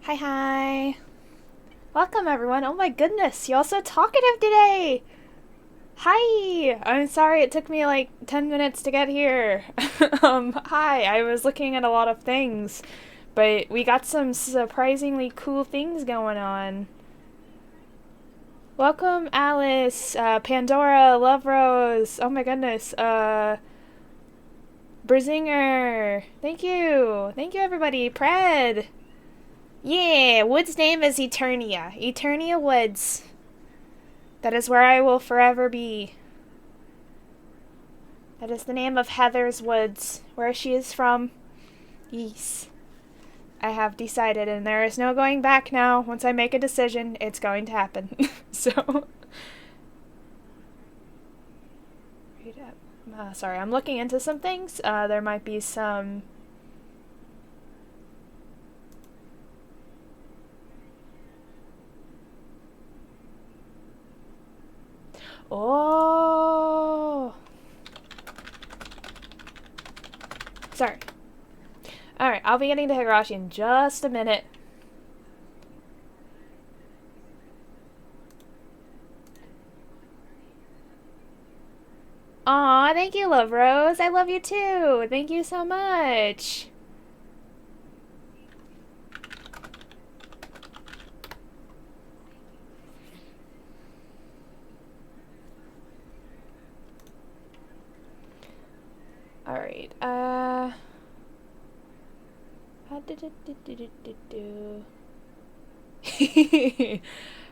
Hi, hi. Welcome, everyone. Oh my goodness, you're all so talkative today. Hi. I'm sorry it took me like 10 minutes to get here. Hi. I was looking at a lot of things, but we got some surprisingly cool things going on. Welcome, Alice, Pandora, Love Rose. Oh my goodness. Brzinger. Thank you. Thank you, everybody. Pred. Yeah, Wood's name is Eternia. Eternia Woods. That is where I will forever be. That is the name of Heather's Woods, where she is from. Yes. I have decided, and there is no going back now. Once I make a decision, it's going to happen. So. Read up. Sorry, I'm looking into some things. There might be some. Oh. Sorry. Alright, I'll be getting to Higurashi in just a minute. Aw, thank you, Love Rose. I love you too. Thank you so much. Alright, Hi,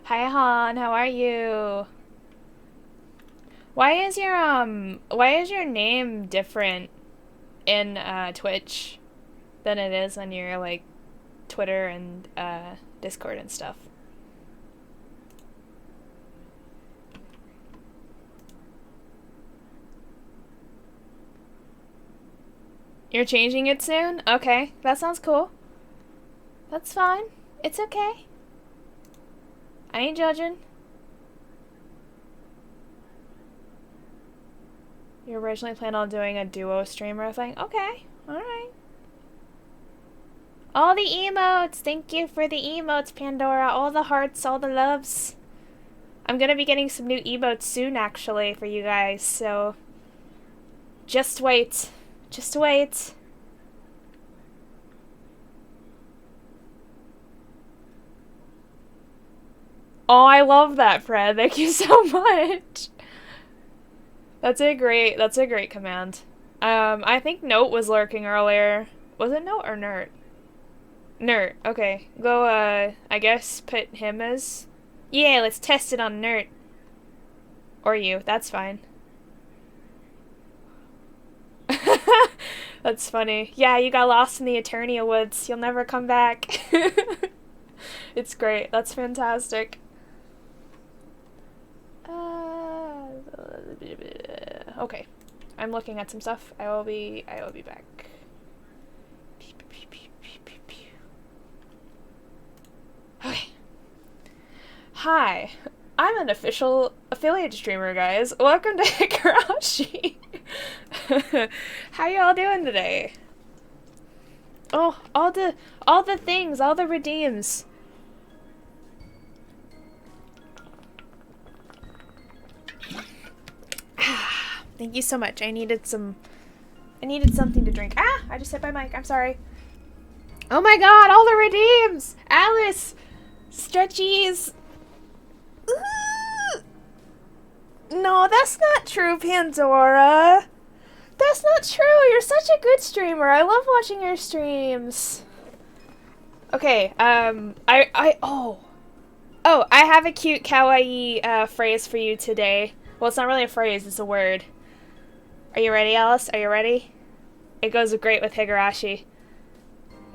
Han. How are you? Why is your name different in, Twitch than it is on your, like, Twitter and, Discord and stuff? You're changing it soon? Okay, that sounds cool. That's fine. It's okay. I ain't judging. You originally planned on doing a duo streamer thing? Okay, alright. All the emotes! Thank you for the emotes, Pandora. All the hearts, all the loves. I'm gonna be getting some new emotes soon, actually, for you guys, so... Just wait. Just wait. Oh, I love that, Fred. Thank you so much. That's a great command. I think Note was lurking earlier. Was it Note or Nert? Nert, okay. Go, I guess put him as... Yeah, let's test it on Nert. Or you, that's fine. That's funny. Yeah, you got lost in the Eternia Woods. You'll never come back. It's great. That's fantastic. Okay. I'm looking at some stuff. I will be back. Okay. Hi. I'm an official affiliate streamer, guys. Welcome to Higurashi. How y'all doing today? Oh, all the things, all the redeems. Thank you so much. I needed something to drink. Ah, I just hit my mic. I'm sorry. Oh my god, all the redeems! Alice! Stretchies! No, that's not true, Pandora. That's not true. You're such a good streamer. I love watching your streams. Okay, oh, I have a cute kawaii phrase for you today. Well, it's not really a phrase, it's a word. Are you ready, Alice? Are you ready? It goes great with Higurashi.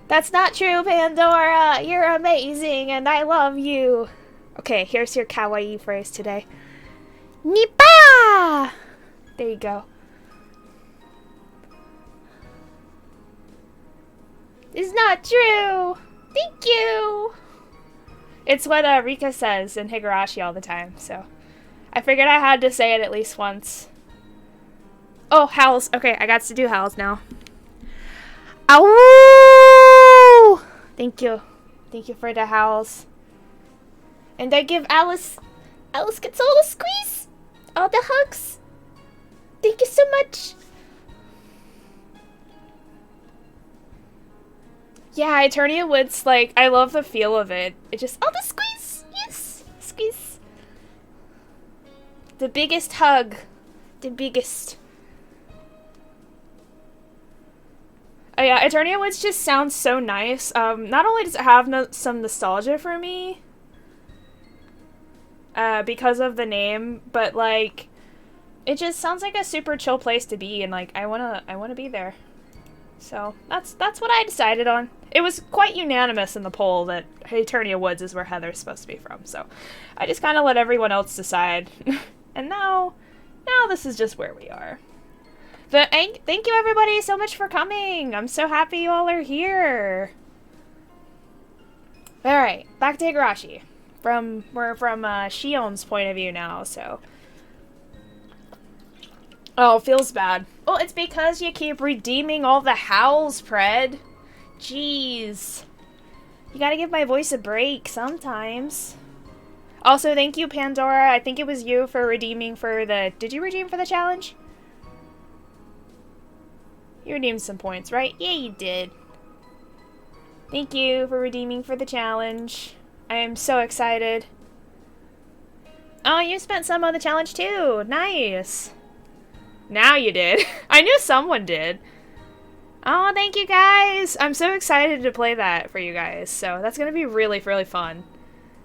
That's not true, Pandora! You're amazing and I love you! Okay, here's your kawaii phrase today. Nippa! There you go. It's not true! Thank you! It's what Rika says in Higurashi all the time, so... I figured I had to say it at least once. Oh, howls. Okay, I got to do howls now. Ow! Thank you. Thank you for the howls. And I give Alice gets all the squeeze, all the hugs. Thank you so much. Yeah, Eternia Woods, like, I love the feel of it. It just, oh, the squeeze! Yes! Squeeze. The biggest hug. The biggest. Oh yeah, Eternia Woods just sounds so nice. Not only does it have some nostalgia for me, because of the name, but, like, it just sounds like a super chill place to be, and, like, I wanna be there. So, that's what I decided on. It was quite unanimous in the poll that Eternia Woods is where Heather's supposed to be from, so I just kind of let everyone else decide. And now this is just where we are. But thank you everybody so much for coming! I'm so happy you all are here! Alright, back to Higurashi. We're from Shion's point of view now, so... Oh, feels bad. Well, it's because you keep redeeming all the howls, Pred. Jeez. You gotta give my voice a break sometimes. Also, thank you, Pandora. I think it was you for redeeming for the... Did you redeem for the challenge? You redeemed some points, right? Yeah, you did. Thank you for redeeming for the challenge. I am so excited. Oh, you spent some on the challenge too. Nice. Now you did. I knew someone did. Oh, thank you guys. I'm so excited to play that for you guys. So that's going to be really, really fun.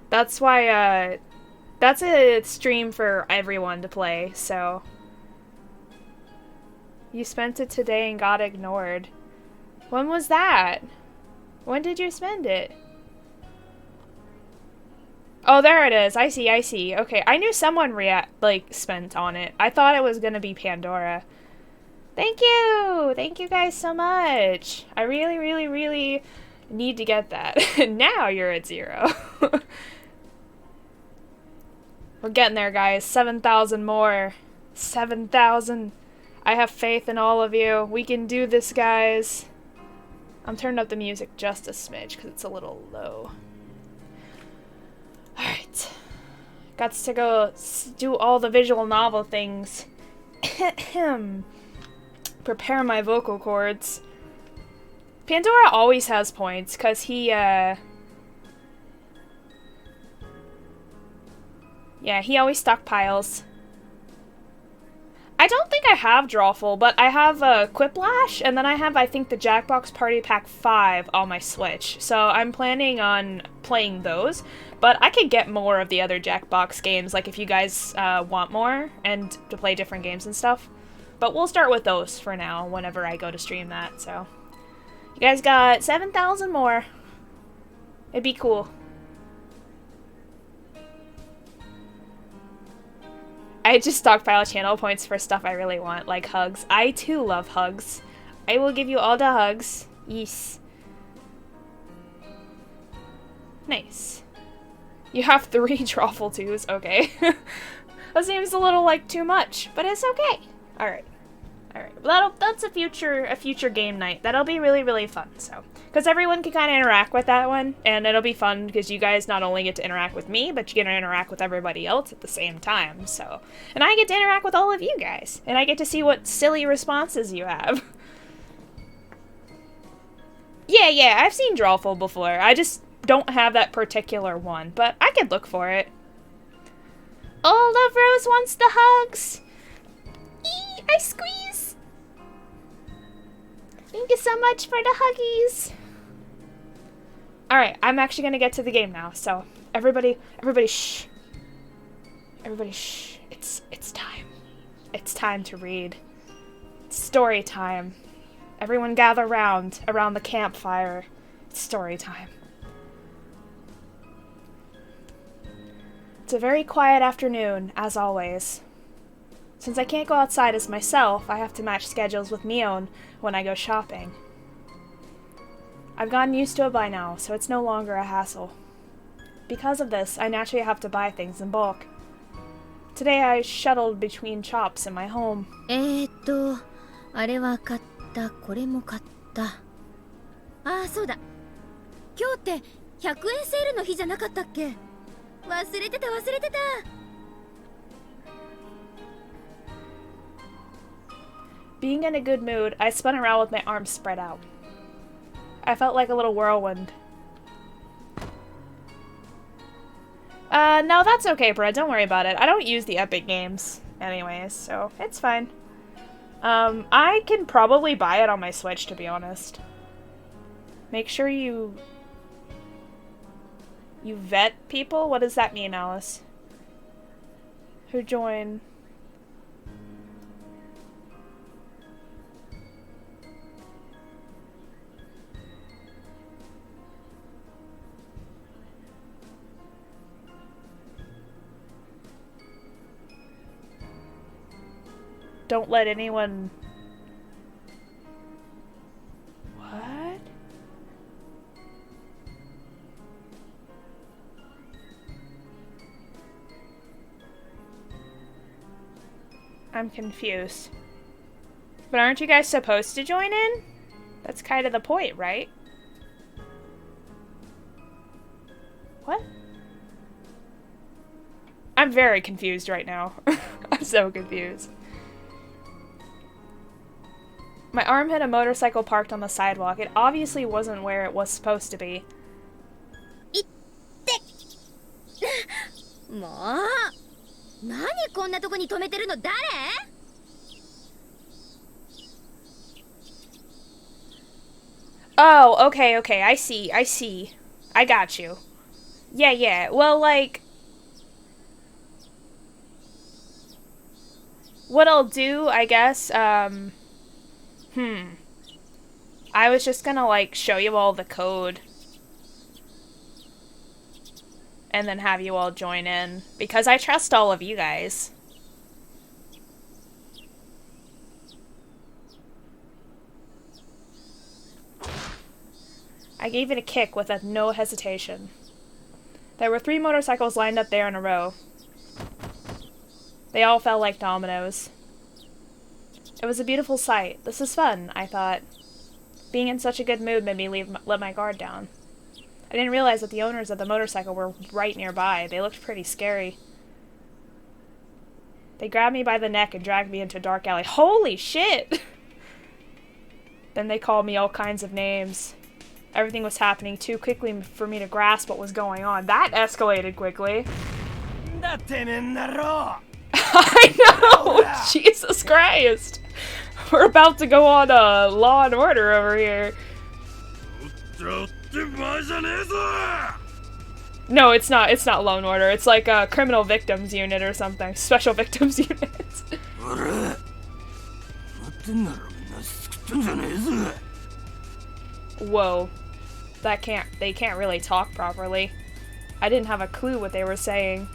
That's why, that's a stream for everyone to play, so. You spent it today and got ignored. When was that? When did you spend it? Oh, there it is. I see. Okay, I knew someone spent on it. I thought it was gonna be Pandora. Thank you! Thank you guys so much. I really, really, really need to get that. Now you're at 0. We're getting there, guys. 7,000 more. 7,000. I have faith in all of you. We can do this, guys. I'm turning up the music just a smidge because it's a little low. Alright. Got to go do all the visual novel things. Prepare my vocal cords. Pandora always has points because he, yeah, he always stockpiles. I don't think I have Drawful, but I have Quiplash, and then I have, I think, the Jackbox Party Pack 5 on my Switch. So I'm planning on playing those, but I could get more of the other Jackbox games, like if you guys want more, and to play different games and stuff. But we'll start with those for now, whenever I go to stream that, so. You guys got 7,000 more. It'd be cool. I just stockpile channel points for stuff I really want, like hugs. I too love hugs. I will give you all the hugs. Yes. Nice. You have 3 Drawful 2s, okay. That seems a little like too much, but it's okay. Alright. Alright. That's a future game night. That'll be really, really fun, so. Because everyone can kind of interact with that one, and it'll be fun because you guys not only get to interact with me, but you get to interact with everybody else at the same time, so. And I get to interact with all of you guys, and I get to see what silly responses you have. Yeah, I've seen Drawful before. I just don't have that particular one, but I could look for it. Oh, Love Rose wants the hugs! Eee, I squeeze! Thank you so much for the huggies! Alright, I'm actually gonna get to the game now, so everybody shh. Everybody shh. It's time. It's time to read. It's story time. Everyone gather around the campfire. It's story time. It's a very quiet afternoon, as always. Since I can't go outside as myself, I have to match schedules with Mion when I go shopping. I've gotten used to it by now, so it's no longer a hassle. Because of this, I naturally have to buy things in bulk. Today I shuttled between shops in my home. あれは買った、これも買った。ああ、そうだ。今日って100円セールの日じゃなかったっけ？忘れてた忘れてた。Being in a good mood, I spun around with my arms spread out. I felt like a little whirlwind. No, that's okay, Brett. Don't worry about it. I don't use the Epic games anyways, so it's fine. I can probably buy it on my Switch, to be honest. Make sure you vet people? What does that mean, Alice? Who join? Don't let anyone... What? I'm confused. But aren't you guys supposed to join in? That's kind of the point, right? What? I'm very confused right now. I'm so confused. My arm hit a motorcycle parked on the sidewalk. It obviously wasn't where it was supposed to be. Oh, okay, I see. I got you. Yeah, well, like... What I'll do, I guess, I was just gonna, like, show you all the code. And then have you all join in. Because I trust all of you guys. I gave it a kick with no hesitation. There were 3 motorcycles lined up there in a row. They all fell like dominoes. It was a beautiful sight. This is fun, I thought. Being in such a good mood made me let my guard down. I didn't realize that the owners of the motorcycle were right nearby. They looked pretty scary. They grabbed me by the neck and dragged me into a dark alley. Holy shit! Then they called me all kinds of names. Everything was happening too quickly for me to grasp what was going on. That escalated quickly. I know! Jesus Christ! We're about to go on a Law and Order over here. No, it's not. It's not Law and Order. It's like a Criminal Victims Unit or something. Special Victims Unit. Whoa. They can't really talk properly. I didn't have a clue what they were saying.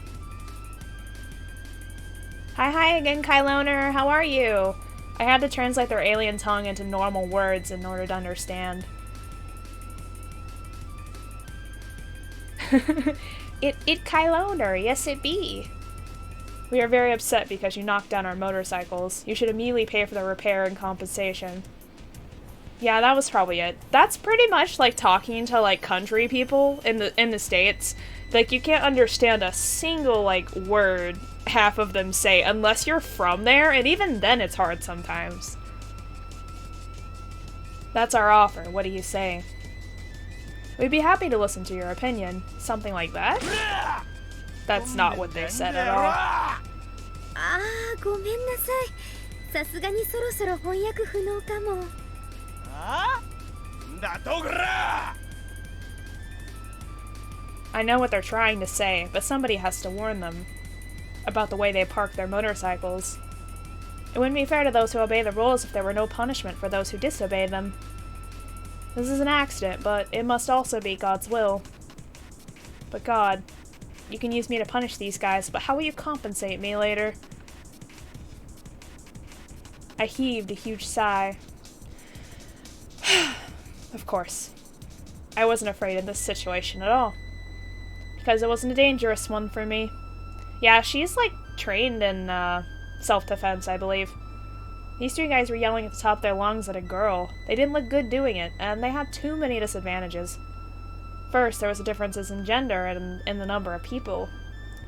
Hi again, Kyloner. How are you? I had to translate their alien tongue into normal words in order to understand. It Kyloner, yes it be. We are very upset because you knocked down our motorcycles. You should immediately pay for the repair and compensation. Yeah, that was probably it. That's pretty much like talking to like country people in the States. Like you can't understand a single like word half of them say unless you're from there, and even then it's hard sometimes. That's our offer. What do you say? We'd be happy to listen to your opinion. Something like that? That's not what they said at all. I know what they're trying to say, but somebody has to warn them about the way they park their motorcycles. It wouldn't be fair to those who obey the rules if there were no punishment for those who disobey them. This is an accident, but it must also be God's will. But God, you can use me to punish these guys, but how will you compensate me later? I heaved a huge sigh. Of course. I wasn't afraid in this situation at all. Because it wasn't a dangerous one for me. Yeah, she's like trained in self-defense, I believe. These 3 guys were yelling at the top of their lungs at a girl. They didn't look good doing it, and they had too many disadvantages. First, there was differences in gender and in the number of people.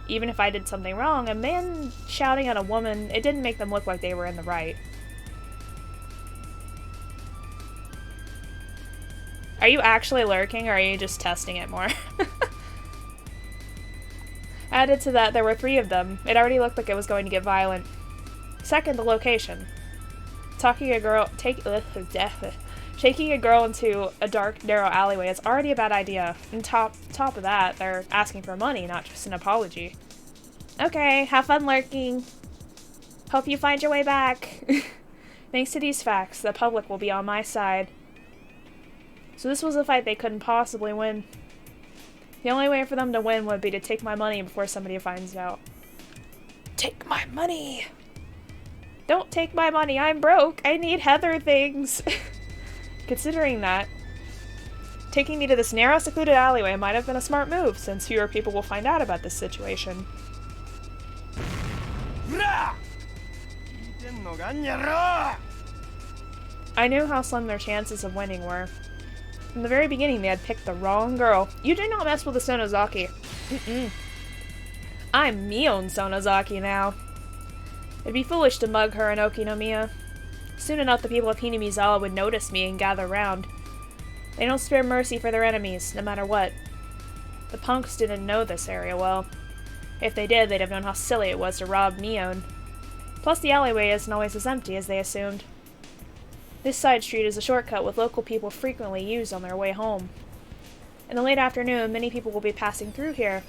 Even if I did something wrong, a man shouting at a woman, it didn't make them look like they were in the right. Are you actually lurking, or are you just testing it more? Added to that, there were 3 of them. It already looked like it was going to get violent. Second, the location. Taking a girl into a dark, narrow alleyway is already a bad idea. And top of that, they're asking for money, not just an apology. Okay, have fun lurking. Hope you find your way back. Thanks to these facts, the public will be on my side. So this was a fight they couldn't possibly win. The only way for them to win would be to take my money before somebody finds out. Take my money! Don't take my money, I'm broke! I need Heather things! Considering that, taking me to this narrow, secluded alleyway might have been a smart move, since fewer people will find out about this situation. I knew how slim their chances of winning were. From the very beginning, they had picked the wrong girl. You do not mess with the Sonozaki. I'm Mion Sonozaki now. It'd be foolish to mug her in Okinomiya. Soon enough, the people of Hinamizawa would notice me and gather round. They don't spare mercy for their enemies, no matter what. The punks didn't know this area well. If they did, they'd have known how silly it was to rob Mion. Plus, the alleyway isn't always as empty as they assumed. This side street is a shortcut with local people frequently use on their way home. In the late afternoon, many people will be passing through here.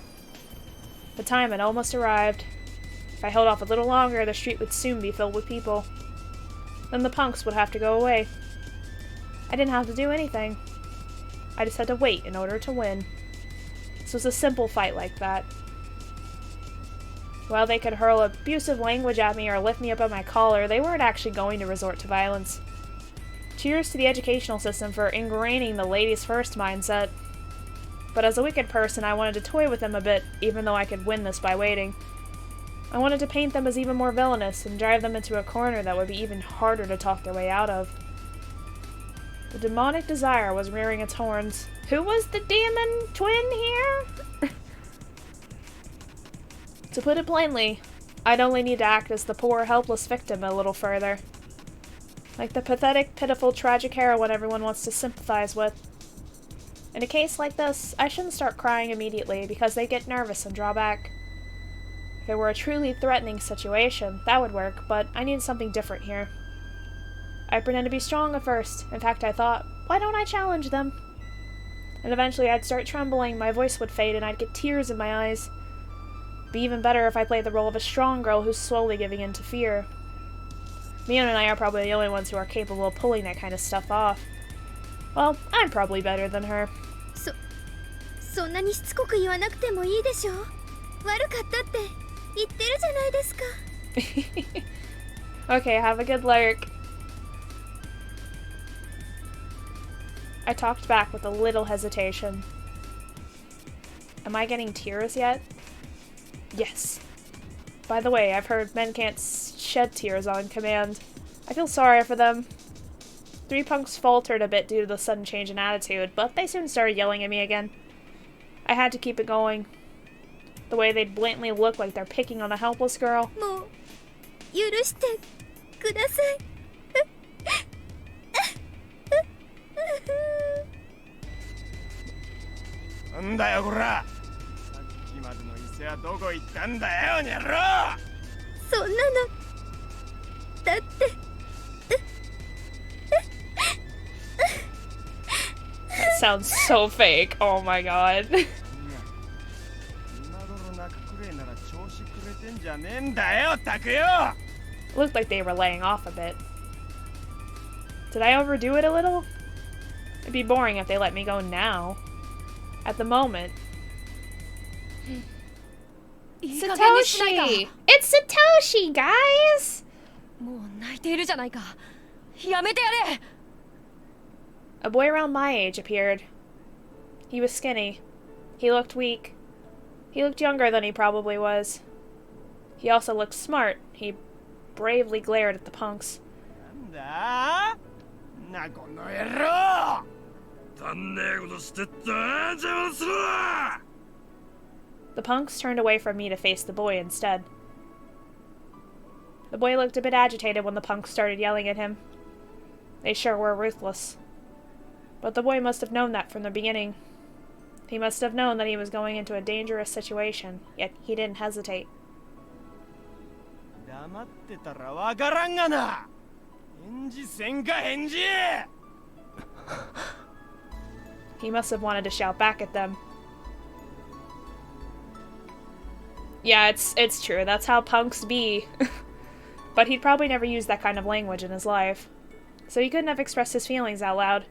The time had almost arrived. If I held off a little longer, the street would soon be filled with people. Then the punks would have to go away. I didn't have to do anything. I just had to wait in order to win. This was a simple fight like that. While they could hurl abusive language at me or lift me up by my collar, they weren't actually going to resort to violence. Cheers to the educational system for ingraining the ladies first mindset. But as a wicked person, I wanted to toy with them a bit, even though I could win this by waiting. I wanted to paint them as even more villainous and drive them into a corner that would be even harder to talk their way out of. The demonic desire was rearing its horns. Who was the demon twin here? To put it plainly, I'd only need to act as the poor, helpless victim a little further. Like the pathetic, pitiful, tragic heroine everyone wants to sympathize with. In a case like this, I shouldn't start crying immediately because they get nervous and draw back. If it were a truly threatening situation, that would work, but I needed something different here. I'd pretend to be strong at first. In fact, I thought, why don't I challenge them? And eventually I'd start trembling, my voice would fade, and I'd get tears in my eyes. It'd be even better if I played the role of a strong girl who's slowly giving in to fear. Mion and I are probably the only ones who are capable of pulling that kind of stuff off. Well, I'm probably better than her. そんなにしつこく言わなくてもいいでしょ。悪かったって言ってるじゃないですか。Okay, have a good lurk. I talked back with a little hesitation. Am I getting tears yet? Yes. By the way, I've heard men can't shed tears on command. I feel sorry for them. 3 punks faltered a bit due to the sudden change in attitude, but they soon started yelling at me again. I had to keep it going. The way they'd blatantly look like they're picking on a helpless girl. もう許してください。なんだよこら。さっきまでの伊勢はどこ行ったんだよ、にゃろ。そんなのだって。That sounds so fake. Oh my god. 今頃泣くくれなら調子くれてんじゃねえんだよ、たくよ。 Looked like they were laying off a bit. Did I overdo it a little? It'd be boring if they let me go now. At the moment. Satoshi! It's Satoshi, guys! もう泣いているじゃないか。やめてやれ。A boy around my age appeared. He was skinny. He looked weak. He looked younger than he probably was. He also looked smart. He bravely glared at the punks. なんだなこの野郎。The punks turned away from me to face the boy instead. The boy looked a bit agitated when the punks started yelling at him. They sure were ruthless. But the boy must have known that from the beginning. He must have known that he was going into a dangerous situation, yet he didn't hesitate. He must have wanted to shout back at them. Yeah, it's true. That's how punks be. But he'd probably never used that kind of language in his life. So he couldn't have expressed his feelings out loud.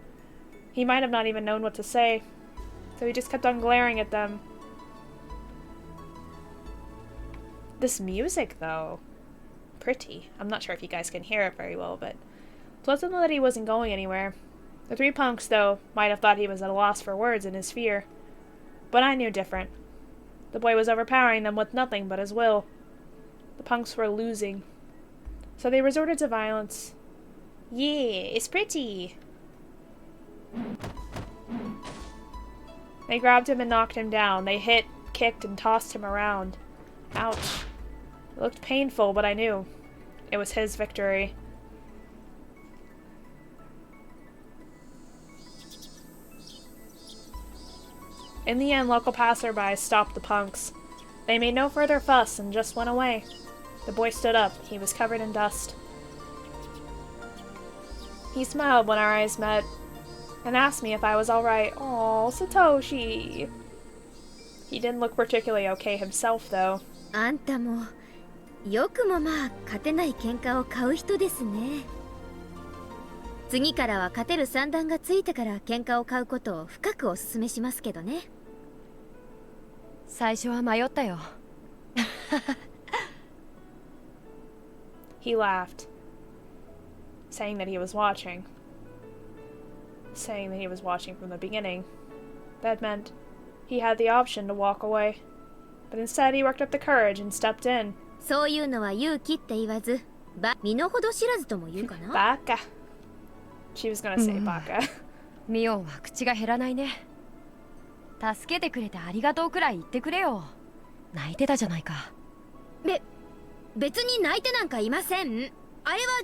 He might have not even known what to say. So he just kept on glaring at them. This music, though. Pretty. I'm not sure if you guys can hear it very well, but it wasn't that he wasn't going anywhere. The three punks, though, might have thought he was at a loss for words in his fear. But I knew different. The boy was overpowering them with nothing but his will. The punks were losing. So they resorted to violence. Yeah, it's pretty. They grabbed him and knocked him down. They hit, kicked, and tossed him around. Ouch. It looked painful, but I knew. It was his victory. In the end, local passersby stopped the punks. They made no further fuss and just went away. The boy stood up. He was covered in dust. He smiled when our eyes met and asked me if I was alright. Aw, Satoshi. He didn't look particularly okay himself, though. あんたもよくもまあ勝てない喧嘩を買う人ですね。次からは勝てる算段がついてから喧嘩を買うことを深くお勧めしますけどね。最初は迷ったよ。He laughed, saying that he was watching. Saying that he was watching from the beginning. That meant he had the option to walk away. But instead he worked up the courage and stepped in. そういうのは勇気って言わず、身の程知らずとも言うかな。バカ。She was gonna say バカ。ミオンは口が減らないね。助けてくれてありがとうくらい言ってくれよ。泣いてたじゃないか。別に泣いてなんかいません。あれは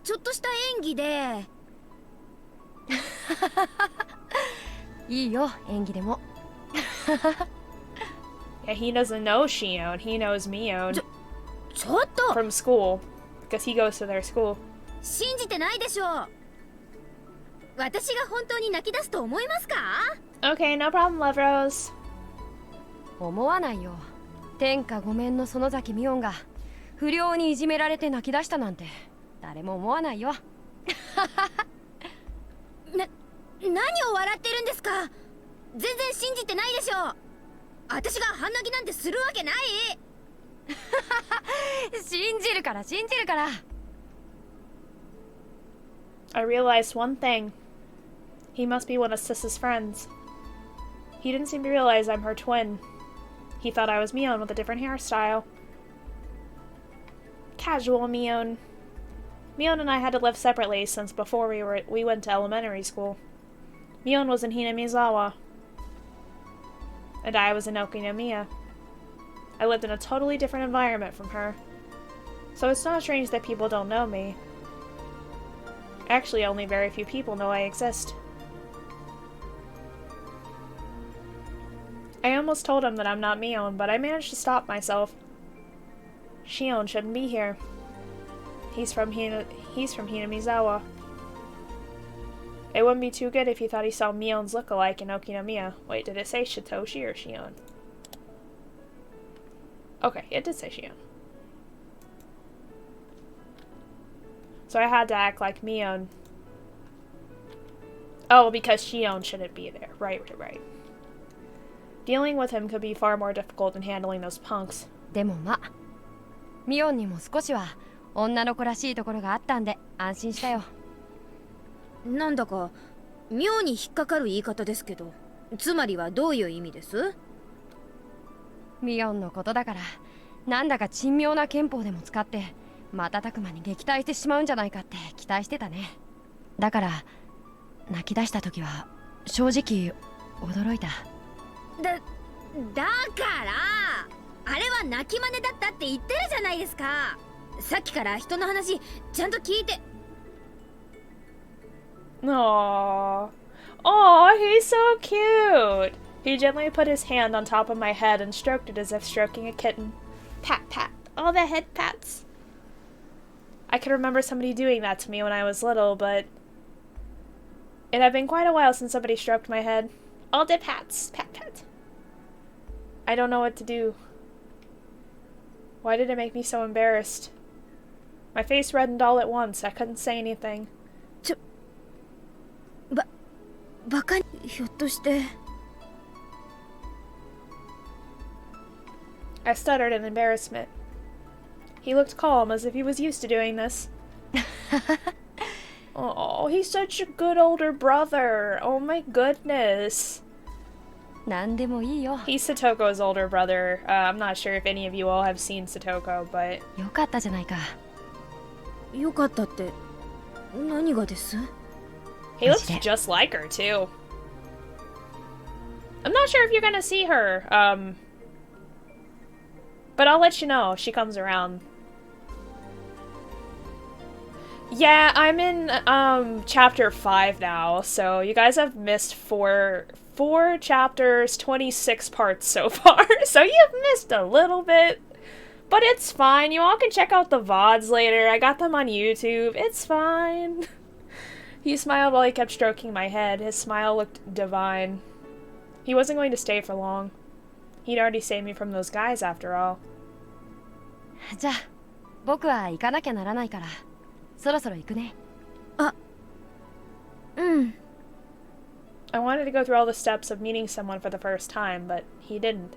ちょっとした演技で。いいよ、演技でも。Yeah, he doesn't know Shion. He knows Mion. ちょっと From school. Because he goes to their school. 信じてないでしょ。私が本当に泣き出すと思いますか？ Okay, no problem, Love Rose. 思わないよ。天下御免の園崎ミオンが不良にいじめられて泣き出したなんて誰も思わないよ。何を笑ってるんですか？全然信じてないでしょ。私が半泣きなんてするわけない。信じるから信じるから。I realized one thing. He must be one of Sis's friends. He didn't seem to realize I'm her twin. He thought I was Mion with a different hairstyle. Casual Mion. Mion and I had to live separately since before we went to elementary school. Mion was in Hinamizawa. And I was in Okinomiya. I lived in a totally different environment from her. So it's not strange that people don't know me. Actually, only very few people know I exist. I almost told him that I'm not Mion, but I managed to stop myself. Shion shouldn't be here. He's from Hinamizawa. It wouldn't be too good if he thought he saw Mion's look-alike in Okinomiya. Wait, did it say Shitoshi or Shion? Okay, it did say Shion. So I had to act like Mion. Oh, because Shion shouldn't be there. Right. Dealing with him could be far more difficult than handling those punks. でもまあ、ミオンにも少しは女の子らしいところがあったんで安心したよ。なんだか妙に引っかかる言い方ですけど、つまりはどういう意味です？ミオンのことだから、なんだか珍妙な憲法でも使って瞬く間に撃退してしまうんじゃないかって期待してたね。だから泣き出した時は正直驚いた。だからあれは泣き真似だったって言ってるじゃないですか。さっきから人の話ちゃんと聞いて。Aww. Aw, he's so cute! He gently put his hand on top of my head and stroked it as if stroking a kitten. Pat, pat. All the head pats. I can remember somebody doing that to me when I was little, but it had been quite a while since somebody stroked my head. All the pats. Pat, pat. I don't know what to do. Why did it make me so embarrassed? My face reddened all at once. I couldn't say anything. バカにひょっとして。I stuttered in embarrassment. He looked calm, as if he was used to doing this. Oh, he's such a good older brother. Oh my goodness. なんでもいいよ。 He's Satoko's older brother. I'm not sure if any of you all have seen Satoko, but... よかったじゃないか。よかったって何がです？ He looks just like her, too. I'm not sure if you're gonna see her, but I'll let you know if she comes around. Yeah, I'm in, chapter 5 now, so you guys have missed four chapters, 26 parts so far, so you've missed a little bit. But it's fine, you all can check out the VODs later, I got them on YouTube, it's fine. He smiled while he kept stroking my head. His smile looked divine. He wasn't going to stay for long. He'd already saved me from those guys after all. じゃあ僕は行かなきゃならないからそろそろ行くね。あ、うん。 I wanted to go through all the steps of meeting someone for the first time, but he didn't.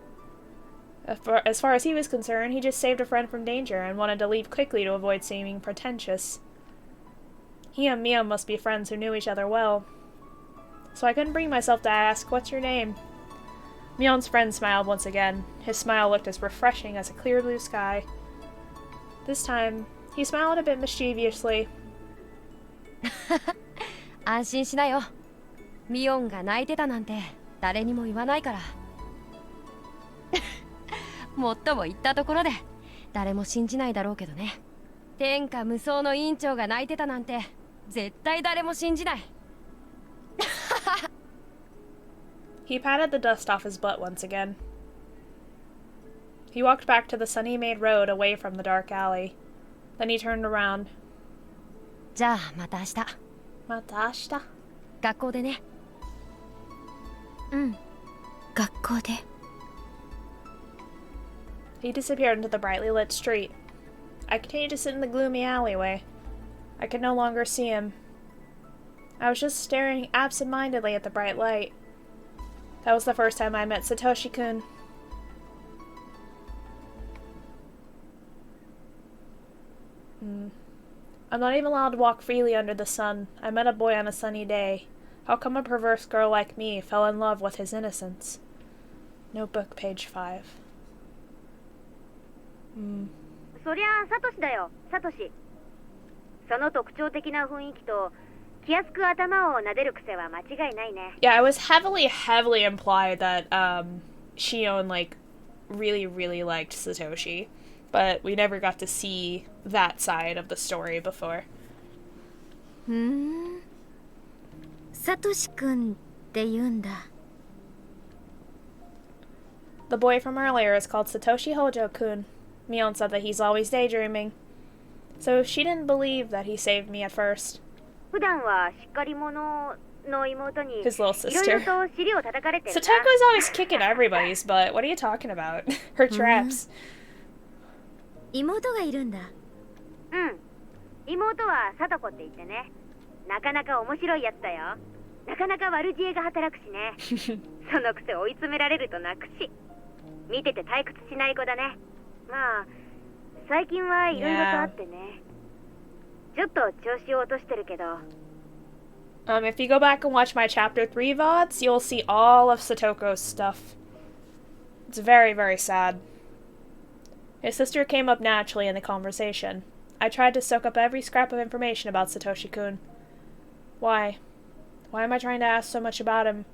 As far as he was concerned, he just saved a friend from danger and wanted to leave quickly to avoid seeming pretentious. He and Mia must be friends who knew each other well. So I couldn't bring myself to ask, "What's your name?" Mion's friend smiled once again. His smile looked as refreshing as a clear blue sky. This time, he smiled a bit mischievously. 安心しなよ。ミオンが泣いてたなんて誰にも言わないから。もっとも言ったところで誰も信じないだろうけどね。天下無双の委員長が泣いてたなんて絶対誰も信じない。He patted the dust off his butt once again. He walked back to the sunny-made road away from the dark alley. Then he turned around. じゃあまた明日。また明日。学校でね。うん。学校で。He disappeared into the brightly lit street. I continued to sit in the gloomy alleyway. I could no longer see him. I was just staring absent-mindedly at the bright light. That was the first time I met Satoshi-kun. I'm not even allowed to walk freely under the sun. I met a boy on a sunny day. How come a perverse girl like me fell in love with his innocence? Notebook, page 5. そりゃあサトシだよ、サトシ。その特徴的な雰囲気と気安く頭を撫でる癖は間違いないね。Yeah, it was heavily implied that Shion really liked Satoshi, but we never got to see that side of the story before. サトシ君って言うんだ。 The boy from earlier is called Satoshi Hojo-kun. Mion said that he's always daydreaming. So she didn't believe that he saved me at first. 普段はしっかり者の妹に His little いろいろ sister. と尻を叩かれてるな。 Satoko's always kicking everybody's butt. What are you talking about? Her traps. 妹がいるんだ。うん。妹はサトコって言ってね。なかなか面白いやつだよ。なかなか悪知恵が働くしね。そのくせ追い詰められると泣くし。見てて退屈しない子だね。まあ最近はいろいろとあってね。ちょっと調子を落としてるけど。If you go back and watch my chapter 3 VODs, you'll see all of Satoko's stuff. It's very, very sad. His sister came up naturally in the conversation. I tried to soak up every scrap of information about Satoshi-kun. Why? Why am I trying to ask so much about him?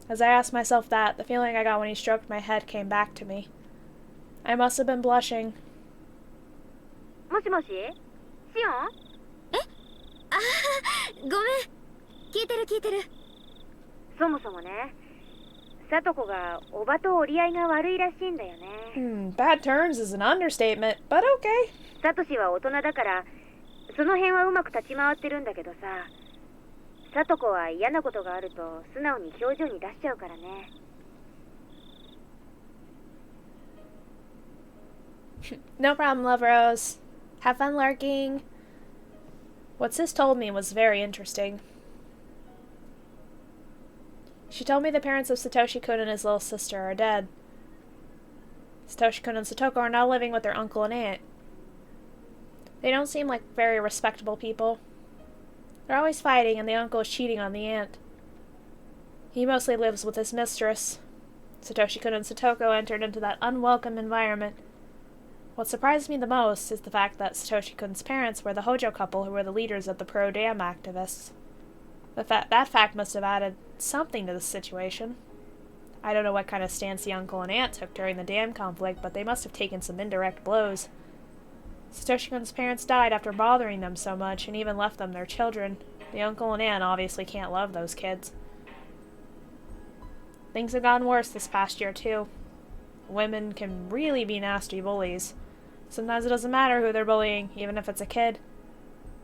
As I asked myself that, the feeling I got when he stroked my head came back to me. I must have been blushing. もしもしシオン？あー、ごめん。聞いてる聞いてる。そもそもね、サトコがおばと折り合いが悪いらしいんだよね。Bad terms is an understatement, but okay. サトシは大人だから、その辺はうまく立ち回ってるんだけどさ、サトコは嫌なことがあると素直に表情に出しちゃうからね。No problem, Love Rose. Have fun lurking. What Sis told me was very interesting. She told me the parents of Satoshi-kun and his little sister are dead. Satoshi-kun and Satoko are now living with their uncle and aunt. They don't seem like very respectable people. They're always fighting, and the uncle is cheating on the aunt. He mostly lives with his mistress. Satoshi-kun and Satoko entered into that unwelcome environment. What surprised me the most is the fact that Satoshi-kun's parents were the Hojo couple who were the leaders of the pro-dam activists. That fact must have added something to the situation. I don't know what kind of stance the uncle and aunt took during the dam conflict, but they must have taken some indirect blows. Satoshi-kun's parents died after bothering them so much, and even left them their children. The uncle and aunt obviously can't love those kids. Things have gotten worse this past year, too. Women can really be nasty bullies. Sometimes it doesn't matter who they're bullying, even if it's a kid.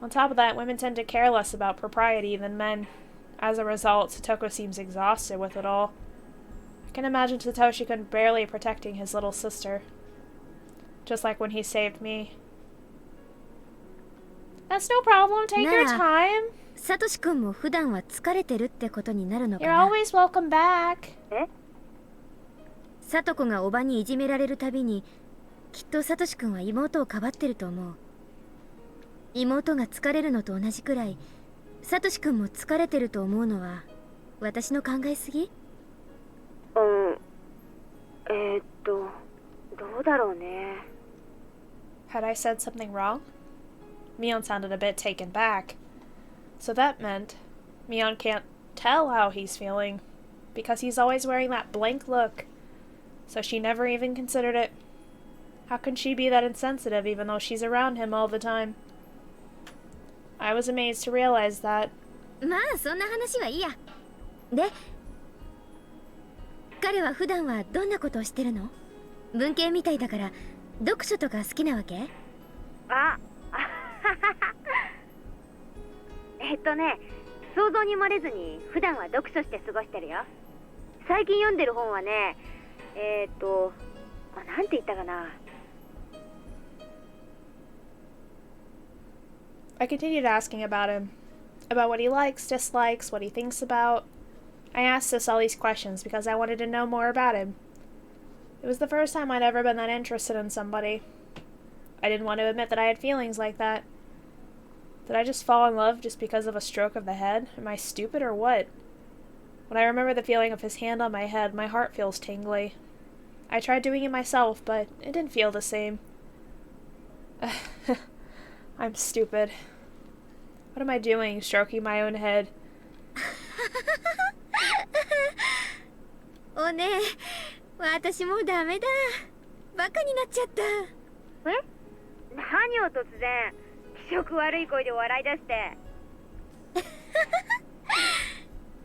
On top of that, women tend to care less about propriety than men. As a result, Satoko seems exhausted with it all. I can imagine Satoshi-kun barely protecting his little sister. Just like when he saved me. That's no problem, take your time. サトシ君も普段は疲れてるってことになるのか You're な。 always welcome back. サトコがおばにいじめられるたびに、きっとサトシ君は妹をかばってると思う。妹が疲れるのと同じくらい、サトシ君も疲れてると思うのは私の考えすぎ？どうだろうね。Had I said something wrong? Mion sounded a bit taken back. So that meant Mion can't tell how he's feeling, because he's always wearing that blank look. So she never even considered it. How can she be that insensitive even though she's around him all the time? I was amazed to realize that. まあそんな話はいいや。で、彼は普段はどんなことをしてるの？文系みたいだから読書とか好きなわけ？想像に漏れずに普段は読書して過ごしてるよ。最近読んでる本はね、なんて言ったかな。I continued asking about him, about what he likes, dislikes, what he thinks about. I asked Sis all these questions because I wanted to know more about him. It was the first time I'd ever been that interested in somebody. I didn't want to admit that I had feelings like that. Did I just fall in love just because of a stroke of the head? Am I stupid or what? When I remember the feeling of his hand on my head, my heart feels tingly. I tried doing it myself, but it didn't feel the same. I'm stupid. What am I doing, stroking my own head? おねえ、私もうダメだ。バカになっちゃった。何を突然気色悪い声で笑い出して。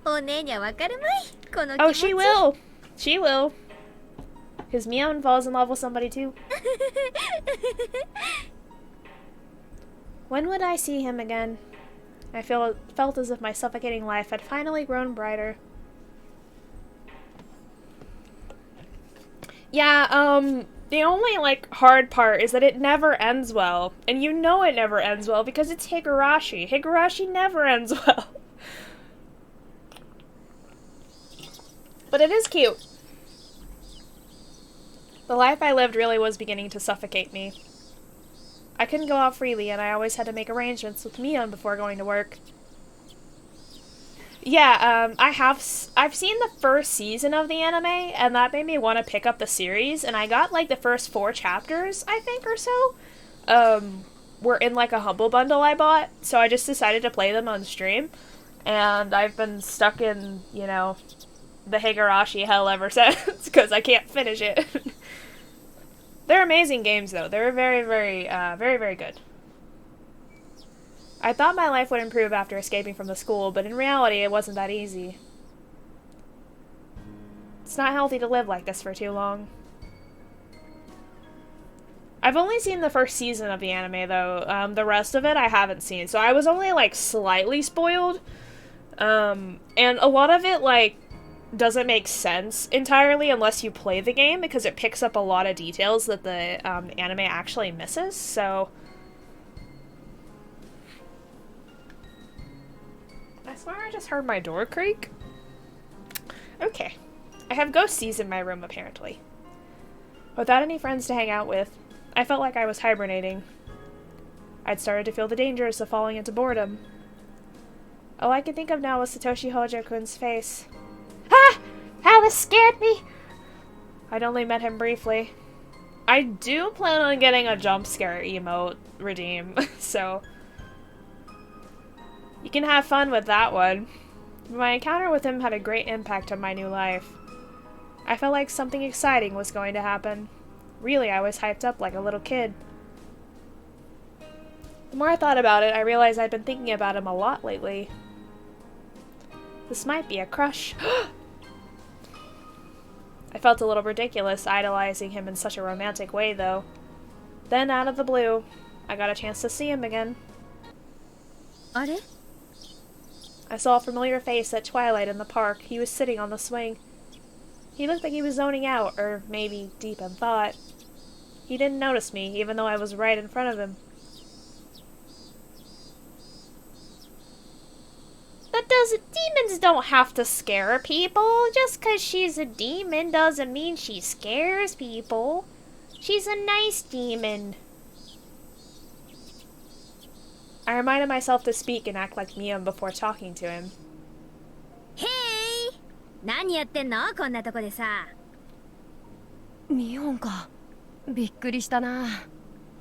おねえにはわかるまい、この気 Oh, 持ち。 she will! She will. Because Mion falls in love with somebody too. When would I see him again? I felt as if my suffocating life had finally grown brighter. Yeah, the only, hard part is that it never ends well. And you know it never ends well because it's Higurashi. Higurashi never ends well. But it is cute. The life I lived really was beginning to suffocate me. I couldn't go out freely, and I always had to make arrangements with Mion before going to work. Yeah, I've seen the first season of the anime, and that made me want to pick up the series, and I got, the first 4 chapters, I think, or so, were in, a Humble Bundle I bought, so I just decided to play them on stream, And I've been stuck in, you know, the Higurashi hell ever since, because I can't finish it. They're amazing games, though. They're very, very good. I thought my life would improve after escaping from the school, but in reality, it wasn't that easy. It's not healthy to live like this for too long. I've only seen the first season of the anime, though. The rest of it I haven't seen, so I was only, like, slightly spoiled. And a lot of it, like, doesn't make sense entirely unless you play the game, because it picks up a lot of details that the anime actually misses, so... I swear I just heard my door creak. Okay. I have ghosties in my room, apparently. Without any friends to hang out with, I felt like I was hibernating. I'd started to feel the dangers of falling into boredom. All I could think of now was Satoshi Hojo-kun's face. Ah! Alice scared me! I'd only met him briefly. I do plan on getting a jump scare emote redeem, so... You can have fun with that one. My encounter with him had a great impact on my new life. I felt like something exciting was going to happen. Really, I was hyped up like a little kid. The more I thought about it, I realized I'd been thinking about him a lot lately. This might be a crush. I felt a little ridiculous idolizing him in such a romantic way, though. Then, out of the blue, I got a chance to see him again. Are? I saw a familiar face at twilight in the park. He was sitting on the swing. He looked like he was zoning out, or maybe deep in thought. He didn't notice me, even though I was right in front of him. Demons don't have to scare people. Just 'cause she's a demon doesn't mean she scares people. She's a nice demon. I reminded myself to speak and act like Mion before talking to him. Hey! 何やってんのこんなとこでさ。ミオンか。びっくりしたな。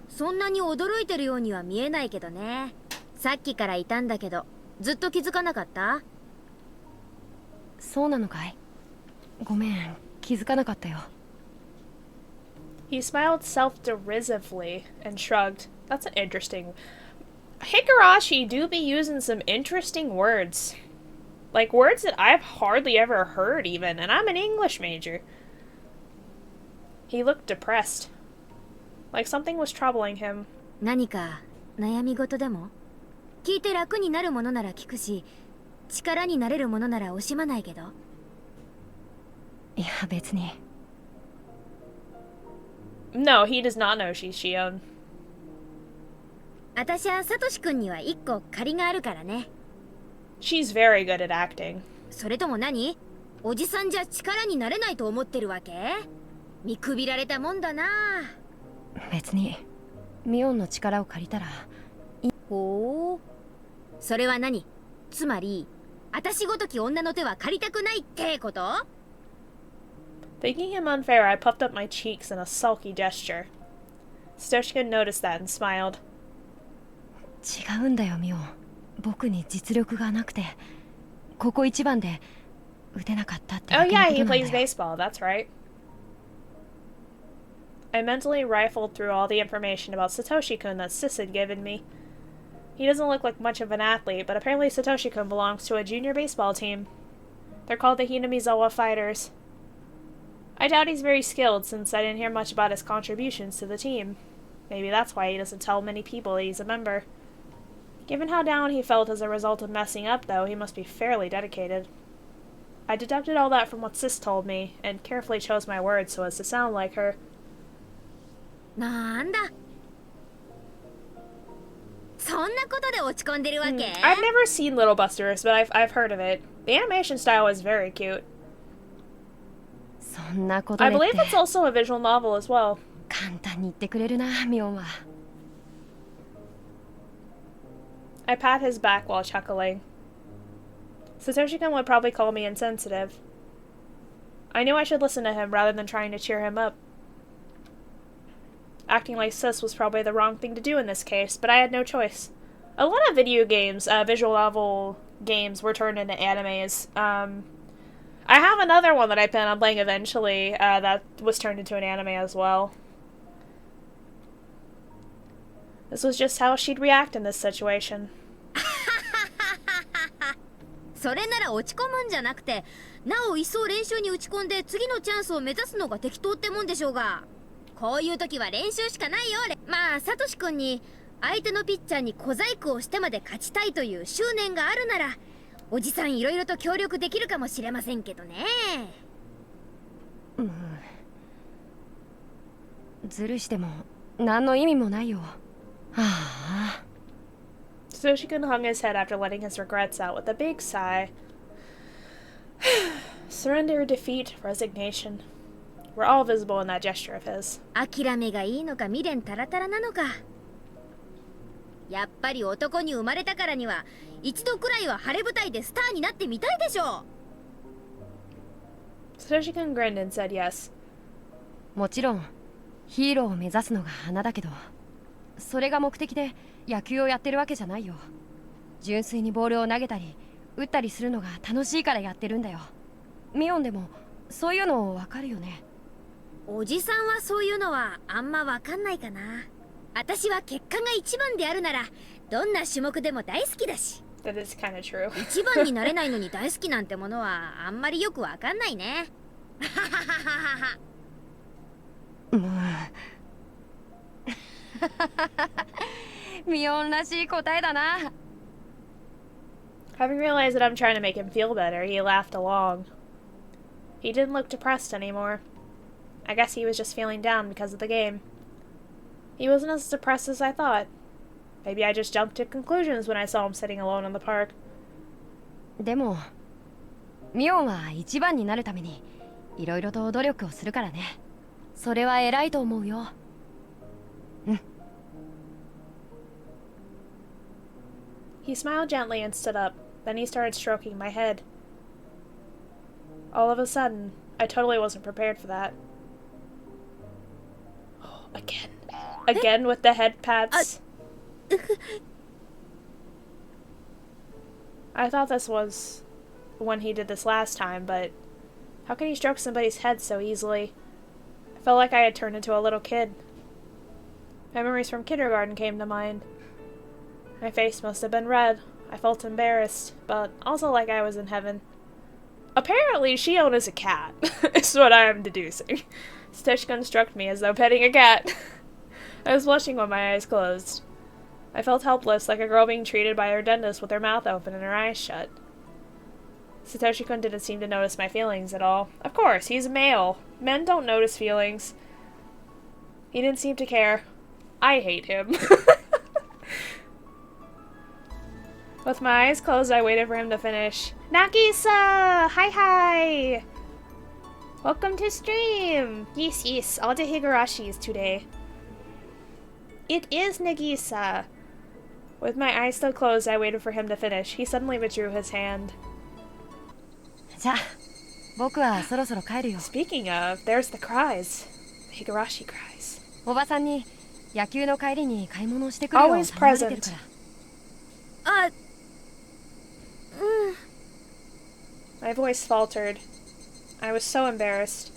そんなに驚いてるようには見えないけどね。さっきからいたんだけど、ずっと気づかなかった？そうなのかい？ごめん、気づかなかったよ。He smiled self-derisively and shrugged. That's an interesting... Higurashi do be using some interesting words. Like, words that I've hardly ever heard, even, and I'm an English major. He looked depressed. Like something was troubling him. 何か悩み事でも？聞いて楽になるものなら聞くし、力になれるものなら惜しまないけど。いや、別に。No, he does not know she's Shion. 私はサトシ君には一個借りがあるからね。She's very good at acting. それとも何？おじさんじゃ力になれないと思ってるわけ？見くびられたもんだな。別にミオンの力を借りたら。ほう。それは何？つまり、私ごとき女の手は借りたくないってこと？ Thinking him unfair, I puffed up my cheeks in a sulky gesture. Stoshkin noticed that and smiled. 違うんだよミオン。僕に実力がなくて、ここ一番で打てなかったってだ Oh けの yeah, こと he なんだ plays よ。 baseball, that's right. I mentally rifled through all the information about Satoshi-kun that Sis had given me. He doesn't look like much of an athlete, but apparently Satoshi-kun belongs to a junior baseball team. They're called the Hinamizawa Fighters. I doubt he's very skilled, since I didn't hear much about his contributions to the team. Maybe that's why he doesn't tell many people that he's a member. Given how down he felt as a result of messing up, though, he must be fairly dedicated. I deducted all that from what Sis told me, and carefully chose my words so as to sound like her. なんだ。そんなことで落ち込んでるわけ？ I've never seen Little Busters, but I've heard of it. The animation style is very cute. そんなこと I でっ believe て it's also a visual novel as well. 簡単に言ってくれるなミオンは。I pat his back while chuckling. Satoshi-kun would probably call me insensitive. I knew I should listen to him rather than trying to cheer him up. Acting like Sis was probably the wrong thing to do in this case, but I had no choice. A lot of video games, visual novel games were turned into animes. I have another one that I plan on playing eventually that was turned into an anime as well. This was just how she'd react in this situation. それなら落ち込むんじゃなくて、なお一層練習に打ち込んで次のチャンスを目指すのが適当ってもんでしょうが。こういう時は練習しかないよ。まあサトシ君に相手のピッチャーに小細工をしてまで勝ちたいという執念があるなら、おじさんいろいろと協力できるかもしれませんけどね。ずるしても何の意味もないよ。はあ。Satoshi-kun hung his head after letting his regrets out with a big sigh. Surrender, defeat, resignation. Were all visible in that gesture of his. 諦めがいいのか未練たらたらなのか。やっぱり男に生まれたからには一度くらいは晴れ舞台でスターになってみたいでしょう。 Satoshi-kun grinned and said yes. もちろんヒーローを目指すのが花だけど、それが目的で野球をやってるわけじゃないよ。純粋にボールを投げたり打ったりするのが楽しいからやってるんだよ。ミオンでもそういうのわかるよね。おじさんはそういうのはあんまわかんないかな。私は結果が一番であるならどんな種目でも大好きだし。That is kind of true. 一番になれないのに大好きなんてものはあんまりよくわかんないね。ミオンらしい答えだな。Having realized that I'm trying to make him feel better, he laughed along. He didn't look depressed anymore. I guess he was just feeling down because of the game. He wasn't as depressed as I thought. Maybe I just jumped to conclusions when I saw him sitting alone in the park. でもミオンは一番になるためにいろいろと努力をするからね。それは偉いと思うよ。He smiled gently and stood up. Then he started stroking my head. All of a sudden, I totally wasn't prepared for that. Oh, again. Again with the head pats. I thought this was when he did this last time, but how can he stroke somebody's head so easily? I felt like I had turned into a little kid. Memories from kindergarten came to mind. My face must have been red. I felt embarrassed, but also like I was in heaven. Apparently, Shion is a cat, is what I am deducing. Satoshi-kun stroked me as though petting a cat. I was blushing with my eyes closed. I felt helpless, like a girl being treated by her dentist with her mouth open and her eyes shut. Satoshi-kun didn't seem to notice my feelings at all. Of course, he's a male. Men don't notice feelings. He didn't seem to care. I hate him. With my eyes closed, I waited for him to finish. Nagisa! Hi! Welcome to stream! Yes, all the Higurashis today. It is Nagisa! With my eyes still closed, I waited for him to finish. He suddenly withdrew his hand. じゃあ僕はそろそろ帰るよ。 Speaking of, there's the cries. The Higurashi cries. おばさんに野球の帰りに買い物をしてくるよう頼まれてるから。あ、My voice faltered. I was so embarrassed.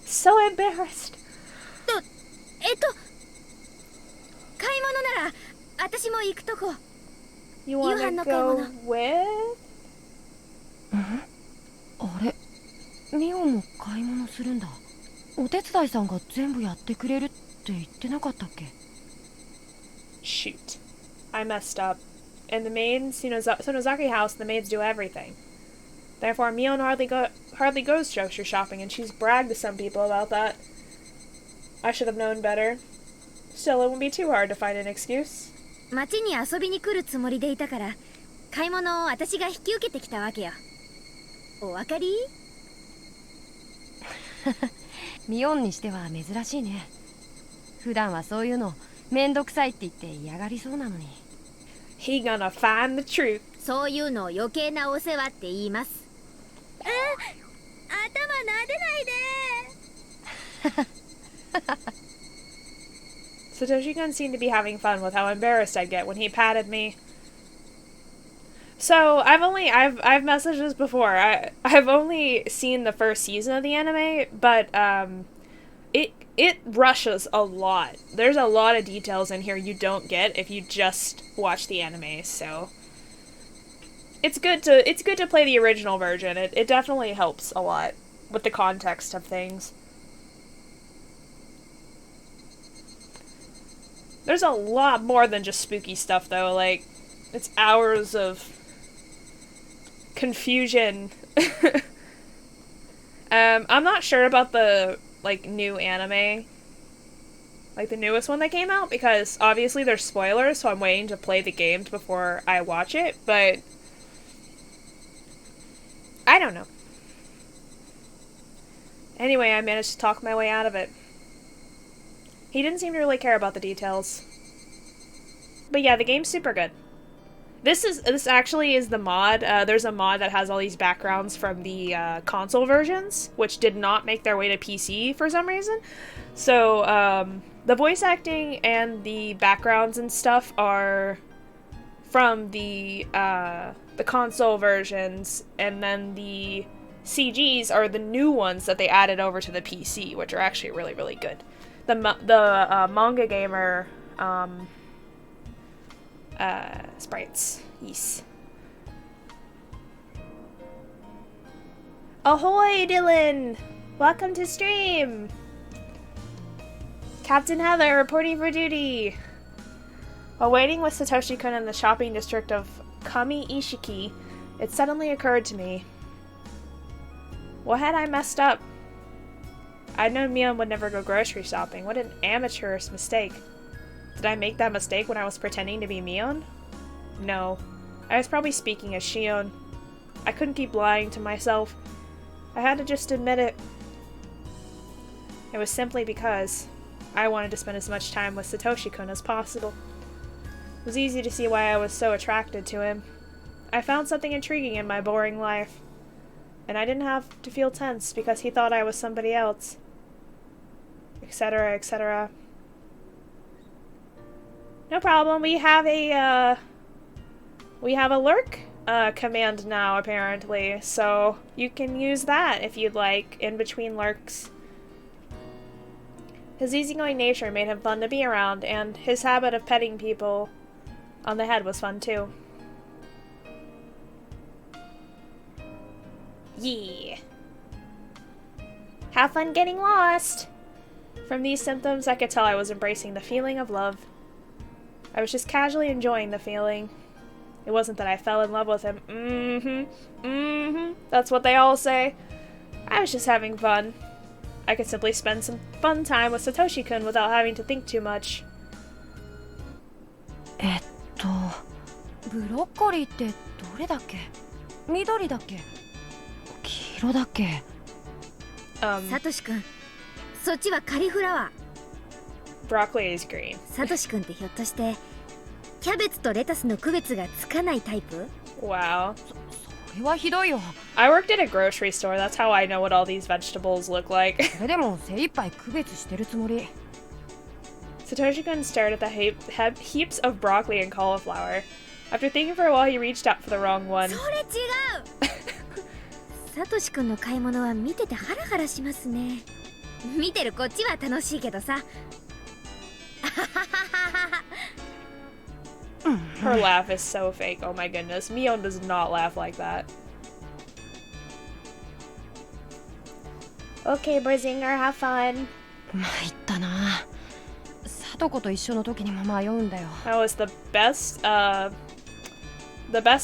So embarrassed. 買い物なら私も行くとこ。 You wanna go with? あれミオも買い物するんだ。お手伝いさんが全部やってくれるって言ってなかったっけ？ Shoot. I messed up. In the maids, Sonozaki house, the maids do everything. Therefore, Mion hardly goes grocery shopping, and she's bragged to some people about that. I should have known better. Still, it won't be too hard to find an excuse. 町に遊びに来るつもりでいたから買い物を私が引き受けてきたわけよ。お分かり？ミオンにしては珍しいね。普段はそういうのめんどくさいって言って嫌がりそうなのに。He gonna find the truth. そういうのを余計なお世話って言います。頭撫でないで。Satoshi-kun seemed to be having fun with how embarrassed I'd get when he patted me. So I've messaged this before. I've only seen the first season of the anime, but it rushes a lot. There's a lot of details in here you don't get if you just watch the anime. So it's good to play the original version. It definitely helps a lot with the context of things. There's a lot more than just spooky stuff though. Like, it's hours of confusion. I'm not sure about the like new anime, like the newest one that came out, because obviously there's spoilers, so I'm waiting to play the games before I watch it, but I don't know. Anyway, I managed to talk my way out of it. He didn't seem to really care about the details. But yeah, the game's super good. This actually is the mod. There's a mod that has all these backgrounds from the console versions, which did not make their way to PC for some reason. So the voice acting and the backgrounds and stuff are from the console versions, and then the CGs are the new ones that they added over to the PC, which are actually really, really good. The manga gamer sprites. Yes. Ahoy, Dylan! Welcome to stream! Captain Heather reporting for duty! While waiting with Satoshi-kun in the shopping district of Kami-Ishiki, it suddenly occurred to me. What had I messed up? I'd known Mion would never go grocery shopping. What an amateurish mistake. Did I make that mistake when I was pretending to be Mion? No. I was probably speaking as Shion. I couldn't keep lying to myself. I had to just admit it. It was simply because I wanted to spend as much time with Satoshi-kun as possible. It was easy to see why I was so attracted to him. I found something intriguing in my boring life. And I didn't have to feel tense because he thought I was somebody else. Etc., etc. No problem. We have a lurk command now, apparently, so you can use that if you'd like, in between lurks. His easygoing nature made him fun to be around, and his habit of petting people on the head was fun too. Yeah. Have fun getting lost! From these symptoms, I could tell I was embracing the feeling of love. I was just casually enjoying the feeling. It wasn't that I fell in love with him. That's what they all say. I was just having fun. I could simply spend some fun time with Satoshi-kun without having to think too much. ブロッコリーってどれだっけ？緑だっけ？黄色だっけ？サトシ君、そっちはカリフラワー。Broccoli is green. サトシ君ってひょっとしてキャベツとレタスの区別がつかないタイプ？ Wow. それはひどいよ。I worked at a grocery store. That's how I know what all these vegetables look like. それでも精一杯区別してるつもり。Satoshi-kun stared at the heaps of broccoli and cauliflower. After thinking for a while, he reached out for the wrong one. それ違う。サトシ君の買い物は見ててハラハラしますね。見てるこっちは楽しいけどさ。Her laugh is so fake. Oh my goodness. Mion does not laugh like that. Okay, Brazinger, have fun. 参ったな。サトコと一緒の時にも迷うんだよ。That was the best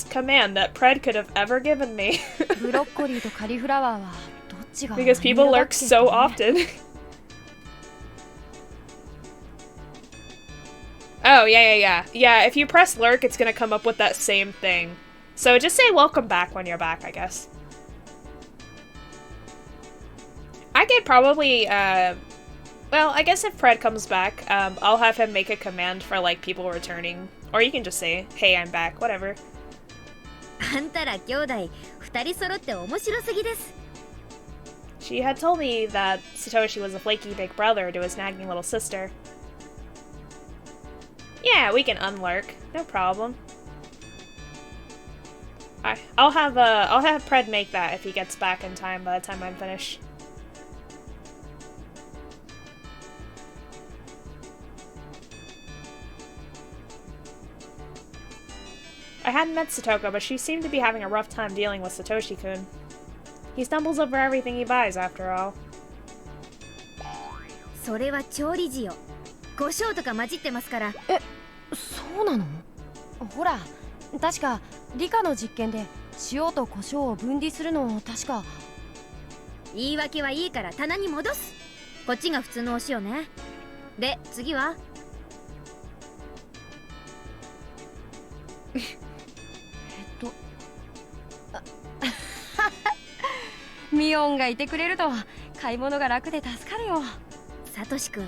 command that Pred could have ever given me. ブロッコリーとカリフラワーはどっちが Because people lurk so often. Oh, yeah. Yeah, if you press lurk, it's gonna come up with that same thing. So just say welcome back when you're back, I guess. I could probably, well, I guess if Pred comes back, I'll have him make a command for, like, people returning. Or you can just say, hey, I'm back, whatever. あんたら兄弟二人揃って面白すぎです。 She had told me that Satoshi was a flaky big brother to his nagging little sister. Yeah, we can unlurk. No problem. I'll have Pred make that if he gets back in time by the time I'm finished. I hadn't met Satoko, but she seemed to be having a rough time dealing with Satoshi-kun. He stumbles over everything he buys, after all. それは調理時よ。胡椒とか混じってますから。そうなの？ほら、確か理科の実験で塩と胡椒を分離するのを確か。言い訳はいいから棚に戻す。こっちが普通のお塩ね。で、次はミオンがいてくれると買い物が楽で助かるよ。サトシ君、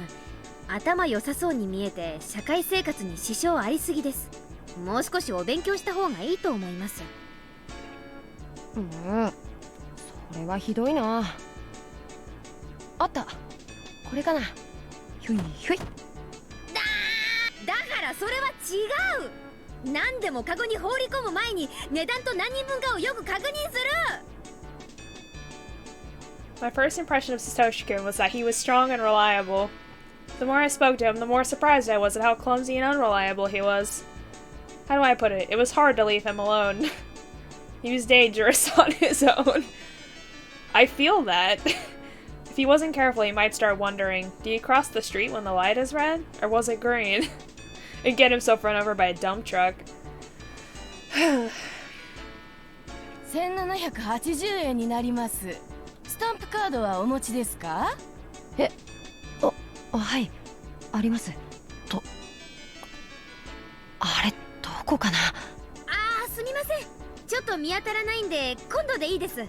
頭良さそうに見えて社会生活に支障ありすぎです。もう少しお勉強した方がいいと思います。それはひどいな。あった、これかな。ひょいひょい。だからそれは違う。何でもカゴに放り込む前に値段と何人分かをよく確認する。My first impression of Satoshi-kun was that he was strong and reliable. The more I spoke to him, the more surprised I was at how clumsy and unreliable he was. How do I put it? It was hard to leave him alone. He was dangerous on his own. I feel that. If he wasn't careful, he might start wondering, do you cross the street when the light is red? Or was it green? And get himself run over by a dump truck. 1780円になります。スタンプカードはお持ちですか？はい、あります。あれ、どこかな。すみません。ちょっと見当たらないんで今度でいいです。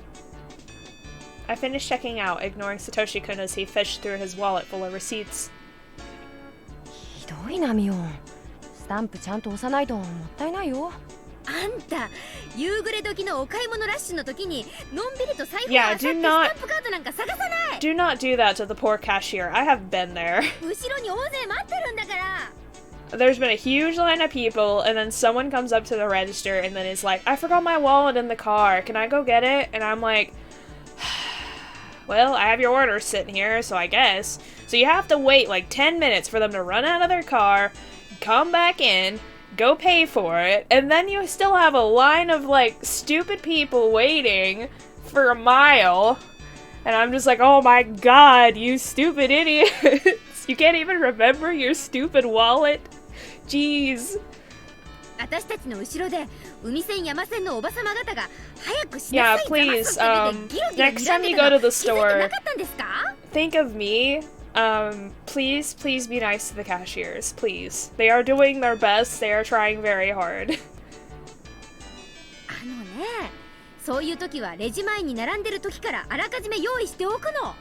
I finished checking out, ignoring Satoshi-kun as he fished through his wallet full of receipts. ひどいな、ミオン。スタンプちゃんと押さないともったいないよ。あんた、夕暮れ時のお買い物ラッシュの時にのんびりと財布を Yeah, 漁って do ス not- タンプカードなんか探さない。 Do not do that to the poor cashier. I have been there. 後ろに大勢待ってるんだから。There's been a huge line of people, and then someone comes up to the register and then is like, I forgot my wallet in the car. Can I go get it? And I'm like, well, I have your order sitting here, so I guess. So you have to wait like 10 minutes for them to run out of their car, come back in, go pay for it, and then you still have a line of like stupid people waiting for a mile. And I'm just like, oh my god, you stupid idiots. You can't even remember your stupid wallet? Jeez. 私たちの後ろで海線山線のおばさま方が早くしなさい Yeah, please, ざますって目でギロギロ next time 睨ん you でた go の to the 気づいて store, なかったんですか？ think of me. Please be nice to the cashiers, please. They are doing their best. They are trying very hard. あのね、そういう時はレジ前に並んでる時からあらかじめ用意しておくの。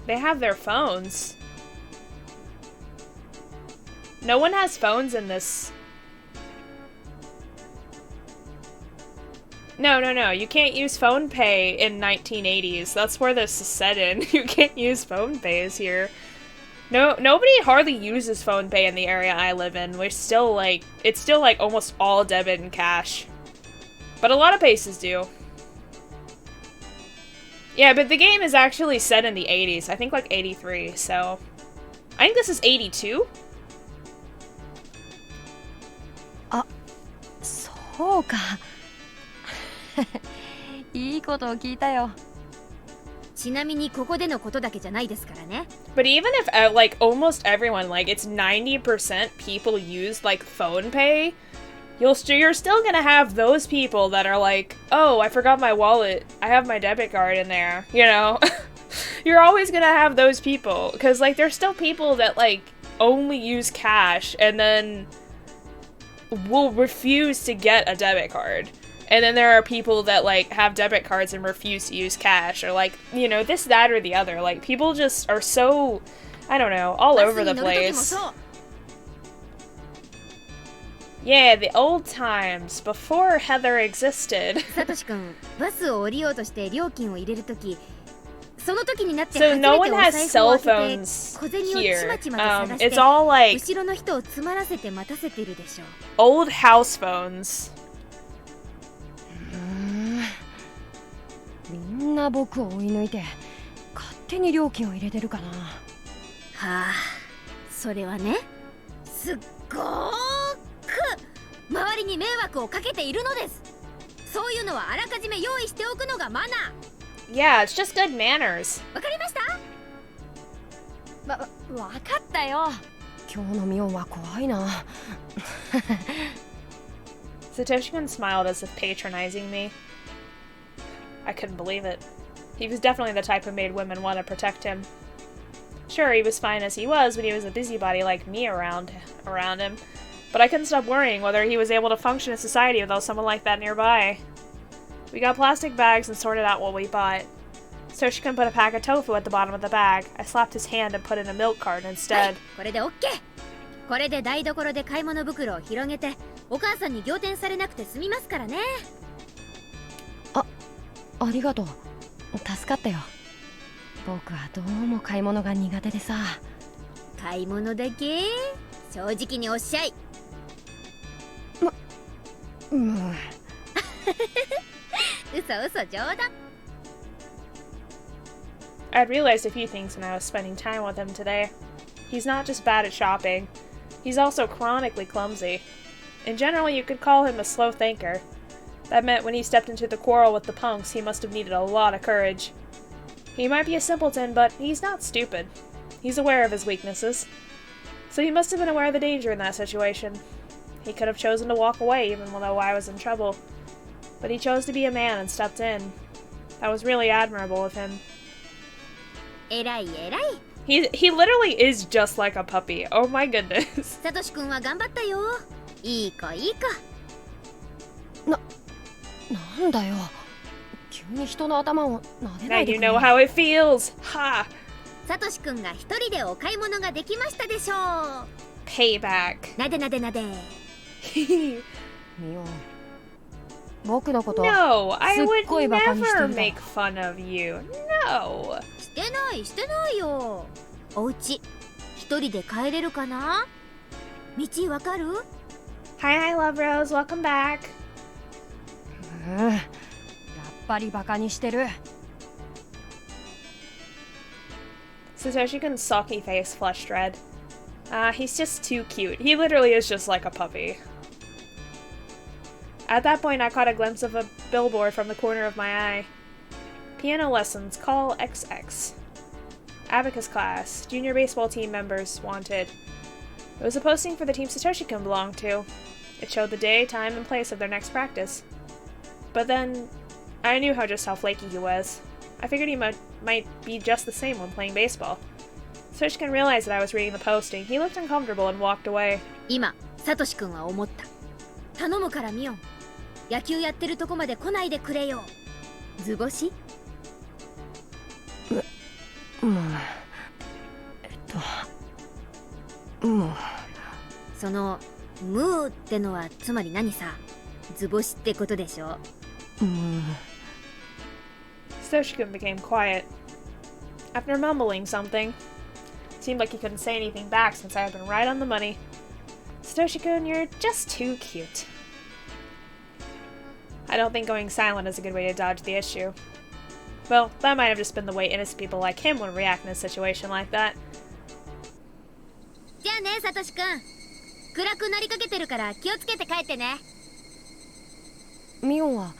They have their phones. No one has phones in this. No. You can't use phone pay in 1980s. That's where this is set in. You can't use phone pays here. No, nobody hardly uses phone pay in the area I live in. It's still like almost all debit and cash. But a lot of places do. Yeah, but the game is actually set in the 80s. I think like 83, so... I think this is 82? そうか。いいことを聞いたよ。ちなみにここでのことだけじゃないですからね。But even if, like, almost everyone, like, it's 90% people use, like, phone pay, you're still gonna have those people that are like, oh, I forgot my wallet. I have my debit card in there, you know? You're always gonna have those people. Because, like, there's still people that, like, only use cash and then will refuse to get a debit card. And then there are people that, like, have debit cards and refuse to use cash, or, like, you know, this, that, or the other. Like, people just are so, I don't know, all over the place. Yeah, the old times, before Heather existed. サトシ君、バスを降りようとして料金を入れるとき、その時になって So 初めて no お one has 財布を cell 開けて phones 小銭をちま here. ちまと探して It's all, like, 後ろの人を詰まらせて待たせてるでしょう。 old house phones. みんな僕を追い抜いて勝手に料金を入れてるかな。はあ、それはね、すっごーく周りに迷惑をかけているのです。そういうのはあらかじめ用意しておくのがマナー。 Yeah, it's just good manners. わかりました？わかったよ。今日のミオンは怖いな。Satoshi-kun smiled as if patronizing me. I couldn't believe it. He was definitely the type who made women want to protect him. Sure, he was fine as he was when he was a busybody like me around him, but I couldn't stop worrying whether he was able to function in society without someone like that nearby. We got plastic bags and sorted out what we bought. Satoshi-kun put a pack of tofu at the bottom of the bag. I slapped his hand and put in a milk carton はい、 instead. これで OK。 これで台所で買い物袋を広げてお母さんに仰天されなくて済みますからね。ありがとう。助かったよ。僕はどうも買い物が苦手でさ。買い物だけ正直におっしゃい。嘘冗談。I'd realized a few things when I was spending time with him today. He's not just bad at shopping, he's also chronically clumsy. In general, you could call him a slow thinker. That meant when he stepped into the quarrel with the punks, he must have needed a lot of courage. He might be a simpleton, but he's not stupid. He's aware of his weaknesses. So he must have been aware of the danger in that situation. He could have chosen to walk away even though I was in trouble. But he chose to be a man and stepped in. That was really admirable of him. 偉い。 He literally is just like a puppy. Oh my goodness. サトシ君は頑張ったよ。いい子。なんだよ。急に人の頭を撫でな Now いで you くれ。 know how it feels. Ha! サトシ君が一人でお買い物ができましたでしょう。 Payback. なで。ミオン、僕のこと No, I すっ would ごいバカにして never るだろ。 make fun of you. No. してないよ。お家一人で帰れるかな？道わかる？ Hi, Love Rose. Welcome back. やっぱりバカにしてる。 Satoshi-kun's sulky face flushed red. He's just too cute. He literally is just like a puppy. At that point, I caught a glimpse of a billboard from the corner of my eye. Piano lessons, call XX. Abacus class, junior baseball team members wanted. It was a posting for the team Satoshi-kun belonged to. It showed the day, time, and place of their next practice. But then, I knew just how flaky he was. I figured he might be just the same when playing baseball. Satoshi-kun realized that I was reading the posting. He looked uncomfortable and walked away. 今サトシ君は思った。頼むからミオン、野球やってるとこまで来ないでくれよ。図星？そのムーってのはつまり何さ？図星ってことでしょ。Satoshi-kun became quiet. After mumbling something, seemed like he couldn't say anything back since I had been right on the money. Satoshi-kun, you're just too cute. I don't think going silent is a good way to dodge the issue. Well, that might have just been the way innocent people like him would react in a situation like that. じゃあね、サトシ君。暗くなりかけてるから気をつけて帰ってね。ミオンは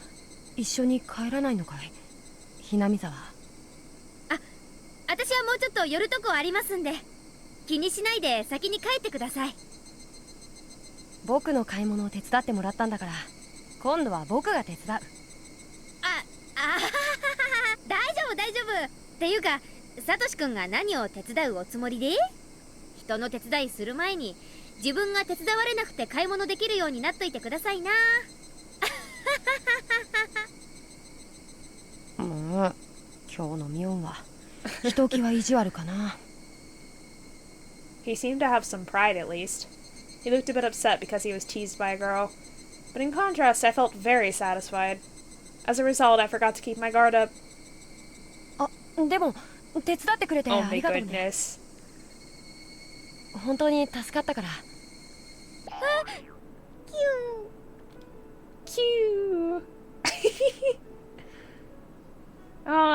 一緒に帰らないのかい？ひなみ沢。私はもうちょっと寄るとこありますんで、気にしないで先に帰ってください。僕の買い物を手伝ってもらったんだから、今度は僕が手伝う。大丈夫っていうか、サトシ君が何を手伝うおつもりで？人の手伝いする前に自分が手伝われなくて買い物できるようになっといてくださいな。もう今日のミオンはひときわ意地悪かな。He seemed to have some pride at least. He looked a bit upset because he was teased by a girl. But in contrast, I felt very satisfied. As a result, I forgot to keep my guard up. でも手伝ってくれて Oh あ my りがとうね。 goodness. 本当に助かったから。Cute.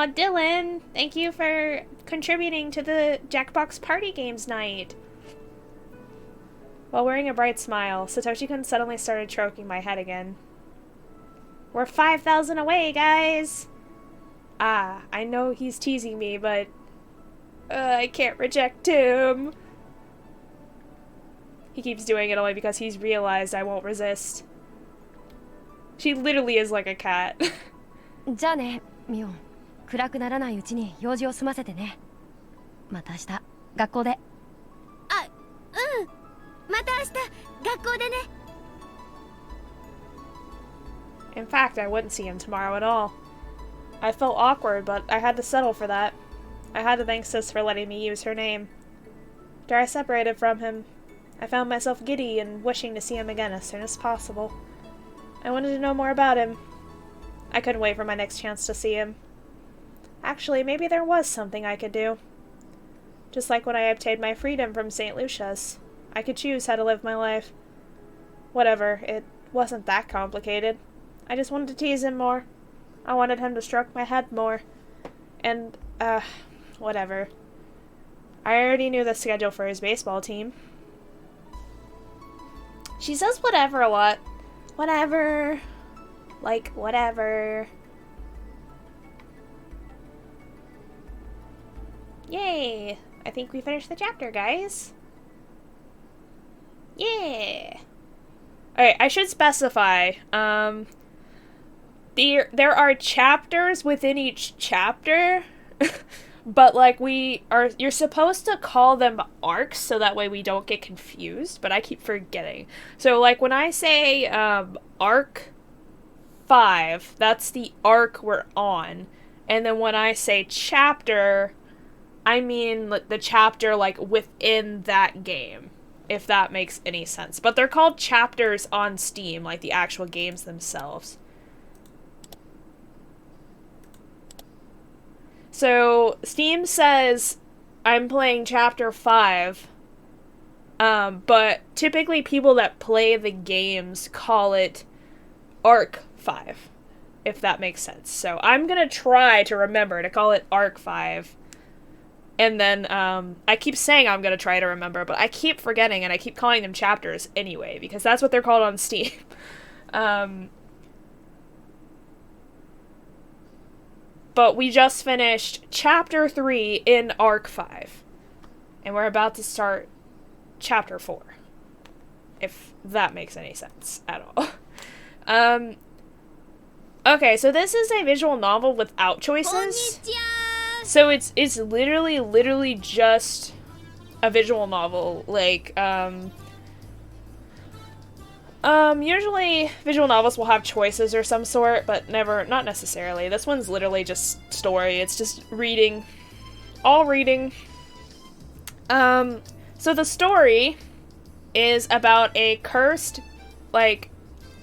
Aw, Dylan, thank you for contributing to the Jackbox Party Games night. While wearing a bright smile, Satoshi-kun suddenly started stroking my head again. We're 5,000 away, guys! Ah, I know he's teasing me, but I can't reject him. He keeps doing it only because he's realized I won't resist. She literally is like a cat. じゃあね、ミオン。暗くならないうちに用事を済ませてね。また明日学校で。あ、うん。また明日学校でね。In fact, I wouldn't see him tomorrow at all. I felt awkward, but I had to settle for that. I had to thank Sis for letting me use her name. After I separated from him, I found myself giddy and wishing to see him again as soon as possible. I wanted to know more about him. I couldn't wait for my next chance to see him. Actually, maybe there was something I could do. Just like when I obtained my freedom from St. Lucia's. I could choose how to live my life. Whatever, it wasn't that complicated. I just wanted to tease him more. I wanted him to stroke my head more. And, whatever. I already knew the schedule for his baseball team. She says whatever a lot. Whatever. Like, whatever. Yay! I think we finished the chapter, guys. Yeah! Alright, I should specify, there are chapters within each chapter, but like you're supposed to call them arcs so that way we don't get confused, but I keep forgetting. So like when I say, arc 5, that's the arc we're on, and then when I say chapter, I mean the chapter like within that game. If that makes any sense. But they're called chapters on Steam, like the actual games themselves. So, Steam says I'm playing chapter 5, but typically people that play the games call it Arc 5, if that makes sense. So, I'm gonna try to remember to call it Arc 5. And then, I keep saying I'm gonna try to remember, but I keep forgetting and I keep calling them chapters anyway, because that's what they're called on Steam. But we just finished chapter 3 in Arc 5. And we're about to start chapter 4. If that makes any sense at all. Okay, so this is a visual novel without choices. So it's literally just a visual novel. Like, usually visual novels will have choices or some sort, but not necessarily. This one's literally just story. It's just reading. All reading. So the story is about a cursed, like,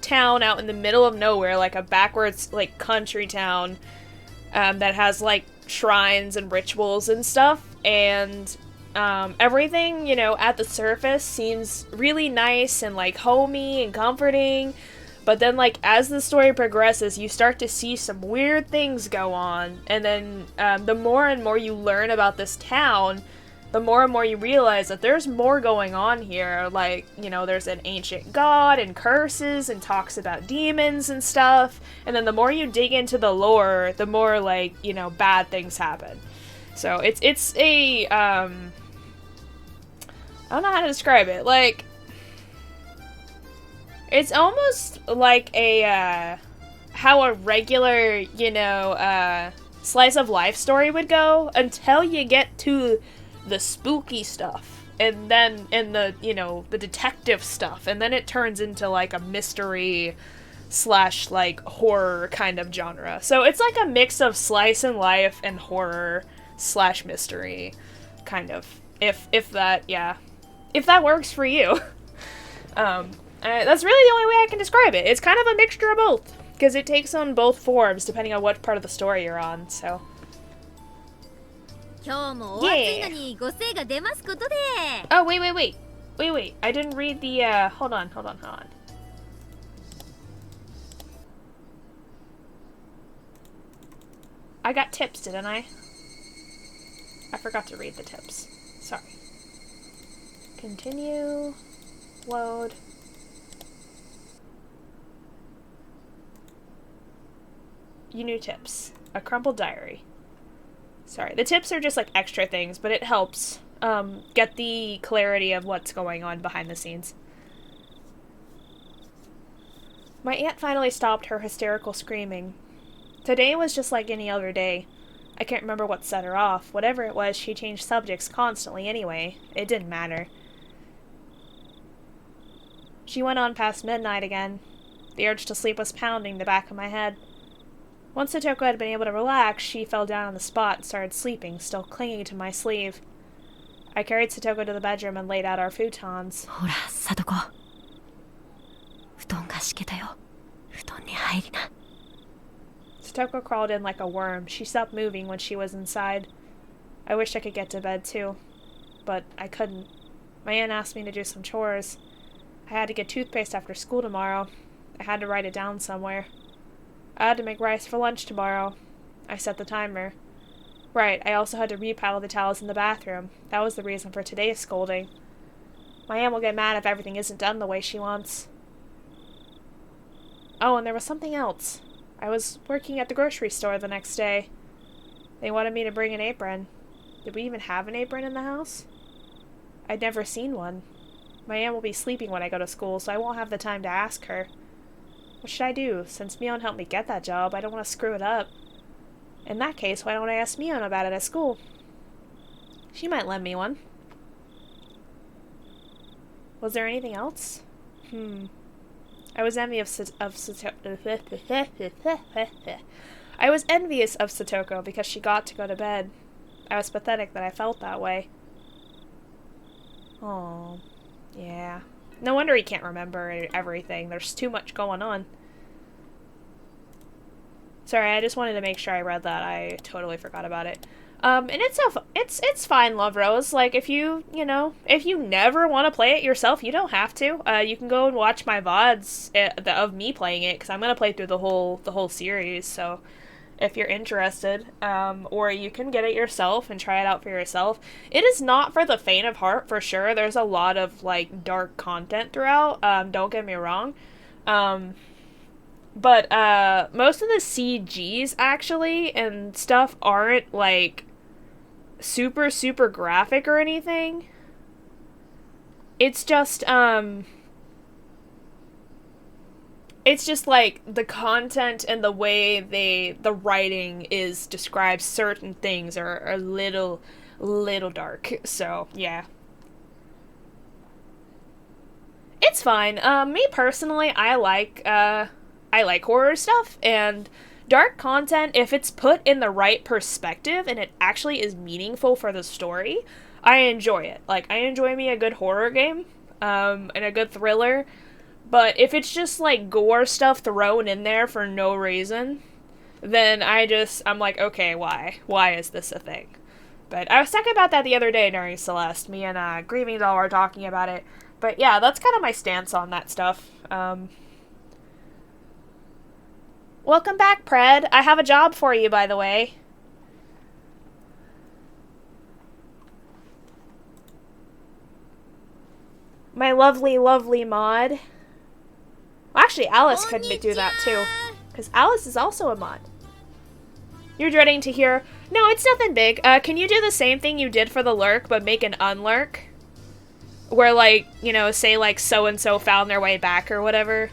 town out in the middle of nowhere, like a backwards, like, country town, that has, like, shrines and rituals and stuff, and everything, you know, at the surface seems really nice and like homey and comforting, but then like as the story progresses you start to see some weird things go on, and then the more and more you learn about this town, the more and more you realize that there's more going on here. Like, you know, there's an ancient god and curses and talks about demons and stuff. And then the more you dig into the lore, the more, like, you know, bad things happen. So it's a, I don't know how to describe it. Like, it's almost like a, how a regular, you know, slice of life story would go until you get to the spooky stuff, and then in the, you know, the detective stuff, and then it turns into like a mystery / like horror kind of genre. So it's like a mix of slice and life and horror / mystery kind of, if that, yeah, if that works for you. That's really the only way I can describe it. It's kind of a mixture of both, because it takes on both forms depending on what part of the story you're on. So Oh, wait. I didn't read the, hold on. I got tips, didn't I? I forgot to read the tips. Sorry. Continue. Load. You knew tips. A crumpled diary. Sorry, the tips are just like extra things, but it helps get the clarity of what's going on behind the scenes. My aunt finally stopped her hysterical screaming. Today was just like any other day. I can't remember what set her off. Whatever it was, she changed subjects constantly anyway. It didn't matter. She went on past midnight again. The urge to sleep was pounding the back of my head. Once Satoko had been able to relax, she fell down on the spot and started sleeping, still clinging to my sleeve. I carried Satoko to the bedroom and laid out our futons. Hora, Satoko. Futon ga shiketa yo. Futon ni hairina. Satoko crawled in like a worm. She stopped moving when she was inside. I wished I could get to bed too, but I couldn't. My aunt asked me to do some chores. I had to get toothpaste after school tomorrow. I had to write it down somewhere. I had to make rice for lunch tomorrow. I set the timer. Right, I also had to repile the towels in the bathroom. That was the reason for today's scolding. My aunt will get mad if everything isn't done the way she wants. Oh, and there was something else. I was working at the grocery store the next day. They wanted me to bring an apron. Did we even have an apron in the house? I'd never seen one. My aunt will be sleeping when I go to school, so I won't have the time to ask her. What should I do? Since Mion helped me get that job, I don't want to screw it up. In that case, why don't I ask Mion about it at school? She might lend me one. Was there anything else? I was envious of Satoko because she got to go to bed. I was pathetic that I felt that way. Oh, yeah. No wonder he can't remember everything. There's too much going on. Sorry, I just wanted to make sure I read that. I totally forgot about it. And it's fine, Love Rose. Like, if you never want to play it yourself, you don't have to. You can go and watch my VODs of me playing it, because I'm going to play through the whole series, so if you're interested. Or you can get it yourself and try it out for yourself. It is not for the faint of heart, for sure. There's a lot of, like, dark content throughout. Don't get me wrong. But most of the CGs, actually, and stuff aren't, like, super, super graphic or anything. It's just, like, the content and the way the writing is described certain things are a little dark. So, yeah. It's fine. Me personally, I like horror stuff, and dark content, if it's put in the right perspective and it actually is meaningful for the story, I enjoy it. Like, I enjoy me a good horror game, and a good thriller. But if it's just, like, gore stuff thrown in there for no reason, then I'm like, okay, why? Why is this a thing? But I was talking about that the other day during Celeste. Me and Grieving Doll were talking about it. But yeah, that's kind of my stance on that stuff. Welcome back, Pred. I have a job for you, by the way. My lovely, lovely mod. Well, actually, Alice could do that too, because Alice is also a mod. You're dreading to hear... No, it's nothing big. Can you do the same thing you did for the lurk, but make an unlurk? Where, like, you know, say, like, so-and-so found their way back or whatever.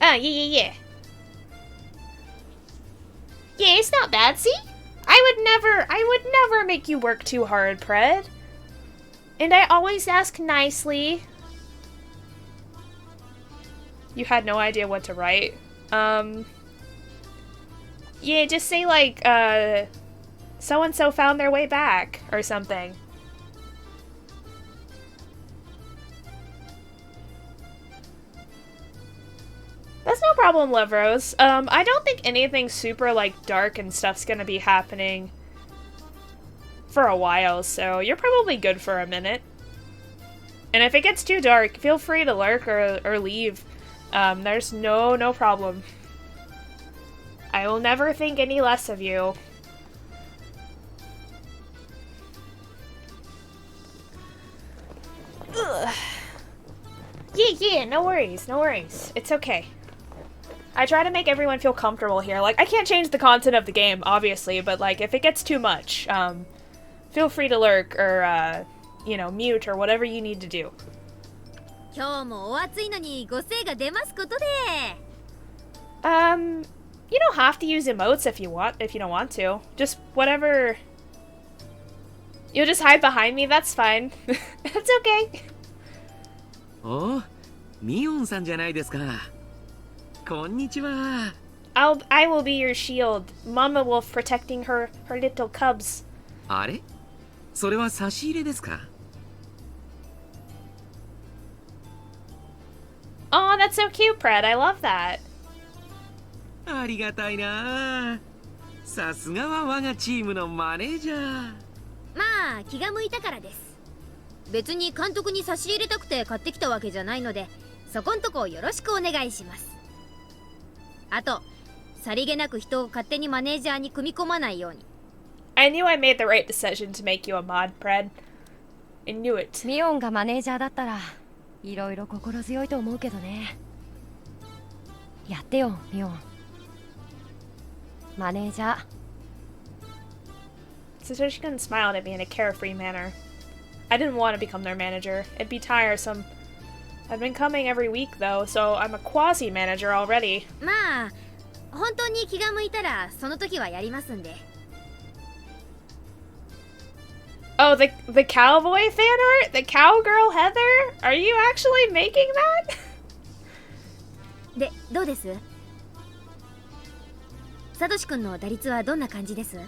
Oh, yeah. Yeah, it's not bad, see? I would never make you work too hard, Pred. And I always ask nicely. You had no idea what to write. Yeah, just say, like, so-and-so found their way back, or something. That's no problem, Love Rose. I don't think anything super, like, dark and stuff's gonna be happening for a while, so you're probably good for a minute. And if it gets too dark, feel free to lurk or leave. There's no problem. I will never think any less of you. Ugh. Yeah, no worries, no worries. It's okay. I try to make everyone feel comfortable here. Like, I can't change the content of the game, obviously, but, like, if it gets too much, feel free to lurk or, you know, mute or whatever you need to do. 今日もお暑いのにご精が出ますことで。You don't have to use emotes if you don't want to. Just whatever. You'll just hide behind me, that's fine. That's okay. お、ミオンさんじゃないですか。こんにちは。I will be your shield. Mama wolf protecting her little cubs. あれ？それは差し入れですか？ Oh, that's so cute, Pred. I love that. ありがたいな。さすがは我がチームのマネージャー。まあ気が向いたからです。別に監督に差し入れたくて買ってきたわけじゃないので、そこんとこよろしくお願いします。あと、さりげなく人を勝手にマネージャーに組み込まないように。I knew I made the right decision to make you a mod, Pred. I knew it. ミオンがマネージャーだったらいろいろ心強いと思うけどね。やってよ、ミオン。マネージャー。Satoshi-kun smiled at me in a carefree manner. I didn't want to become their manager. It'd be tiresome. I've been coming every week, though, so I'm a quasi-manager already. まあ本当に気が向いたらその時はやりますんで。Oh, the cowboy fan art? The cowgirl Heather? Are you actually making that? で、どうです？サトシ君の打率はどんな感じです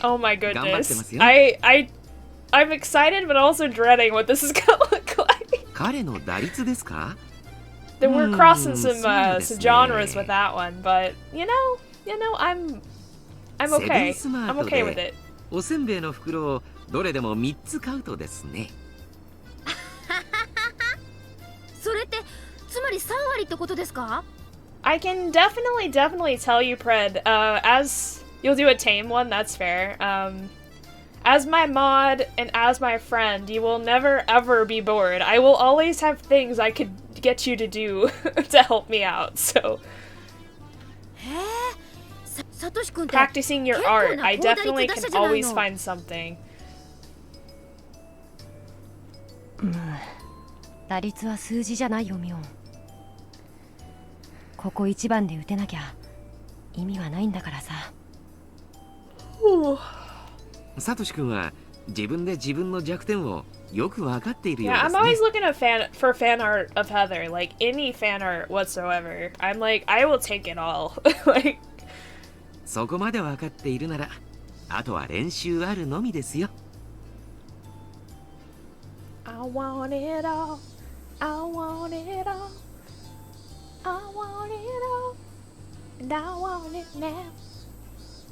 ？Oh my 頑張ってま goodness. すよ。I'm excited but also dreading what this is gonna look like. 彼の打率ですか？ Then we're crossing some そうですね。 genres with that one, but you know, I'm セブ okay. ンスマ I'm ート okay with で it. おせんべいの袋をどれでも3つ買うとですね。それってつまり3割ってことですか？ I can definitely tell you, Pred, as you'll do a tame one, that's fair. As my mod and as my friend, you will never ever be bored. I will always have things I could get you to do to help me out, so へえ、サトシ君って practicing your art, I definitely can always find something. 打率は数字じゃないよ、ミオン。ここ一番で打てなきゃ意味はないんだからさ。サトシ君は自分で自分の弱点をよく分かっているよう Yeah, で I'm すね。 always looking at for fan art of Heather, like any fan art whatsoever. I'm like, I will take it all. Like, そこまで分かっているなら、あとは練習あるのみですよ。I want it all. I want it all. I want it all. And I want it now.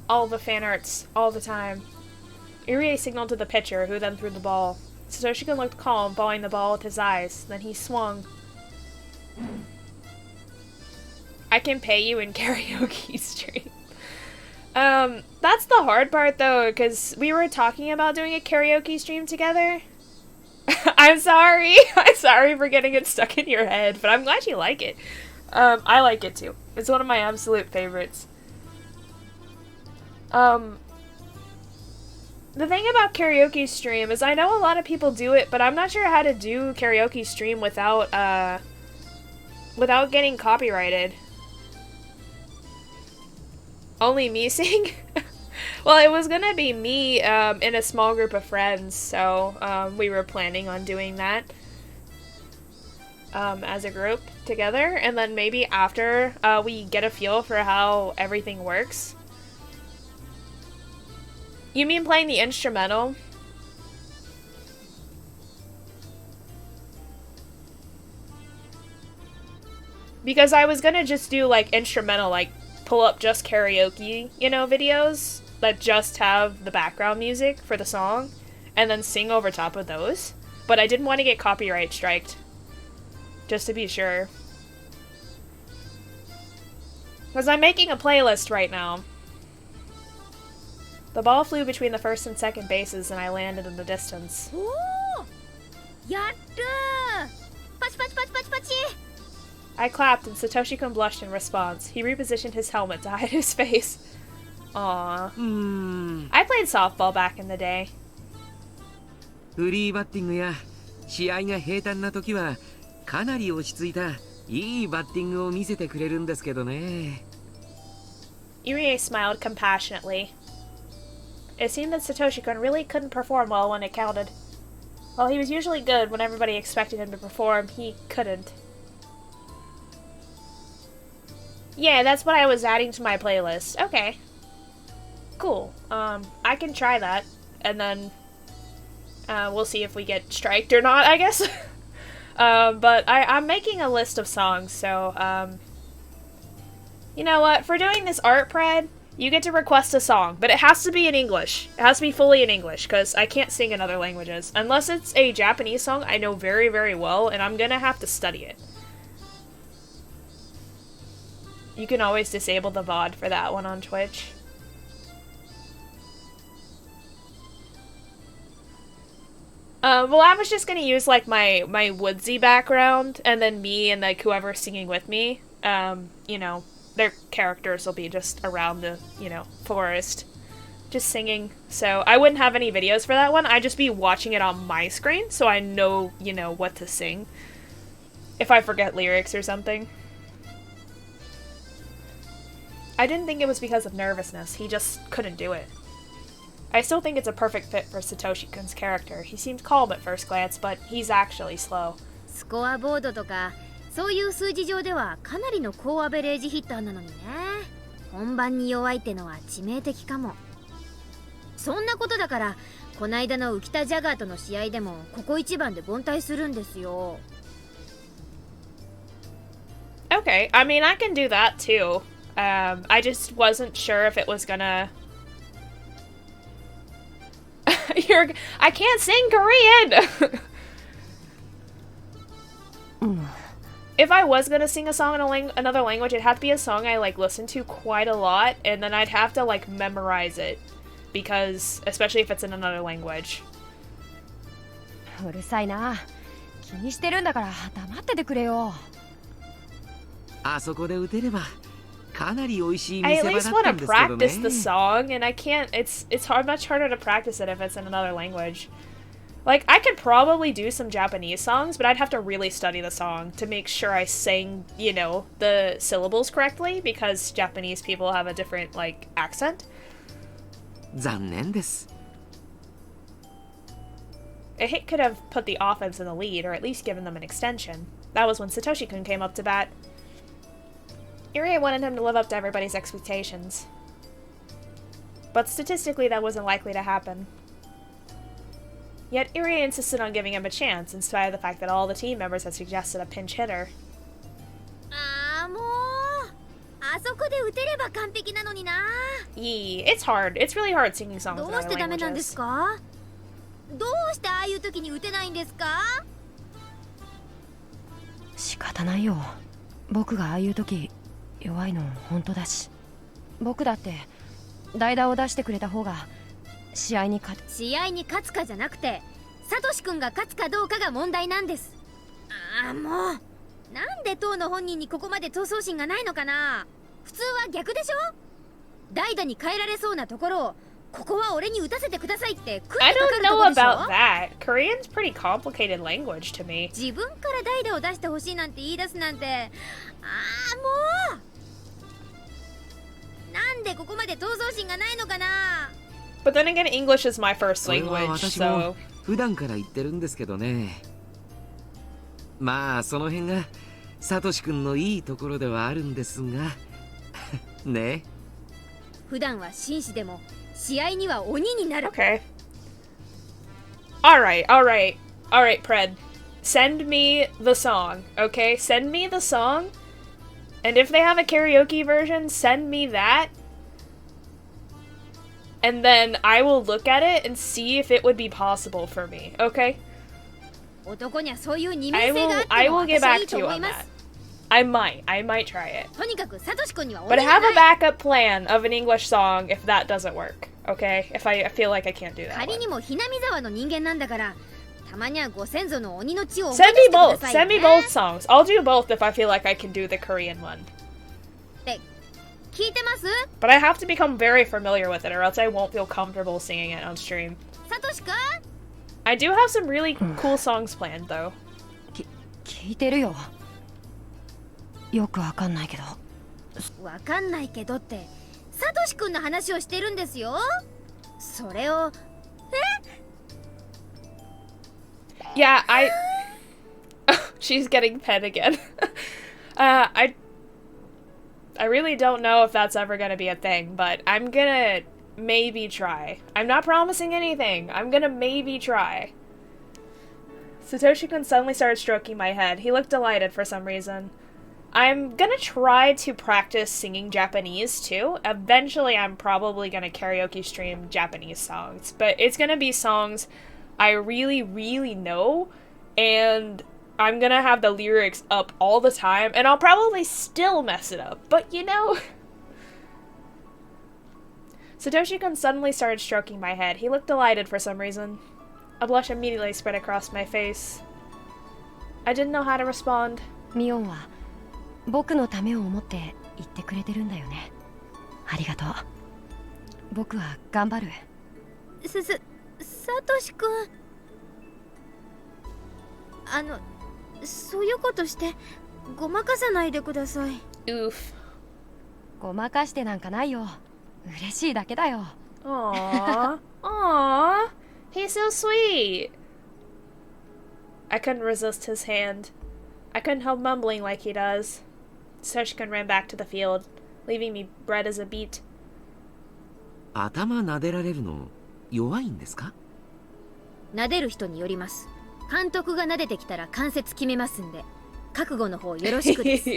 All the fan arts, all the time. Irie signaled to the pitcher, who then threw the ball. Satoshi-kun looked calm, following the ball with his eyes. Then he swung. I can pay you in karaoke stream. That's the hard part though, because we were talking about doing a karaoke stream together. I'm sorry. I'm sorry for getting it stuck in your head, but I'm glad you like it. I like it too. It's one of my absolute favorites. The thing about karaoke stream is I know a lot of people do it, but I'm not sure how to do karaoke stream without getting copyrighted. Only me sing? Well, it was gonna be me in a small group of friends, so we were planning on doing that as a group together, and then maybe after we get a feel for how everything works. You mean playing the instrumental? Because I was gonna just do like instrumental, like pull up just karaoke, you know, videos that just have the background music for the song, and then sing over top of those. But I didn't want to get copyright striked. Just to be sure. Because I'm making a playlist right now. The ball flew between the first and second bases and I landed in the distance. Oh! Yatta! Pachi pachi pachi pachi pachi! I clapped and Satoshi-kun blushed in response. He repositioned his helmet to hide his face. Aww. I played softball back in the day. フリーバッティングや試合が平坦な時はかなり落ち着いたいいバッティングを見せてくれるんですけどね。Irie smiled compassionately. It seemed that Satoshi-kun really couldn't perform well when it counted. While he was usually good when everybody expected him to perform, he couldn't. Yeah, that's what I was adding to my playlist. Okay. Cool. I can try that, and then we'll see if we get striked or not, I guess. But I'm making a list of songs, so, you know what? For doing this art pred, you get to request a song, but it has to be in English. It has to be fully in English, because I can't sing in other languages. Unless it's a Japanese song I know very, very well, and I'm gonna have to study it. You can always disable the VOD for that one on Twitch. Well, I was just gonna use, like, my woodsy background, and then me and, like, whoever's singing with me, you know, their characters will be just around the, you know, forest, just singing. So I wouldn't have any videos for that one. I'd just be watching it on my screen, so I know, you know, what to sing. If I forget lyrics or something. I didn't think it was because of nervousness. He just couldn't do it. I still think it's a perfect fit for Satoshi-kun's character. He seemed calm at first glance, but he's actually slow. スコアボードとかそういう数字上ではかなりの高アベレージヒッターなのにね。本番に弱いってのは致命的かも。そんなことだからこないだの浮田ジャガーとの試合でもここ一番で凡退するんですよ。Okay, I mean I can do that too. I just wasn't sure if it was gonna... I can't sing Korean! If I was gonna sing a song in another language, it'd have to be a song I, like, listen to quite a lot, and then I'd have to, like, memorize it. Because, especially if it's in another language. うるさいな。気にしてるんだから黙っててくれよ。あそこで打てればかなり美味しい I 見 at せ場 least だったん want で to すけどね。 practice the song, and I can't. It's much harder to practice it if it's in another language. Like, I could probably do some Japanese songs, but I'd have to really study the song to make sure I sang, you know, the syllables correctly, because Japanese people have a different, like, accent. 残念です。 A hit could have put the offense in the lead, or at least given them an extension. That was when Satoshi-kun came up to bat. Irie wanted him to live up to everybody's expectations. But statistically, that wasn't likely to happen. Yet Irie insisted on giving him a chance, in spite of the fact that all the team members had suggested a pinch hitter. ああもうあそこで打てれば完璧なのにな。Yee, it's hard. It's really hard singing songs ど in う other してダメなんです languages. か？どうしてああいう時に打てないんですか？仕方ないよ。僕がああいう時弱いの本当だし。僕だって代打を出してくれた方が試合に勝つかじゃなくてサトシ君が勝つかどうかが問題なんです。ああもうなんで当の本人にここまで闘争心がないのかな。普通は逆でしょ。代打に変えられそうなところをここは俺に打たせてくださいって食ってかかるとこでしょ。 I don't know about that. Korean's pretty complicated language to me. 自分から代打を出してほしいなんて言い出すなんて、ああもうなんでここまで闘争心がないのかな。 But then again, English is my first それは language, 私も so... 普段から言ってるんですけどね。まあその辺がサトシ君のいいところではあるんですがね。普段は紳士でも試合には鬼になる。 Okay. Alright, alright. Alright, Pred. Send me the song, okay? Send me the song. And if they have a karaoke version, send me that. and then I will look at it and see if it would be possible for me, okay? 男にはそういう二 I 面性があ will って I も will get 私はい back いと to you 思い on ま that. す。 I might try it. とにかくサトシ君には But I 鬼が have な a い。 backup plan of an English song if that doesn't work, okay? If I feel like I can't do that 仮 one. にもひなみ沢の人間なんだから、たまにはご先祖の鬼の血を思い Send 出し me てくだ both. さいよ Send me ね。 both songs. I'll do both if I feel like I can do the Korean one. って聞いてます？ But I have to become very familiar with it or else I won't feel comfortable singing it on stream. サトシ君？ I do have some really cool songs planned though. 聞いてるよ。よくわかんないけど。わかんないけどってサトシ君の話をしてるんですよ。それを Yeah, she's getting pen again. I really don't know if that's ever gonna be a thing, but I'm gonna maybe try. I'm not promising anything. I'm gonna maybe try. Satoshi-kun suddenly started stroking my head. He looked delighted for some reason. I'm gonna try to practice singing Japanese too. Eventually, I'm probably gonna karaoke stream Japanese songs, but it's gonna be songs I really, really know, and I'm gonna have the lyrics up all the time, and I'll probably still mess it up, but you know. Satoshi-kun suddenly started stroking my head. He looked delighted for some reason. A blush immediately spread across my face. I didn't know how to respond. ミオンは僕のためを思って言ってくれてるんだよね。ありがとう。僕は頑張る。サトシ君、そういうことしてごまかさないでください。 Oof. ごまかしてなんかないよ。嬉しいだけだよ。Aww. Aww. He's so sweet. I couldn't resist his hand. I couldn't help mumbling like he does. Satoshi-kun ran back to the field, leaving me red as a beet. 頭撫でられるの弱いんですか？撫でる人によります。監督が撫でてきたら関節決めますんで、覚悟の方よろしくです。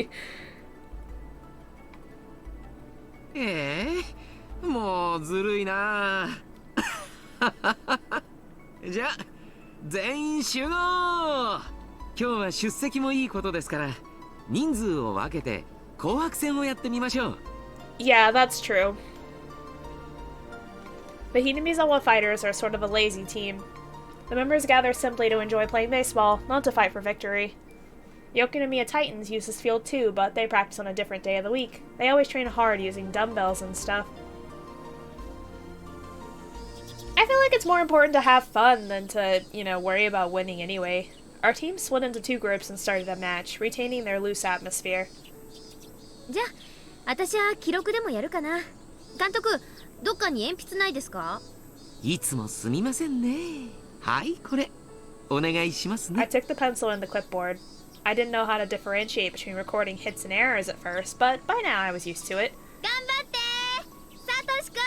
もうずるいな。じゃあ全員集合。今日は出席もいいことですから、人数を分けて紅白戦をやってみましょう。Yeah, that's true. The Hinamizawa fighters are sort of a lazy team. The members gather simply to enjoy playing baseball, not to fight for victory. The Yokonomiya Titans use this field too, but they practice on a different day of the week. They always train hard using dumbbells and stuff. I feel like it's more important to have fun than to, worry about winning anyway. Our team split into two groups and started a match, retaining their loose atmosphere. じゃあ、私は記録でもやるかな。監督、どっかに鉛筆ないですか？いつもすみませんね。はい、これお願いしますね。I took the pencil and the clipboard. I didn't know how to differentiate between recording hits and errors at first, but by now I was used to it. 頑張ってサトシ君。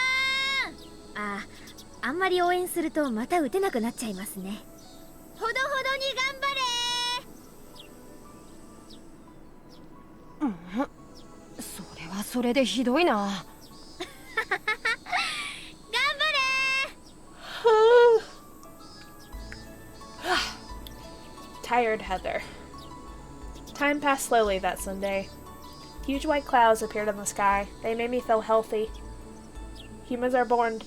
あんまり応援するとまた打てなくなっちゃいますね。ほどほどに頑張れ。それはそれでひどいな。頑張れ。Tired Heather. Time passed slowly that Sunday. Huge white clouds appeared in the sky. They made me feel healthy. Humans are born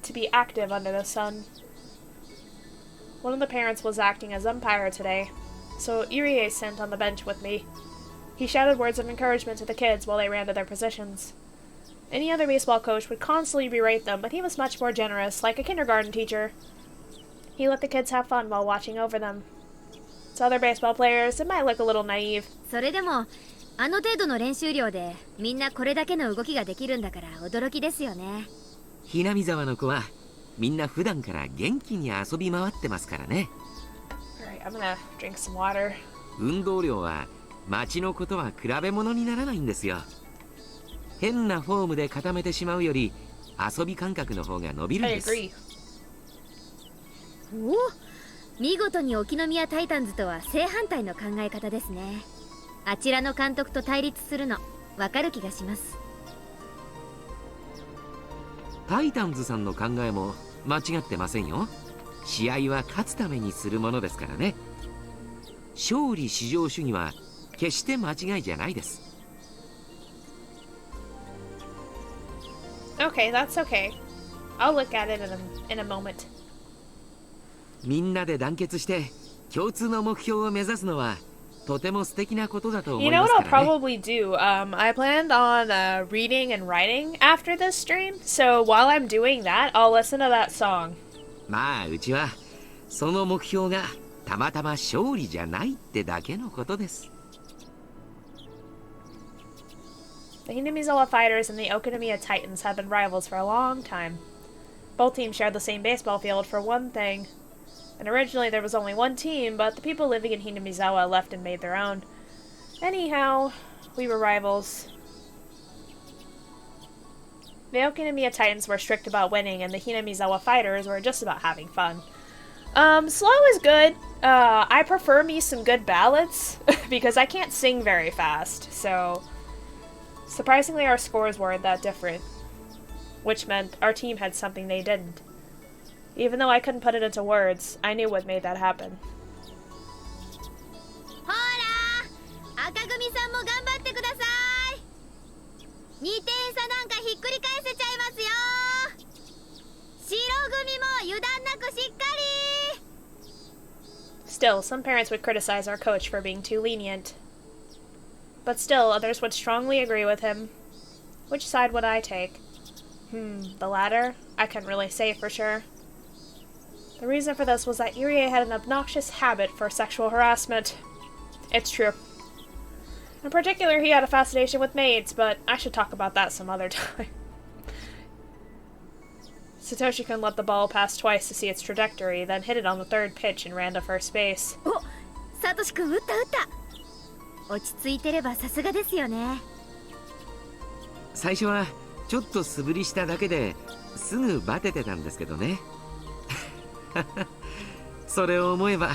to be active under the sun. One of the parents was acting as umpire today, so Irie sat on the bench with me. He shouted words of encouragement to the kids while they ran to their positions. Any other baseball coach would constantly berate them, but he was much more generous, like a kindergarten teacher. He let the kids have fun while watching over them. To other baseball players, it might look a little naive. それでもあの程度の練習量でみんなこれだけの動きができるんだから驚きですよね。ひなみ沢の子はみんな普段から元気に遊び回ってますからね。Alright, I'm gonna drink some water. 運動量は町のことは比べ物にならないんですよ。変なフォームで固めてしまうより遊び感覚の方が伸びるん I です。 agree. おお、見事に沖宮タイタンズとは正反対の考え方ですね。あちらの監督と対立するの分かる気がします。タイタンズさんの考えも間違ってませんよ。試合は勝つためにするものですからね。勝利至上主義は決して間違いじゃないです。Okay, that's okay. I'll look at it in a moment. みんなで団結して共通の目標を目指すのはとても素敵なことだと思 You い know ます what か I'll らね。probably do? I planned on reading and writing after this stream, so while I'm doing that, I'll listen to that song. まあうちはその目標がたまたま勝利じゃないってだけのことです。The Hinamizawa Fighters and the Okinomiya Titans have been rivals for a long time. Both teams shared the same baseball field for one thing. And originally there was only one team, but the people living in Hinamizawa left and made their own. Anyhow, we were rivals. The Okinomiya Titans were strict about winning, and the Hinamizawa Fighters were just about having fun. Slow is good. I prefer me some good ballads, because I can't sing very fast, so... Surprisingly, our scores weren't that different, which meant our team had something they didn't. Even though I couldn't put it into words, I knew what made that happen. ほら、赤組さんも頑張ってください。2点差なんかひっくり返せちゃいますよ。白組も油断なくしっかり。Still, some parents would criticize our coach for being too lenient. But still, others would strongly agree with him. Which side would I take? The latter? I couldn't really say for sure. The reason for this was that Irie had an obnoxious habit for sexual harassment. It's true. In particular, he had a fascination with maids, but I should talk about that some other time. Satoshi-kun let the ball pass twice to see its trajectory, then hit it on the third pitch and ran to first base. お、サトシ君打った打った。落ち着いてればさすがですよね。最初はちょっと素振りしただけですぐバテてたんですけどね。それを思えば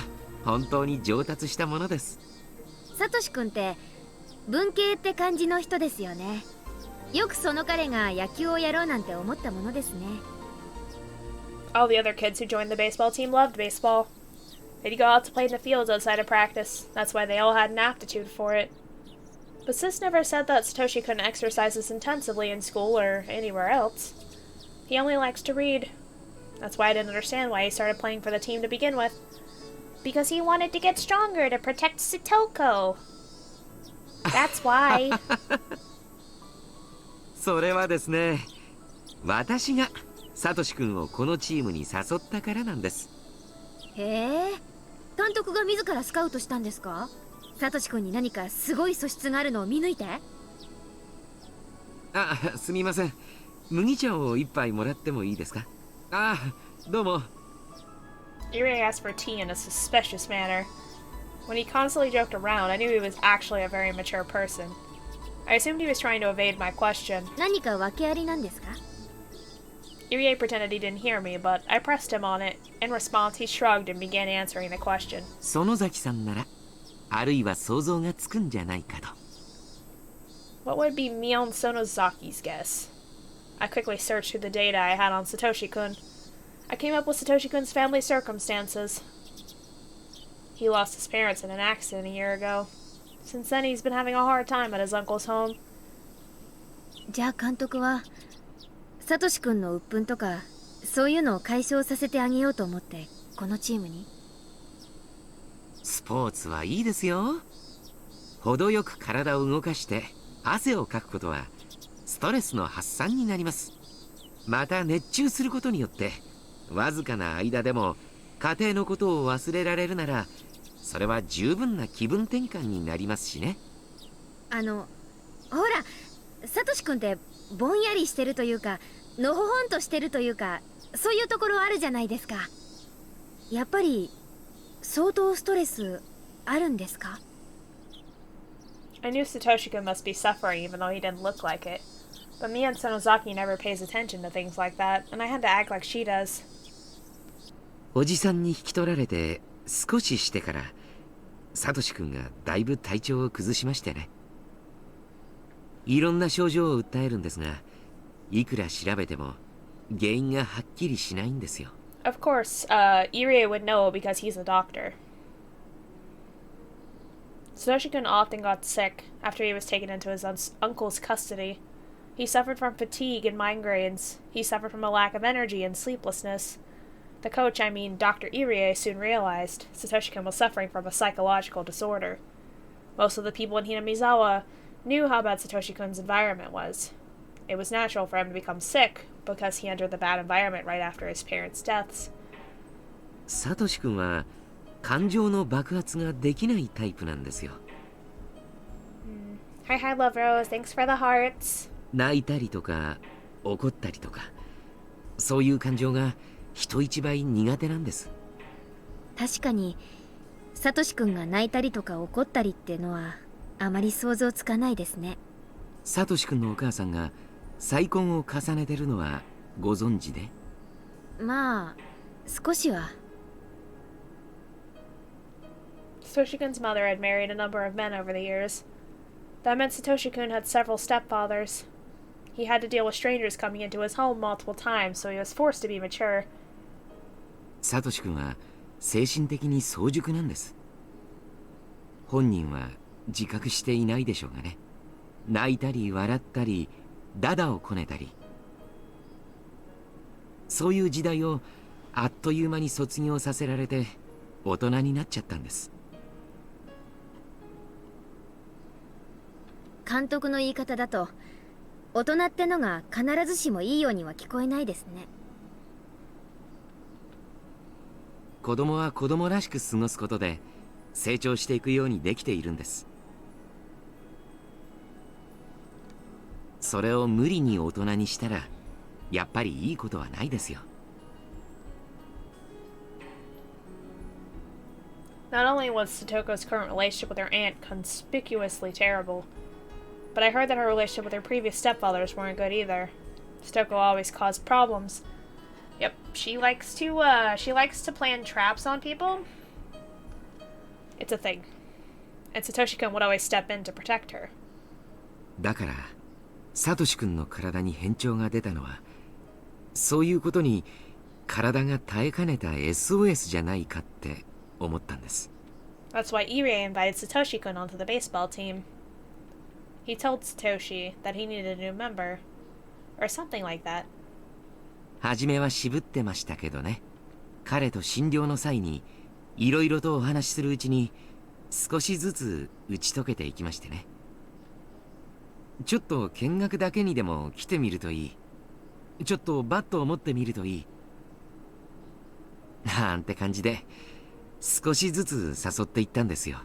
本当に上達したものです。サトシ君って文系って感じの人ですよね。よくその彼が野球をやろうなんて思ったものですね。All the other kids who joined the baseball team loved baseball. They'd go out to play in the fields outside of practice. That's why they all had an aptitude for it. But Sis never said that Satoshi couldn't exercise this intensively in school or anywhere else. He only likes to read. That's why I didn't understand why he started playing for the team to begin with. Because he wanted to get stronger to protect Satoko. That's why. それはですね、私がサトシ君をこのチームに誘ったからなんです。へえ、監督が自らスカウトしたんですか？サトシ君に何かすごい素質があるのを見抜いて？あ、すみません。麦茶を一杯もらってもいいですか？あ、どうも。Irie asked for tea in a suspicious manner. When he constantly joked around, I knew he was actually a very mature person. I assumed he was trying to evade my question. 何か訳ありなんですかIrie pretended he didn't hear me, but I pressed him on it. In response, he shrugged and began answering the question. 園崎さんなら、あるいは想像がつくんじゃないかと。What would be Mion Sonozaki's guess? I quickly searched through the data I had on Satoshi-kun. I came up with Satoshi-kun's family circumstances. He lost his parents in an accident a year ago. Since then, he's been having a hard time at his uncle's home. じゃあ監督はサトシ君の鬱憤とかそういうのを解消させてあげようと思ってこのチームに。スポーツはいいですよ。程よく体を動かして汗をかくことはストレスの発散になります。また熱中することによってわずかな間でも家庭のことを忘れられるならそれは十分な気分転換になりますしね。ほらサトシ君ってぼんやりしてるというかのほほんとしてるというかそういうところあるじゃないですか。やっぱり相当ストレスあるんですか？ I knew Satoshi-kun must be suffering even though he didn't look like it. But Mion Sonozaki never pays attention to things like that, and I had to act like she does. おじさんに引き取られて少ししてからサトシ君がだいぶ体調を崩しましてね。いろんな症状を訴えるんですが、いくら調べても原因がはっきりしないんですよ。Of course, Irie would know because he's a doctor. Satoshi-kun often got sick after he was taken into his uncle's custody. He suffered from fatigue and migraines. He suffered from a lack of energy and sleeplessness. The coach, I mean Dr. Irie, soon realized Satoshi-kun was suffering from a psychological disorder. Most of the people in Hinamizawa knew how bad Satoshi-kun's environment was. It was natural for him to become sick because he entered the bad environment right after his parents' deaths. サトシ君は感情の爆発ができないタイプなんですよ。Hi, Love Rose. Thanks for the hearts. 泣いたりとか怒ったりとか、そういう感情が人一倍苦手なんです。確かにサトシ君が泣いたりとか怒ったりってのはあまり想像つかないですね。サトシ君のお母さんが再婚を重ねてるのはご存知で？まあ少しは。Satoshi-kun's mother had married a number of men over the years. That meant Satoshi-kun had several stepfathers. He had to deal with strangers coming into his home multiple times, so he was forced to be mature. サトシ君は精神的に早熟なんです。本人は自覚していないでしょうがね。泣いたり笑ったりダダをこねたり、そういう時代をあっという間に卒業させられて大人になっちゃったんです。監督の言い方だと大人ってのが必ずしもいいようには聞こえないですね。子供は子供らしく過ごすことで成長していくようにできているんです。それを無理に大人にしたらやっぱりいいことはないですよ。Not only was Satoko's current relationship with her aunt conspicuously terrible, but I heard that her relationship with her previous stepfathers weren't good either. Satoko always caused problems. Yep, she likes to plan traps on people. It's a thing. And Satoshi-kun would always step in to protect her. だからサトシ君の体に変調が出たのはそういうことに体が耐えかねた SOS じゃないかって思ったんです。 That's why Irie invited Satoshi-kun onto the baseball team. He told Satoshi that he needed a new member, or something like that. 初めは渋ってましたけどね。彼と診療の際にいろいろとお話しするうちに少しずつ打ち解けていきましてね。ちょっと見学だけにでも来てみるといい。ちょっとバットを持ってみるといい。なんて感じで少しずつ誘っていったんですよ。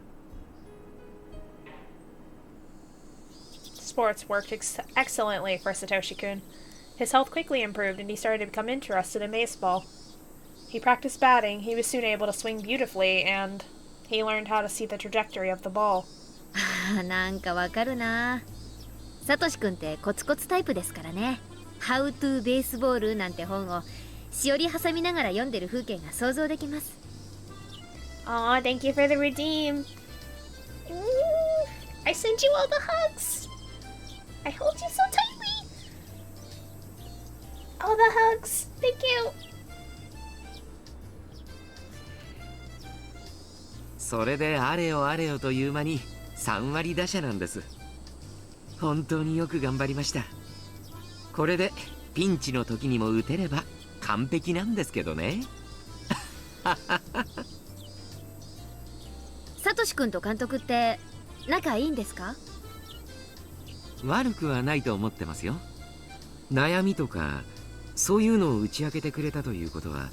Sports worked excellently for Satoshi-kun. His health quickly improved and he started to become interested in baseball. He practiced batting, he was soon able to swing beautifully, and he learned how to see the trajectory of the ball. なんかわかるな。サトシ君ってコツコツタイプですからね。How to Baseball なんて本をしおり挟みながら読んでる風景が想像できます。Aw, thank you for the redeem. I sent you all the hugs. I hold you so tightly. All the hugs. Thank you. それであれよあれよという間に3割打者なんです。本当によく頑張りました。これでピンチの時にも打てれば完璧なんですけどね。サトシ君と監督って仲いいんですか？悪くはないと思ってますよ。悩みとかそういうのを打ち明けてくれたということは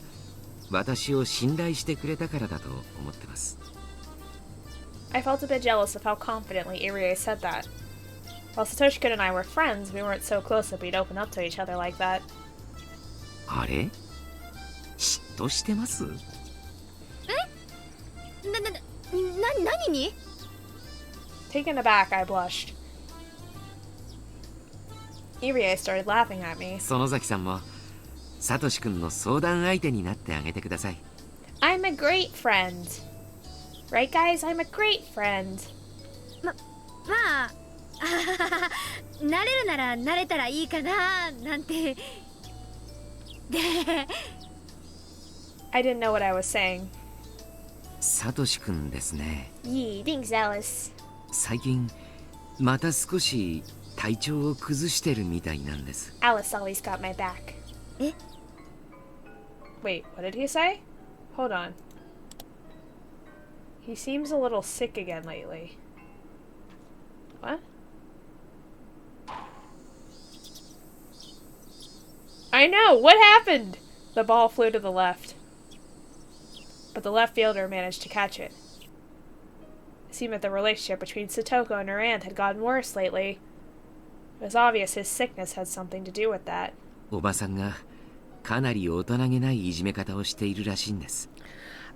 私を信頼してくれたからだと思ってます。 I felt a bit jealous of how confidently Irie said that. While Satoshi-kun and I were friends, we weren't so close that we'd open up to each other like that. あれ？嫉妬してます？何に？ Taken aback, I blushed. Irie started laughing at me. 園崎さんもサトシ君の相談相手になってあげてください。 I'm a great friend. Right, guys? I'm a great friend. まあなれるならなれたらいいかななんて。I didn't know what I was saying. サトシくんですね。Yee, thanks, Alice. 最近また少し体調を崩してるみたいなんです。 Alice always got my back. Eh? Wait, what did he say? Hold on. He seems a little sick again lately. What? I know! What happened? The ball flew to the left. But the left fielder managed to catch it. It seemed that the relationship between Satoko and her aunt had gotten worse lately. It was obvious his sickness had something to do with that. おばさんがかなり大人げないいじめ方をしているらしいんです。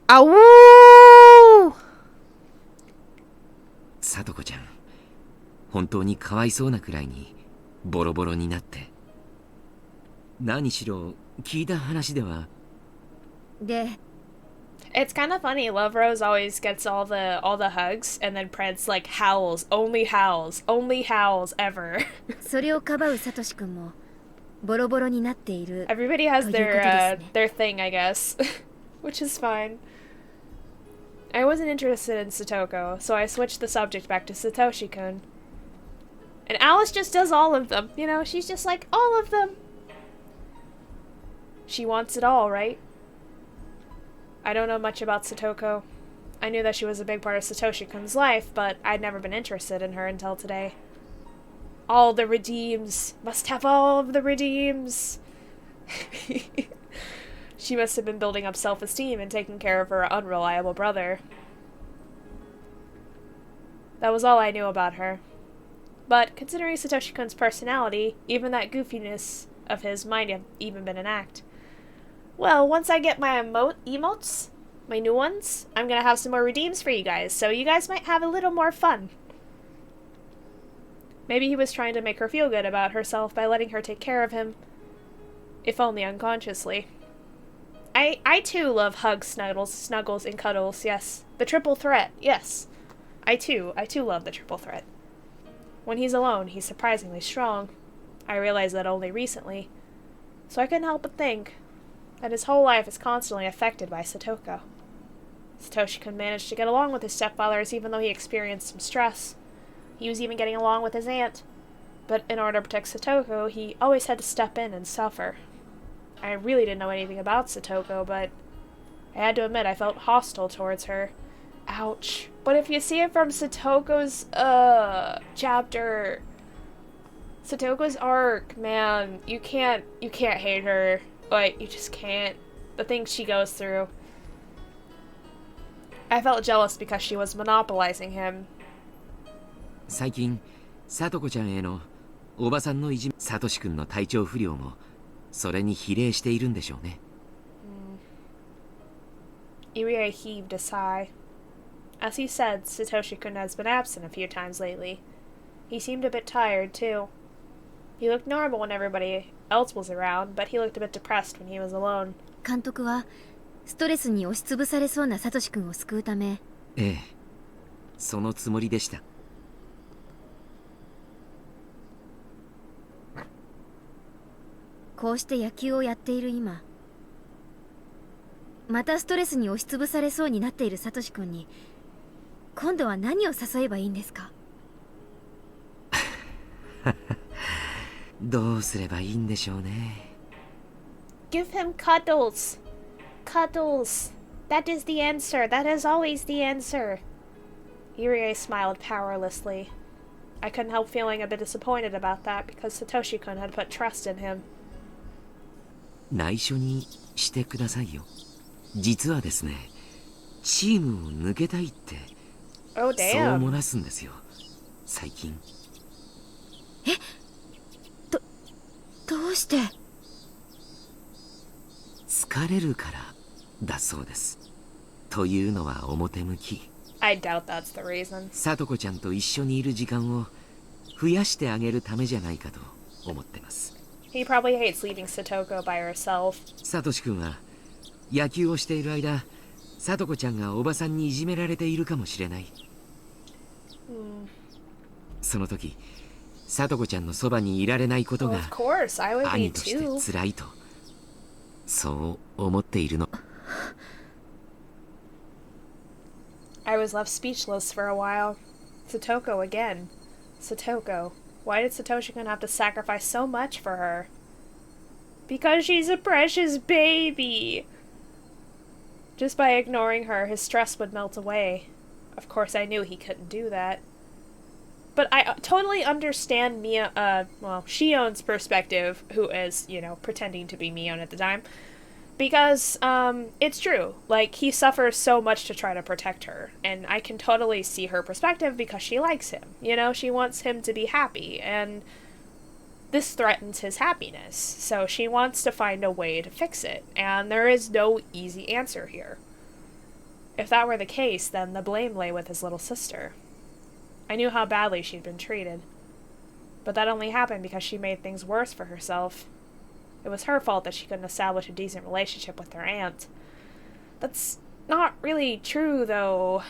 あわー！さとこちゃん、本当にかわいそうなくらいにボロボロになって。何しろ聞いた話では。で、It's kind of funny. Love Rose always gets all the hugs, and then Prince like howls ever. それをかばうサトシ君もボロボロになっている。 Everybody has ということですね。 their thing, I guess, which is fine. I wasn't interested in Satoko, so I switched the subject back to Satoshi-kun. And Alice just does all of them, you know. She's just like all of them. She wants it all, right? I don't know much about Satoko. I knew that she was a big part of Satoshi-kun's life, but I'd never been interested in her until today. All the redeems. Must have all of the redeems. She must have been building up self-esteem and taking care of her unreliable brother. That was all I knew about her. But considering Satoshi-kun's personality, even that goofiness of his might have even been an act. Well, once I get my emotes, my new ones, I'm gonna have some more redeems for you guys, so you guys might have a little more fun. Maybe he was trying to make her feel good about herself by letting her take care of him, if only unconsciously. I too love hugs, snuggles, and cuddles, yes. The triple threat, yes. I too love the triple threat. When he's alone, he's surprisingly strong. I realized that only recently. So I couldn't help but think that his whole life is constantly affected by Satoko. Satoshi-kun managed to get along with his stepfathers even though he experienced some stress. He was even getting along with his aunt. But in order to protect Satoko, he always had to step in and suffer. I really didn't know anything about Satoko, but I had to admit I felt hostile towards her. Ouch. But if you see it from Satoko's, chapter... Satoko's arc, man, you can't hate her. Like, you just can't. The things she goes through. I felt jealous because she was monopolizing him. 最近、さとこちゃんへのおばさんのいじめ、さとしくんの体調不良もそれに比例しているんでしょうね。Irie heaved a sigh. As he said, Satoshi-kun has been absent a few times lately. He seemed a bit tired, too. He looked normal when everybody else was around, but he looked a bit depressed when he was alone. 監督はストレスに押しつぶされそうなサトシ君を救うため、ええ、そのつもりでした。こうして野球をやっている今、またストレスに押しつぶされそうになっているサトシ君に今度は何を誘えばいいんですか？どうすればいいんでしょうね。Give him cuddles. Cuddles. That is the answer. That is always the answer. Irie smiled powerlessly. I couldn't help feeling a bit disappointed about that because Satoshi-kun had put trust in him. 内緒にしてくださいよ。実はですね、チームを抜けたいって、Oh, そう damn. 漏らすんですよ、最近。どうして？疲れるからだそうです。というのは表向き。I doubt that's the reason. さとこちゃんと一緒にいる時間を増やしてあげるためじゃないかと思ってます。He probably hates leaving Satoko by herself. さとしくんは野球をしている間、さとこちゃんがおばさんにいじめられているかもしれない。その時、さとこちゃんのそばにいられないことが Well, of course, I would be 兄として too. 辛いとそう思っているの。 I was left speechless for a while. Satoko again. Satoko. Why did Satoshi-kun have to sacrifice so much for her? Because she's a precious baby! Just by ignoring her, his stress would melt away. Of course, I knew he couldn't do that. But I totally understand Shion's perspective, who is, pretending to be Mion at the time. Because, it's true. Like, he suffers so much to try to protect her. And I can totally see her perspective because she likes him. She wants him to be happy. And this threatens his happiness. So she wants to find a way to fix it. And there is no easy answer here. If that were the case, then the blame lay with his little sister. I knew how badly she'd been treated. But that only happened because she made things worse for herself. It was her fault that she couldn't establish a decent relationship with her aunt. That's not really true, though.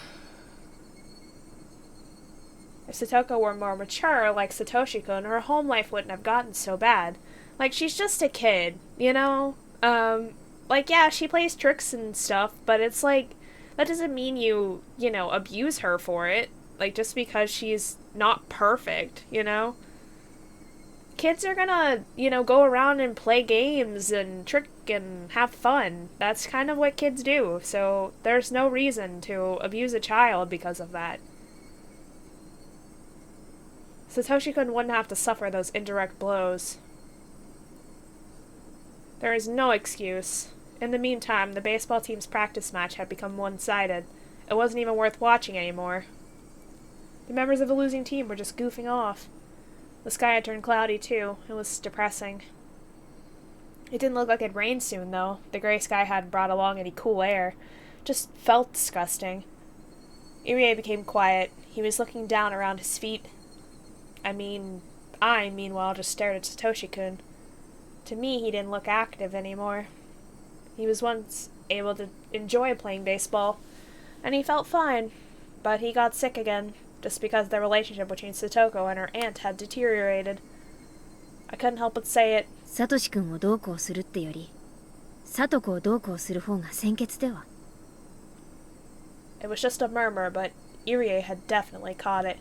If Satoko were more mature, like Satoshi-kun, her home life wouldn't have gotten so bad. Like, she's just a kid, yeah, she plays tricks and stuff, but it's like, that doesn't mean you abuse her for it. Like, just because she's not perfect, Kids are gonna, go around and play games and trick and have fun. That's kind of what kids do, so there's no reason to abuse a child because of that. Satoshi-kun wouldn't have to suffer those indirect blows. There is no excuse. In the meantime, the baseball team's practice match had become one-sided. It wasn't even worth watching anymore. The members of the losing team were just goofing off. The sky had turned cloudy, too. It was depressing. It didn't look like it'd rain soon, though. The gray sky hadn't brought along any cool air. Just felt disgusting. Irie became quiet. He was looking down around his feet. I meanwhile, just stared at Satoshi-kun. To me, he didn't look active anymore. He was once able to enjoy playing baseball, and he felt fine. But he got sick again, just because the relationship between Satoko and her aunt had deteriorated. I couldn't help but say it. サトシ君をどうこうするってより、サトコをどうこうする方が先決では。It was just a murmur, but Irie had definitely caught it.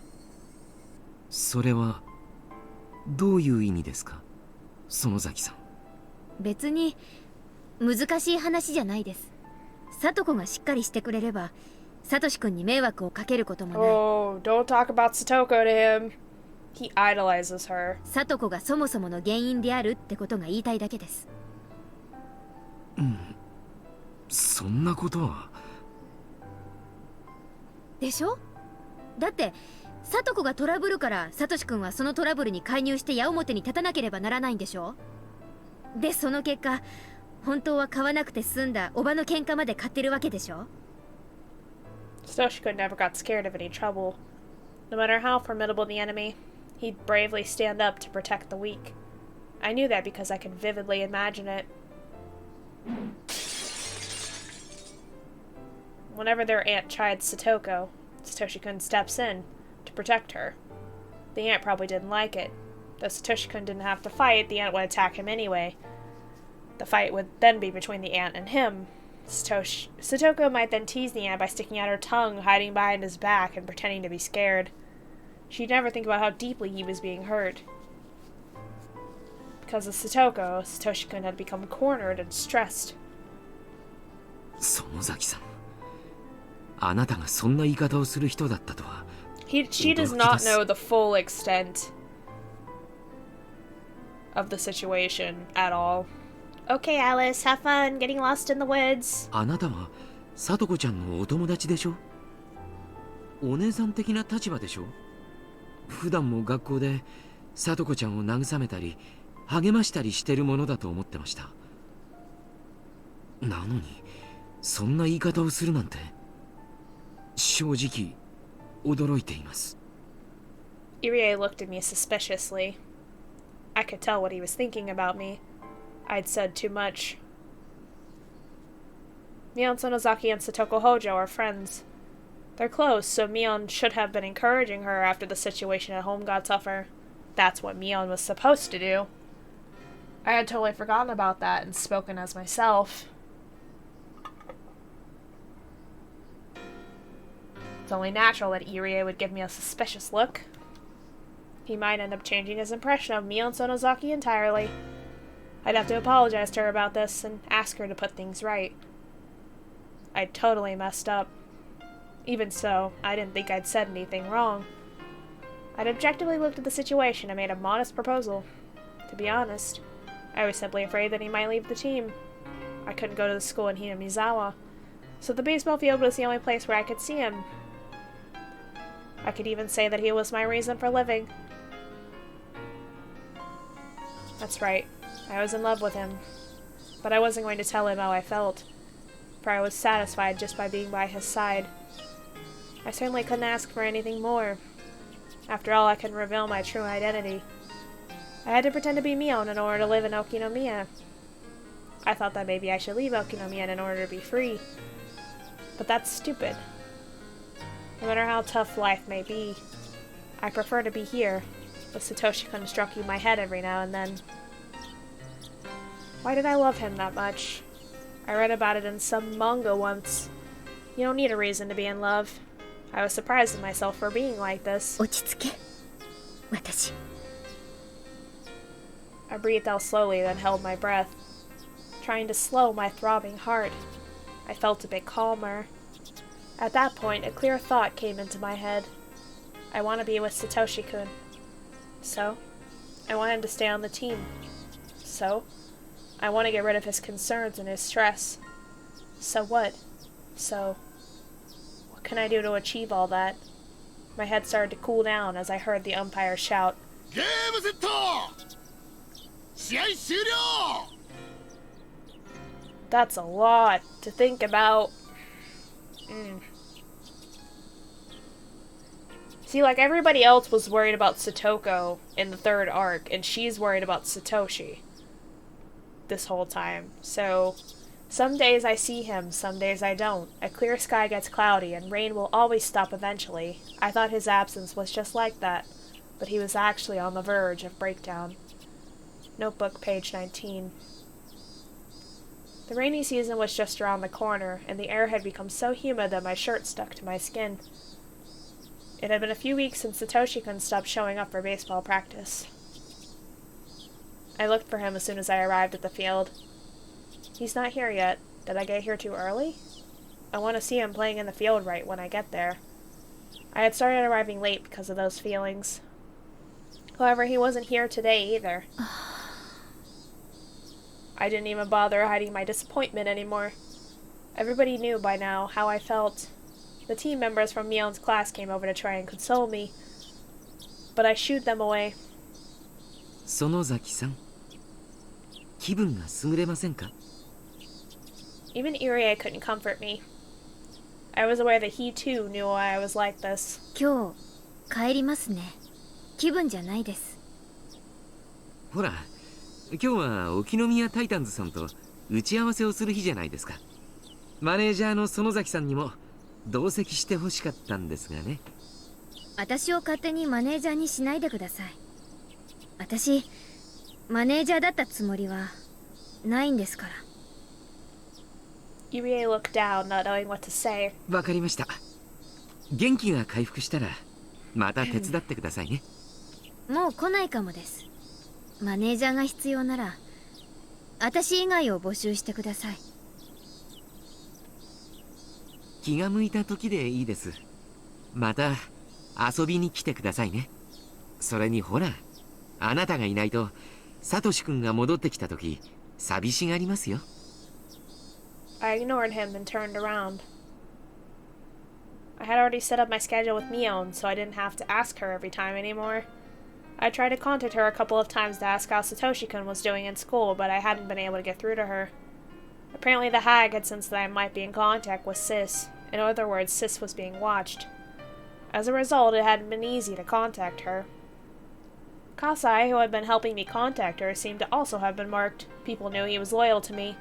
それはどういう意味ですか、園崎さん。別に難しい話じゃないです。サトコがしっかりしてくれれば、サトシ君に迷惑をかけることもない。Oh, don't talk about Satoko to him. He idolizes her. サトコがそもそもの原因であるってことが言いたいだけです。そんなことは。でしょ？だってサトコがトラブルからサトシ君はそのトラブルに介入して矢面に立たなければならないんでしょ？でその結果、本当は買わなくて済んだおばの喧嘩まで買ってるわけでしょ？ Satoshi-kun never got scared of any trouble. No matter how formidable the enemy, he'd bravely stand up to protect the weak. I knew that because I could vividly imagine it. Whenever their aunt chides Satoko, Satoshi-kun steps in to protect her. The aunt probably didn't like it. Though Satoshi-kun didn't have to fight, the aunt would attack him anyway. The fight would then be between the aunt and him. Satoko might then tease the aunt by sticking out her tongue, hiding behind his back, and pretending to be scared. She'd never think about how deeply he was being hurt. Because of Satoko, Satoshi-kun had become cornered and stressed. 園崎さん、あなたがそんな言い方をする人だったとは。She does not know the full extent of the situation at all. Okay, Alice, have fun getting lost in the woods. あなたはさとこちゃんのお友達でしょ。お姉さん的な立場でしょ。普段も学校でさとこちゃんを慰めたり励ましたりしてるものだと思ってました。なのにそんな言い方をするなんて正直驚いています。Irie looked at me suspiciously. I could tell what he was thinking about me. I'd said too much. Mion Sonozaki and Satoko Hojo are friends. They're close, so Mion should have been encouraging her after the situation at home got tougher. That's what Mion was supposed to do. I had totally forgotten about that and spoken as myself. It's only natural that Irie would give me a suspicious look. He might end up changing his impression of me on Sonozaki entirely. I'd have to apologize to her about this and ask her to put things right. I'd totally messed up. Even so, I didn't think I'd said anything wrong. I'd objectively looked at the situation and made a modest proposal. To be honest, I was simply afraid that he might leave the team. I couldn't go to the school in Hinamizawa, so the baseball field was the only place where I could see him. I could even say that he was my reason for living. That's right, I was in love with him, but I wasn't going to tell him how I felt, for I was satisfied just by being by his side. I certainly couldn't ask for anything more. After all, I couldn't reveal my true identity. I had to pretend to be Mion in order to live in Okinomiya. I thought that maybe I should leave Okinomiya in order to be free. But that's stupid. No matter how tough life may be, I prefer to be here, with Satoshi-kun stroking my head every now and then. Why did I love him that much? I read about it in some manga once. You don't need a reason to be in love. I was surprised at myself for being like this. 落ち着け私 I breathed out slowly, then held my breath, trying to slow my throbbing heart. I felt a bit calmer. At that point, a clear thought came into my head. I want to be with Satoshi-kun. So, I want him to stay on the team. So, I want to get rid of his concerns and his stress. So what? So, what can I do to achieve all that? My head started to cool down as I heard the umpire shout, "ゲームセット! 試合終了!" That's a lot to think about. See, like, everybody else was worried about Satoko in the third arc, and she's worried about Satoshi this whole time. So, some days I see him, some days I don't. A clear sky gets cloudy, and rain will always stop eventually. I thought his absence was just like that, but he was actually on the verge of breakdown. Notebook, page 19. The rainy season was just around the corner, and the air had become so humid that my shirt stuck to my skin. It had been a few weeks since Satoshi-kun stopped showing up for baseball practice. I looked for him as soon as I arrived at the field. He's not here yet. Did I get here too early? I want to see him playing in the field right when I get there. I had started arriving late because of those feelings. However, he wasn't here today either. I didn't even bother hiding my disappointment anymore. Everybody knew by now how I felt. The team members from Mion's class came over to try and console me, but I shooed them away. 園崎さん、気分が優れませんか? Even Irie couldn't comfort me. I was aware that he too knew why I was like this. 今日帰りますね気分じゃないです ほら、今日は沖宮タイタンズさんと打ち合わせをする日じゃないですか。マネージャーの園崎さんにも同席してほしかったんですがね。私を勝手にマネージャーにしないでください私マネージャーだったつもりはないんですから Irie looked down, not knowing what to say. わかりました。元気が回復したらまた手伝ってくださいね。もう来ないかもですマネージャーが必要なら私以外を募集してください気が向いた時でいいです。また遊びに来てくださいね。それにほら、あなたがいないとサトシ君が戻ってきた時寂しがりますよ。I ignored him and turned around. I had already set up my schedule with Mion, so I didn't have to ask her every time anymore. I tried to contact her a couple of times to ask how Satoshi-kun was doing in school, but I hadn't been able to get through to her. Apparently the hag had sensed that I might be in contact with Sis. In other words, Sis was being watched. As a result, it hadn't been easy to contact her. Kasai, who had been helping me contact her, seemed to also have been marked. People knew he was loyal to me.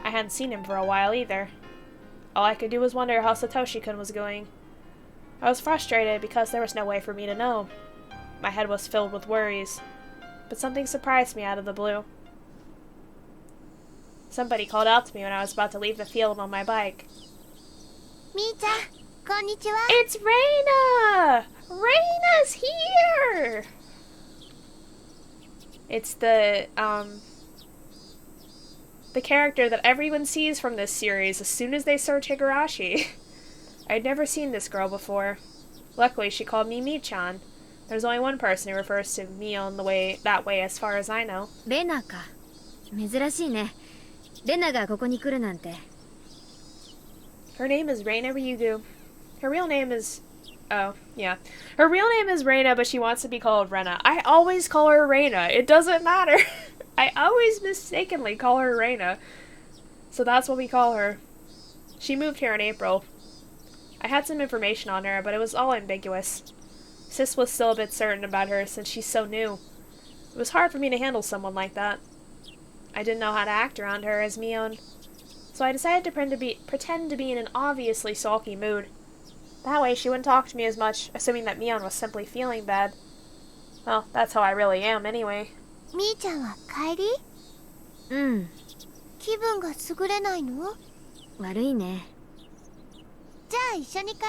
I hadn't seen him for a while either. All I could do was wonder how Satoshi-kun was going. I was frustrated because there was no way for me to know. My head was filled with worries. But something surprised me out of the blue. Somebody called out to me when I was about to leave the field on my bike. みーちゃん、こんにちは。 It's Reina! Reina's here! It's the character that everyone sees from this series as soon as they search Higurashi. I'd never seen this girl before. Luckily, she called me Mi-chan. There's only one person who refers to me on that way as far as I know. レナか。珍しいね。レナがここに来るなんて。 Her name is Reina Ryugu. Her real name is... Oh, yeah. Her real name is Reina, but she wants to be called Rena. I always call her Reina. It doesn't matter. I always mistakenly call her Reina. So that's what we call her. She moved here in April. I had some information on her, but it was all ambiguous. Sis was still a bit certain about her since she's so new. It was hard for me to handle someone like that. I didn't know how to act around her as Mion. So I decided to pretend to be in an obviously sulky mood. That way she wouldn't talk to me as much, assuming that Mion was simply feeling bad. Well, that's how I really am anyway. みーちゃんは帰り？うん。気分が優れないの？悪いね。じゃあ一緒に帰ろ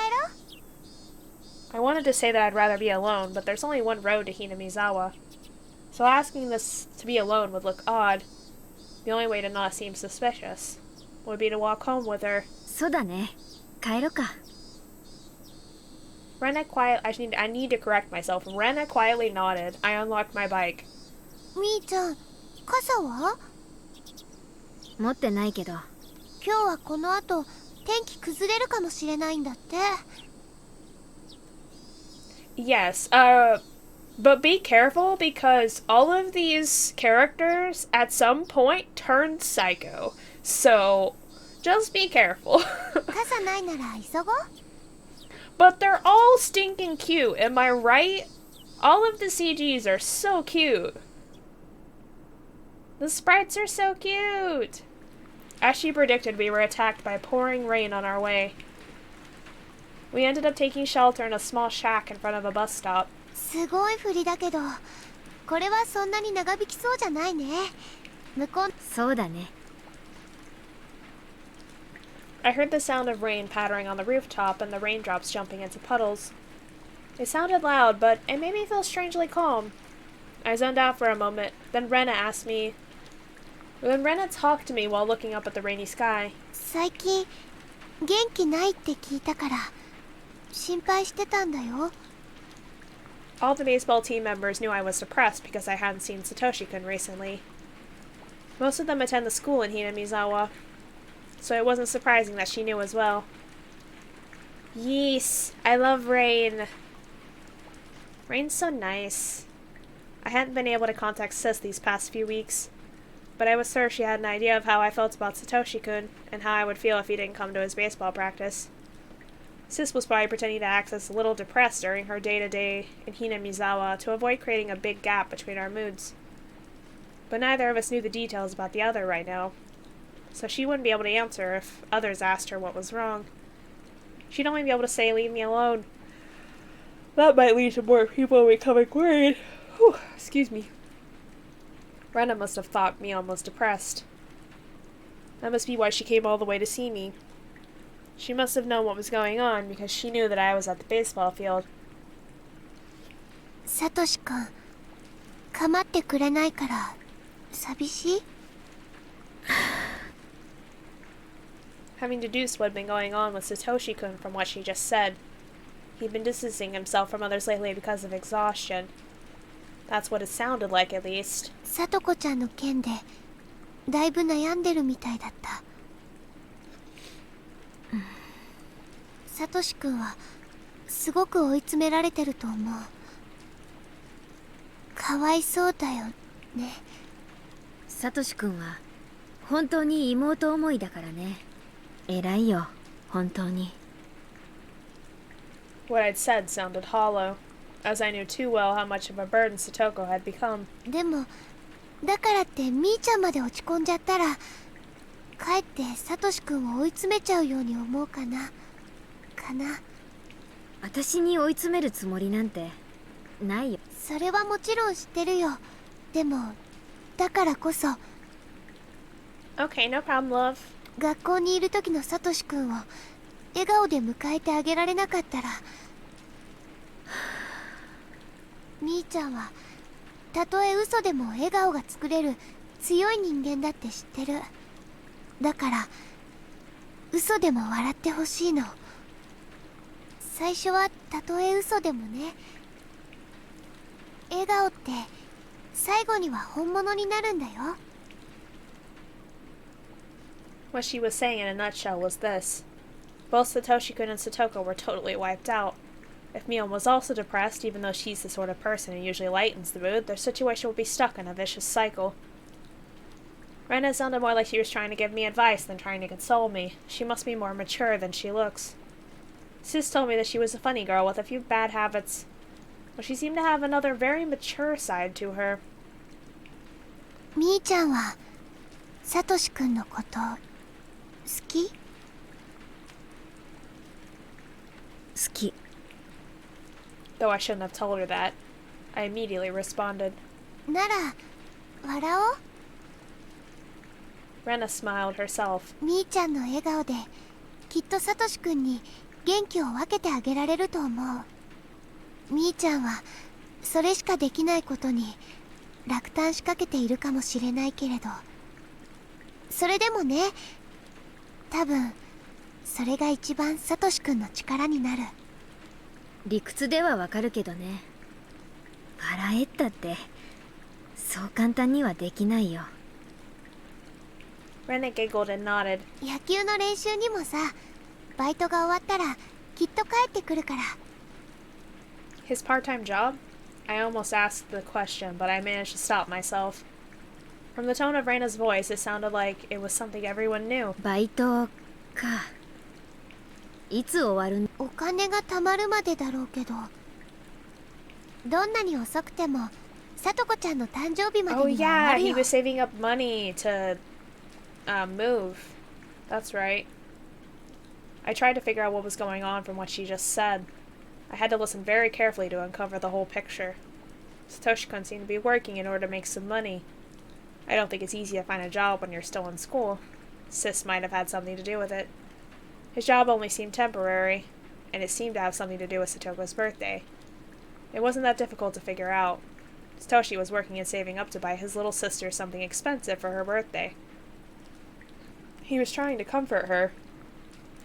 う。 I wanted to say that I'd rather be alone, but there's only one road to Hinamizawa. So asking this to be alone would look odd. The only way to not seem suspicious would be to walk home with her. そうだね。帰ろうか。I need to correct myself. Rena quietly nodded. I unlocked my bike. みーちゃん、傘は？持ってないけど。今日はこの後天気崩れるかもしれないんだって。 Yes, but be careful because all of these characters at some point turn psycho. So, just be careful. 傘ないなら急ごう。 But they're all stinking cute, am I right? All of the CGs are so cute. The sprites are so cute. As she predicted, we were attacked by pouring rain on our way. We ended up taking shelter in a small shack in front of a bus stop. すごい降りだけど、これはそんなに長引きそうじゃないね。向こう。そうだね。 I heard the sound of rain pattering on the rooftop and the raindrops jumping into puddles. It sounded loud, but it made me feel strangely calm. I zoned out for a moment, then Rena talked to me while looking up at the rainy sky. 最近元気ないって聞いたから心配してたんだよ。 All the baseball team members knew I was depressed because I hadn't seen Satoshi-kun recently. Most of them attend the school in Hinamizawa, so it wasn't surprising that she knew as well. Yes, I love rain. Rain's so nice. I hadn't been able to contact Sis these past few weeks, but I was sure she had an idea of how I felt about Satoshi-kun and how I would feel if he didn't come to his baseball practice. Sis was probably pretending to act as a little depressed during her day-to-day in Hinamizawa to avoid creating a big gap between our moods. But neither of us knew the details about the other right now, so she wouldn't be able to answer if others asked her what was wrong. She'd only be able to say, "Leave me alone." That might lead to more people becoming worried. Whew, excuse me. Rena must have thought Mion was depressed. That must be why she came all the way to see me. She must have known what was going on because she knew that I was at the baseball field. サトシ君、構ってくれないから寂しい？ Having deduced what had been going on with Satoshi-kun from what she just said, he'd been distancing himself from others lately because of exhaustion. That's what it sounded like, at least. サトコちゃんの件でだいぶ悩んでるみたいだった。サトシ君はすごく追い詰められてると思う。かわいそうだよね。サトシ君は本当に妹思いだからね。偉いよ、本当に。What I'd said sounded hollow, as I knew too well how much of a burden Satoko had become. でもだからってみーちゃんまで落ち込んじゃったらかえってサトシ君を追い詰めちゃうように思うかな。私に追い詰めるつもりなんてないよ。それはもちろん知ってるよ。でもだからこそ Okay, no problem, love. 学校にいる時のサトシ君を笑顔で迎えてあげられなかったら、みーちゃんはたとえ嘘でも笑顔が作れる強い人間だって知ってる。だから嘘でも笑ってほしいの。最初はたとえ嘘でもね。笑顔って最後には本物になるんだよ。What she was saying in a nutshell was this. Both Satoshi-kun and Satoko were totally wiped out. If Mion was also depressed, even though she's the sort of person who usually lightens the mood, their situation would be stuck in a vicious cycle. Rena sounded more like she was trying to give me advice than trying to console me. She must be more mature than she looks. Sis told me that she was a funny girl with a few bad habits, but she seemed to have another very mature side to her. みーちゃんはサトシ君のこと好き？好き。 Though I shouldn't have told her that. I immediately responded. なら笑おう。 Rena smiled herself. みーちゃんの笑顔できっとサトシ君に元気を分けてあげられると思う。みーちゃんはそれしかできないことに落胆しかけているかもしれないけれど、それでもね、多分それが一番サトシ君の力になる。理屈ではわかるけどね。笑えったってそう簡単にはできないよ。 Rena giggled and nodded. 野球の練習にもさ、バイトが終わったらきっと帰ってくるから。 His part-time job? I almost asked the question, but I managed to stop myself. From the tone of Rena's voice, it sounded like it was something everyone knew. バイトか。いつ終わるん？お金が貯まるまでだろうけど、どんなに遅くてもさとこちゃんの誕生日まで Oh には終わ yeah, る he よ。 was saving up money to move. That's right. I tried to figure out what was going on from what she just said. I had to listen very carefully to uncover the whole picture. Satoshi-kun seemed to be working in order to make some money. I don't think it's easy to find a job when you're still in school. Sis might have had something to do with it. His job only seemed temporary, and it seemed to have something to do with Satoko's birthday. It wasn't that difficult to figure out. Satoshi was working and saving up to buy his little sister something expensive for her birthday. He was trying to comfort her,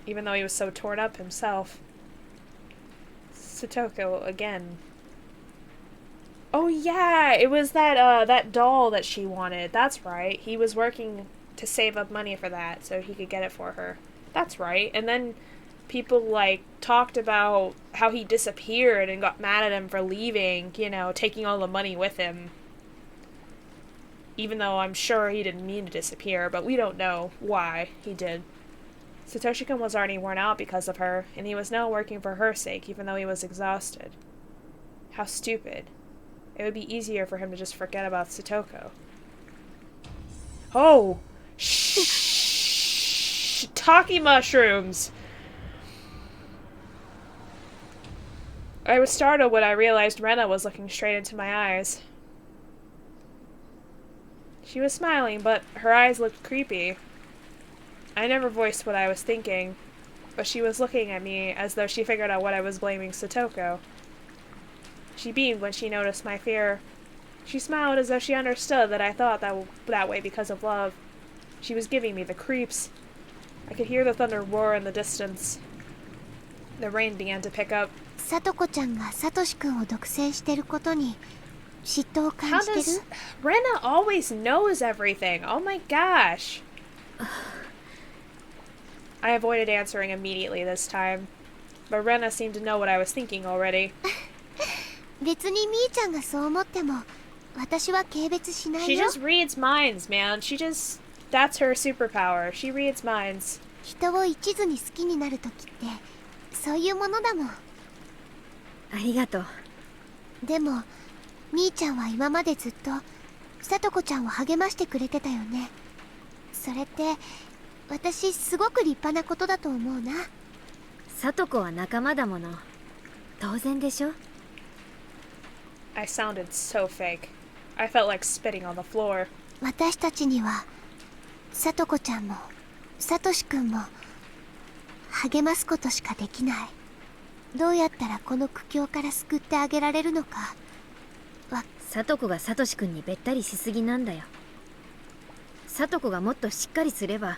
even though he was so torn up himself. Satoko again. Oh yeah, it was that doll that she wanted. That's right. He was working to save up money for that so he could get it for her. That's right. And then people talked about how he disappeared and got mad at him for leaving, taking all the money with him. Even though I'm sure he didn't mean to disappear, but we don't know why he did. Satoshi-kun was already worn out because of her, and he was now working for her sake, even though he was exhausted. How stupid. It would be easier for him to just forget about Satoko. Oh! Shiitake mushrooms! I was startled when I realized Rena was looking straight into my eyes. She was smiling, but her eyes looked creepy. I never voiced what I was thinking, but she was looking at me as though she figured out what I was blaming Satoko. She beamed when she noticed my fear. She smiled as though she understood that I thought that way because of love. She was giving me the creeps. I could hear the thunder roar in the distance. The rain began to pick up. さとこちゃんがサトシ君を独占してることに嫉妬を How 感じてる？ does Rena always knows everything? Oh my gosh. I avoided answering immediately this time, but Rena seemed to know what I was thinking already. 別にみーちゃんがそう思っても私は軽蔑しない She よ。 just reads minds, man. That's her superpower. She reads minds. 人を一途に好きになるときってそういうものだもん。ありがとう。でもみーちゃんは今までずっとさとこちゃんを励ましてくれてたよね。それって私すごく立派なことだと思うな。さとこは仲間だもの。当然でしょ。 I sounded so fake. I felt like spitting on the floor. 私たちにはさとこちゃんもさとしくんも励ますことしかできない。どうやったらこの苦境から救ってあげられるのか。さとこがさとしくんにべったりしすぎなんだよ。さとこがもっとしっかりすれば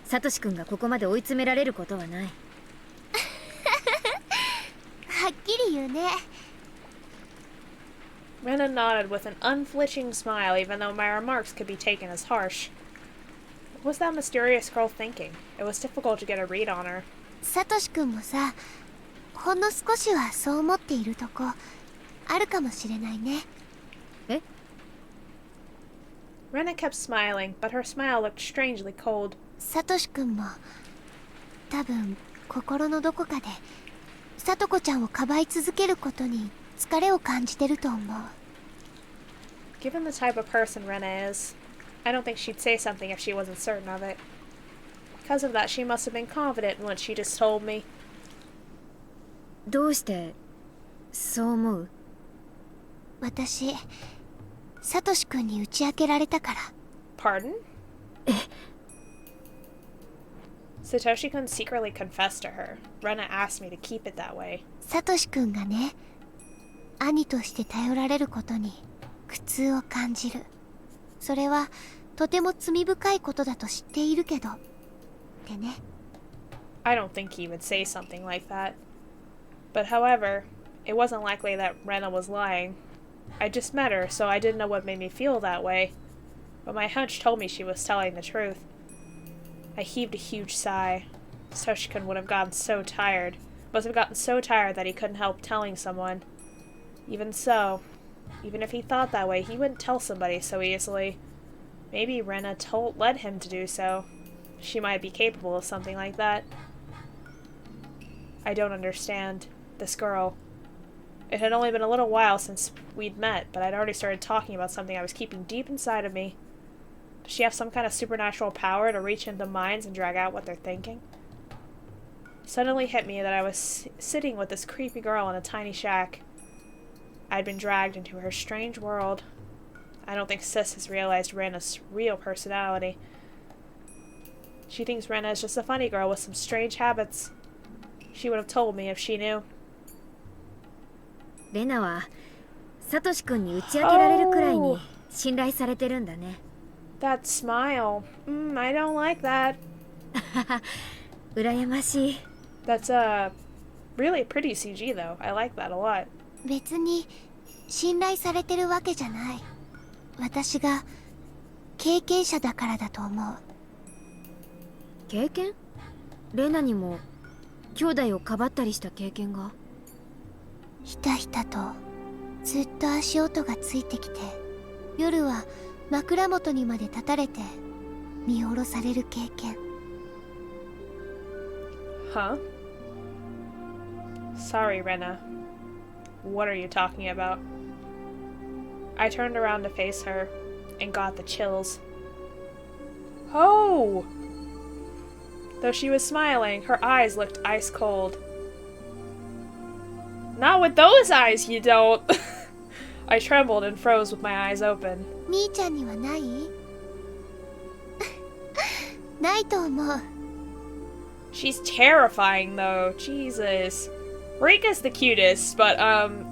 さとしくんがここまで追い詰められることはない。はっきり言うね。Rena nodded with an unflinching smile, even though my remarks could be taken as harsh. What was that mysterious girl thinking? It was difficult to get a read on her. さとしくんもさ、ほんの少しはそう思っているとこあるかもしれないね。え？ Rena kept smiling, but her smile looked strangely cold. さとしくんも多分心のどこかでさとこちゃんをかばい続けることに疲れを感じてると思う。 Given the type of person Rena is, I don't think she'd say something if she wasn't certain of it. Because of that, she must have been confident in what she just told me. どうしてそう思う？私、さとしくんに打ち明けられたから。 Pardon? Satoshi-kun secretly confessed to her. Rena asked me to keep it that way. さとしくんがね、兄として頼られることに苦痛を感じる。それはとても罪深いことだと知っているけど。でね。I don't think he would say something like that. But however, it wasn't likely that Rena was lying. I just met her, so I didn't know what made me feel that way. But my hunch told me she was telling the truth. I heaved a huge sigh. Satoshi-kun would have gotten so tired. Must have gotten so tired that he couldn't help telling someone. Even so, even if he thought that way, he wouldn't tell somebody so easily. Maybe Rena led him to do so. She might be capable of something like that. I don't understand. This girl. It had only been a little while since we'd met, but I'd already started talking about something I was keeping deep inside of me. Does she have some kind of supernatural power to reach into minds and drag out what they're thinking? It suddenly hit me that I was sitting with this creepy girl in a tiny shack. I'd been dragged into her strange world. I don't think Sis has realized Rena's real personality. She thinks Rena is just a funny girl with some strange habits. She would have told me if she knew. レナはサトシ君に打ち明けられるくらいに信頼されてるんだね。That smile. I don't like that. 羨ましい。That's really pretty CG though. I like that a lot. 別に信頼されてるわけじゃない。私が経験者だからだと思う。経験？レナにも兄弟をかばったりした経験が。ひたひたとずっと足音がついてきて、夜は枕元にまで立たれて見下ろされる経験。Huh? Sorry, Rena. What are you talking about? I turned around to face her and got the chills. Oh! Though she was smiling, her eyes looked ice cold. Not with those eyes, you don't! I trembled and froze with my eyes open. みーちゃんにはない？ないと思う。She's terrifying though, Jesus. Rika's the cutest, but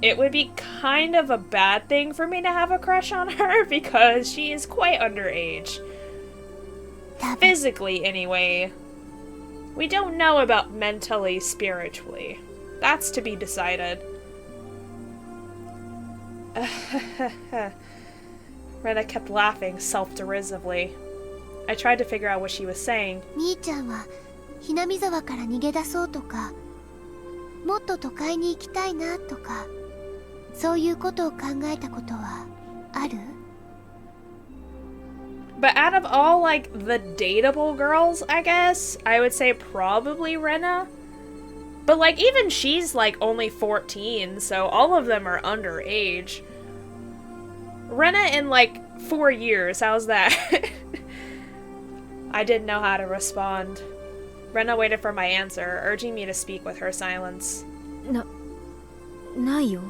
it would be kind of a bad thing for me to have a crush on her because she is quite underage. Physically, anyway. We don't know about mentally, spiritually. That's to be decided. Rena kept laughing self-derisively. I tried to figure out what she was saying. みーちゃんはひなみ沢から逃げ出そうとか、もっと都会に行きたいなとか、そういうことを考えたことはある？ But out of all, like, the dateable girls, I guess, I would say probably Rena. But, like, even she's, like, only 14, so all of them are underage. Rena in, like, 4 years, how's that? I didn't know how to respond. Rena waited for my answer, urging me to speak with her silence. ないよ。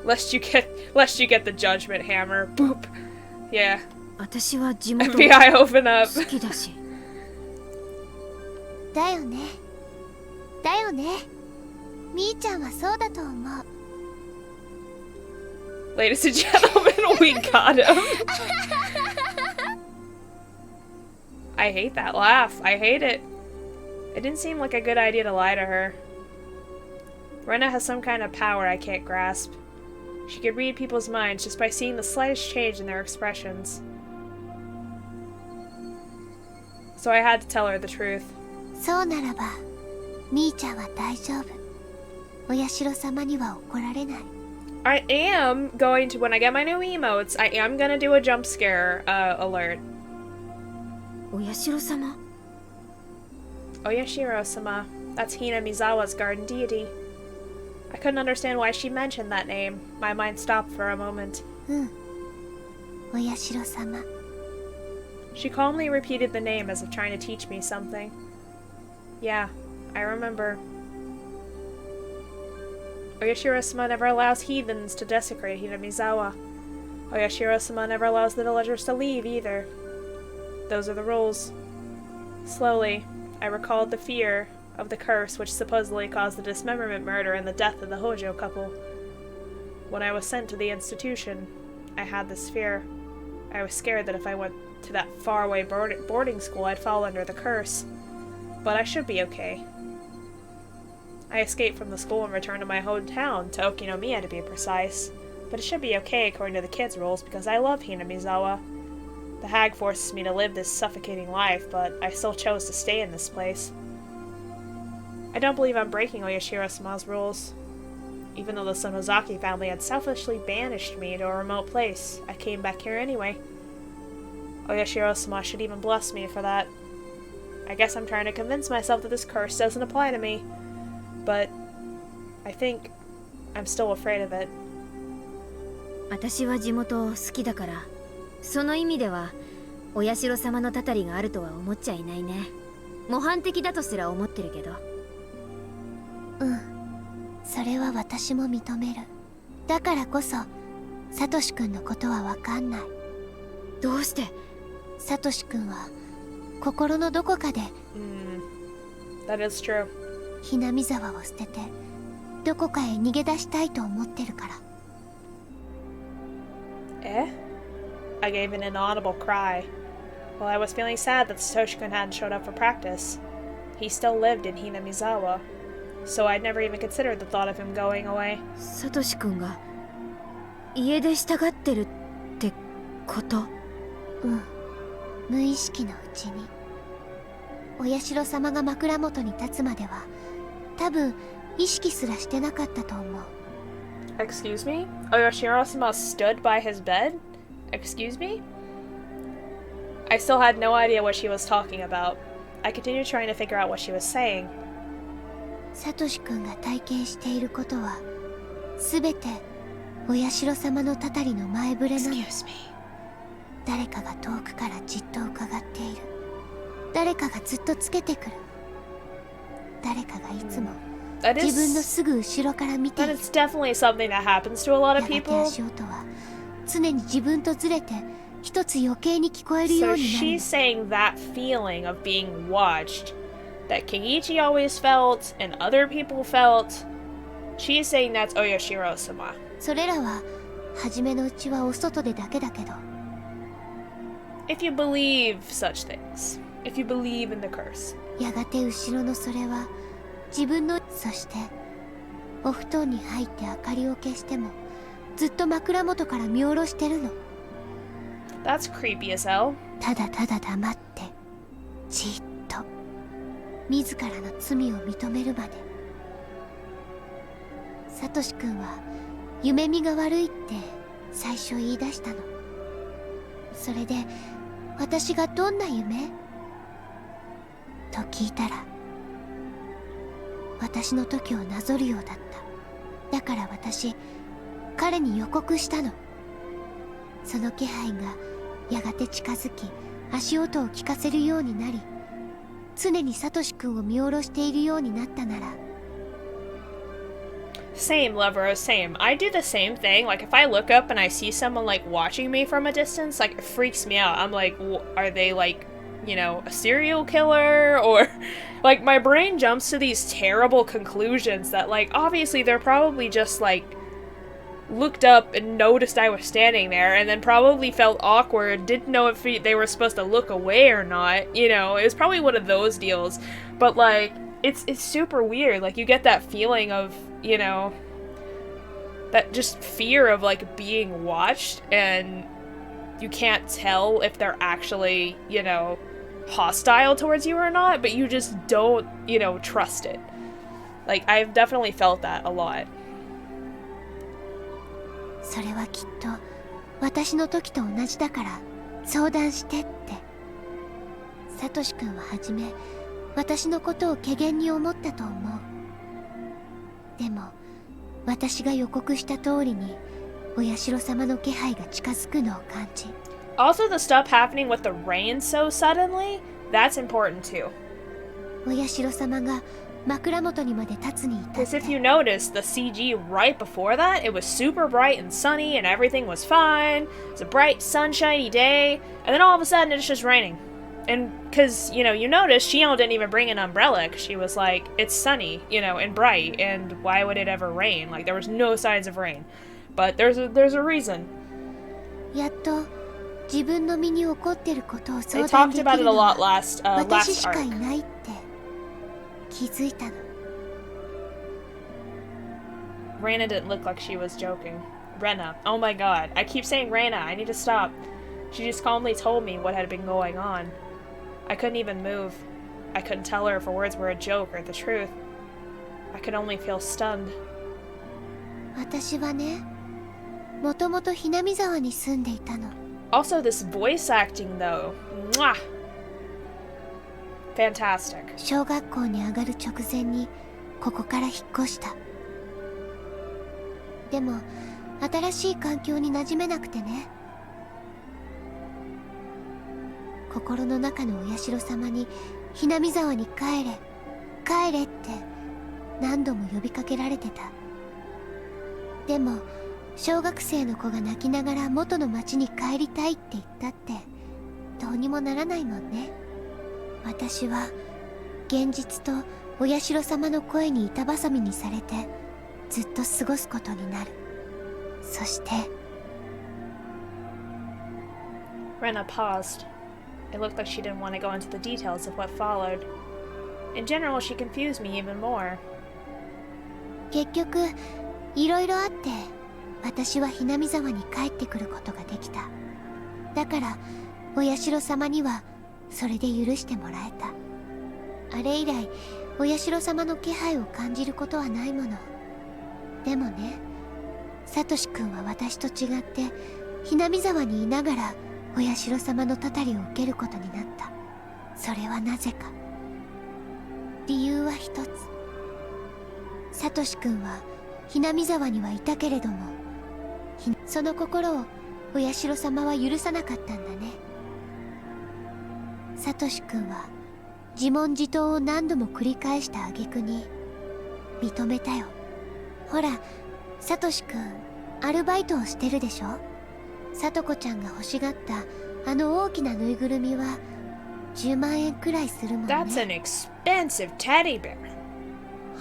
Lest you get the judgment hammer. Boop. Yeah. 私は地元 FBI open up. 好きだし。だよね。だよね。みーちゃんはそうだと思う。Ladies and gentlemen, we got him. I hate that laugh. I hate it. It didn't seem like a good idea to lie to her. Rena has some kind of power I can't grasp. She could read people's minds just by seeing the slightest change in their expressions. So I had to tell her the truth. そうならば、みーちゃんは大丈夫。お社様には怒られない。I am going to, when I get my new emotes, I am gonna do a jump scare alert. お社様 Oyashiro-sama. That's Hina Mizawa's garden deity. I couldn't understand why she mentioned that name. My mind stopped for a moment. お社様。She calmly repeated the name as if trying to teach me something. Yeah, I remember. Oyashiro-sama never allows heathens to desecrate Hinamizawa. Oyashiro-sama never allows the villagers to leave either. Those are the rules. Slowly, I recalled the fear of the curse which supposedly caused the dismemberment murder and the death of the Hojo couple. When I was sent to the institution, I had this fear. I was scared that if I went to that faraway boarding school, I'd fall under the curse. But I should be okay. I escaped from the school and returned to my hometown, to Okinomiya to be precise. But it should be okay according to the kids' rules, because I love Hinamizawa. The hag forces me to live this suffocating life, but I still chose to stay in this place. I don't believe I'm breaking Oyashiro-sama's rules. Even though the Sonozaki family had selfishly banished me to a remote place, I came back here anyway. Oyashiro-sama should even bless me for that. I guess I'm trying to convince myself that this curse doesn't apply to me. But I think I'm still afraid of it. 私は地元好きだから、その意味ではお社様のたたりがあるとは思っちゃいないね。模範的だとすら思ってるけど。それは私も認める。だからこそサトシ君のことはわかんない。どうして？サトシ君は心のどこかで、That is true. ひなみ沢を捨ててどこかへ逃げ出したいと思ってるから。I gave an inaudible cry. While I was feeling sad that Satoshi-kun hadn't showed up for practice, he still lived in Hinamizawa, so I'd never even considered the thought of him going away. サトシ君が家出したがってるってこと？無意識のうちに。お社様が枕元に立つまでは多分意識すらしてなかったと思う。Excuse me? Oyashiro-sama stood by his bed? Excuse me? I still had no idea what she was talking about. I continued trying to figure out what she was saying. サトシ君が体験していることはすべてお社様のたたりの前触れなの。Excuse me. 誰かが遠くからじっと伺っている。誰かがずっとつけてくる。誰かがいつも自分のすぐ後ろから見ている。That is definitely something that happens to a lot や of がて people. 足音は常に自分とずれて一つ余計に聞こえるよ So うになる she's saying that feeling of being watched that Keiichi always felt and other people felt. She's saying that's Oyashiro-sama. それらは初めのうちはお外でだけだけど、 If you believe such things. If you believe in the curse. やがて後ろのそれは自分の、そしてお布団に入って明かりを消してもずっと枕元から見下ろしてるの。 That's creepy as hell. ただただ黙ってじっと自らの罪を認めるまで。サトシ君は夢見が悪いって最初言い出したの。それで私がどんな夢と聞いたら、私の時をなぞるようだった。だから私彼に予告したの。その気配がやがて近づき足音を聞かせるようになり、常にサトシ君を見下ろしているようになったなら。Same, Lover, same. I do the same thing. Like, if I look up and I see someone, like, watching me from a distance, like, it freaks me out. I'm like, are they, like, you know, a serial killer? Or, like, my brain jumps to these terrible conclusions that, like, obviously they're probably just, like, looked up and noticed I was standing there and then probably felt awkward, didn't know if they were supposed to look away or not. You know, it was probably one of those deals. But, like, it's super weird. Like, you get that feeling of, you know, that just fear of, like, being watched, and you can't tell if they're actually, you know, hostile towards you or not, but you just don't, you know, trust it. Like, I've definitely felt that a lot. それはきっと私の時と同じだから相談してって。サトシ君ははじめ私のことを怪げに思ったと思う。でも私が予告した通りにお社様の気配が近づくのを感じ。Also, the stuff happening with the rain so suddenly, that's important too. お社様が枕元にまで立つに至って。 Because if you notice, the CG right before that, it was super bright and sunny and everything was fine. It's a bright, sunshiny day, and then all of a sudden it's just raining. And because, you know, you notice Shion didn't even bring an umbrella because she was like, it's sunny, you know, and bright, and why would it ever rain? Like, there was no signs of rain. But there's a reason. やっと自分の身に起こってることを They 相談 talked でき about る it a のは lot last 私しかい arc. ないって気づいたの。 Reina didn't look like she was joking. Rena. Oh my god. I keep saying Reina. I need to stop. She just calmly told me what had been going on. I couldn't even move. I couldn't tell her if her words were a joke or the truth. I could only feel stunned. 私はね、もともとひなみ沢に住んでいたの。 Also, this voice acting though. Mwah! Fantastic. 小学校に上がる直前にここから引っ越した。でも新しい環境に馴染めなくてね。心の中のお社様にひなみ沢に帰れ帰れって何度も呼びかけられてた。でも小学生の子が泣きながら元の町に帰りたいって言ったってどうにもならないもんね。私は現実とお社様の声に板挟みにされてずっと過ごすことになる。そして Rena paused. It looked like she didn't want to go into the details of what followed. In general, she confused me even more. 結局いろいろあって私はひなみ沢に帰ってくることができた。だからお社様にはそれで許してもらえた。あれ以来お社様の気配を感じることはないもの。でもね、サトシ君は私と違ってひなみ沢にいながらお社様のたたりを受けることになった。それはなぜか。理由は一つ。サトシ君はひなみ沢にはいたけれども、その心をお社様は許さなかったんだね。サトシ君は自問自答を何度も繰り返した挙句に認めたよ。ほら、サトシ君アルバイトをしてるでしょ。サトコちゃんが欲しがったあの大きなぬいぐるみは10万円くらいするもんね。 That's an expensive teddy bear.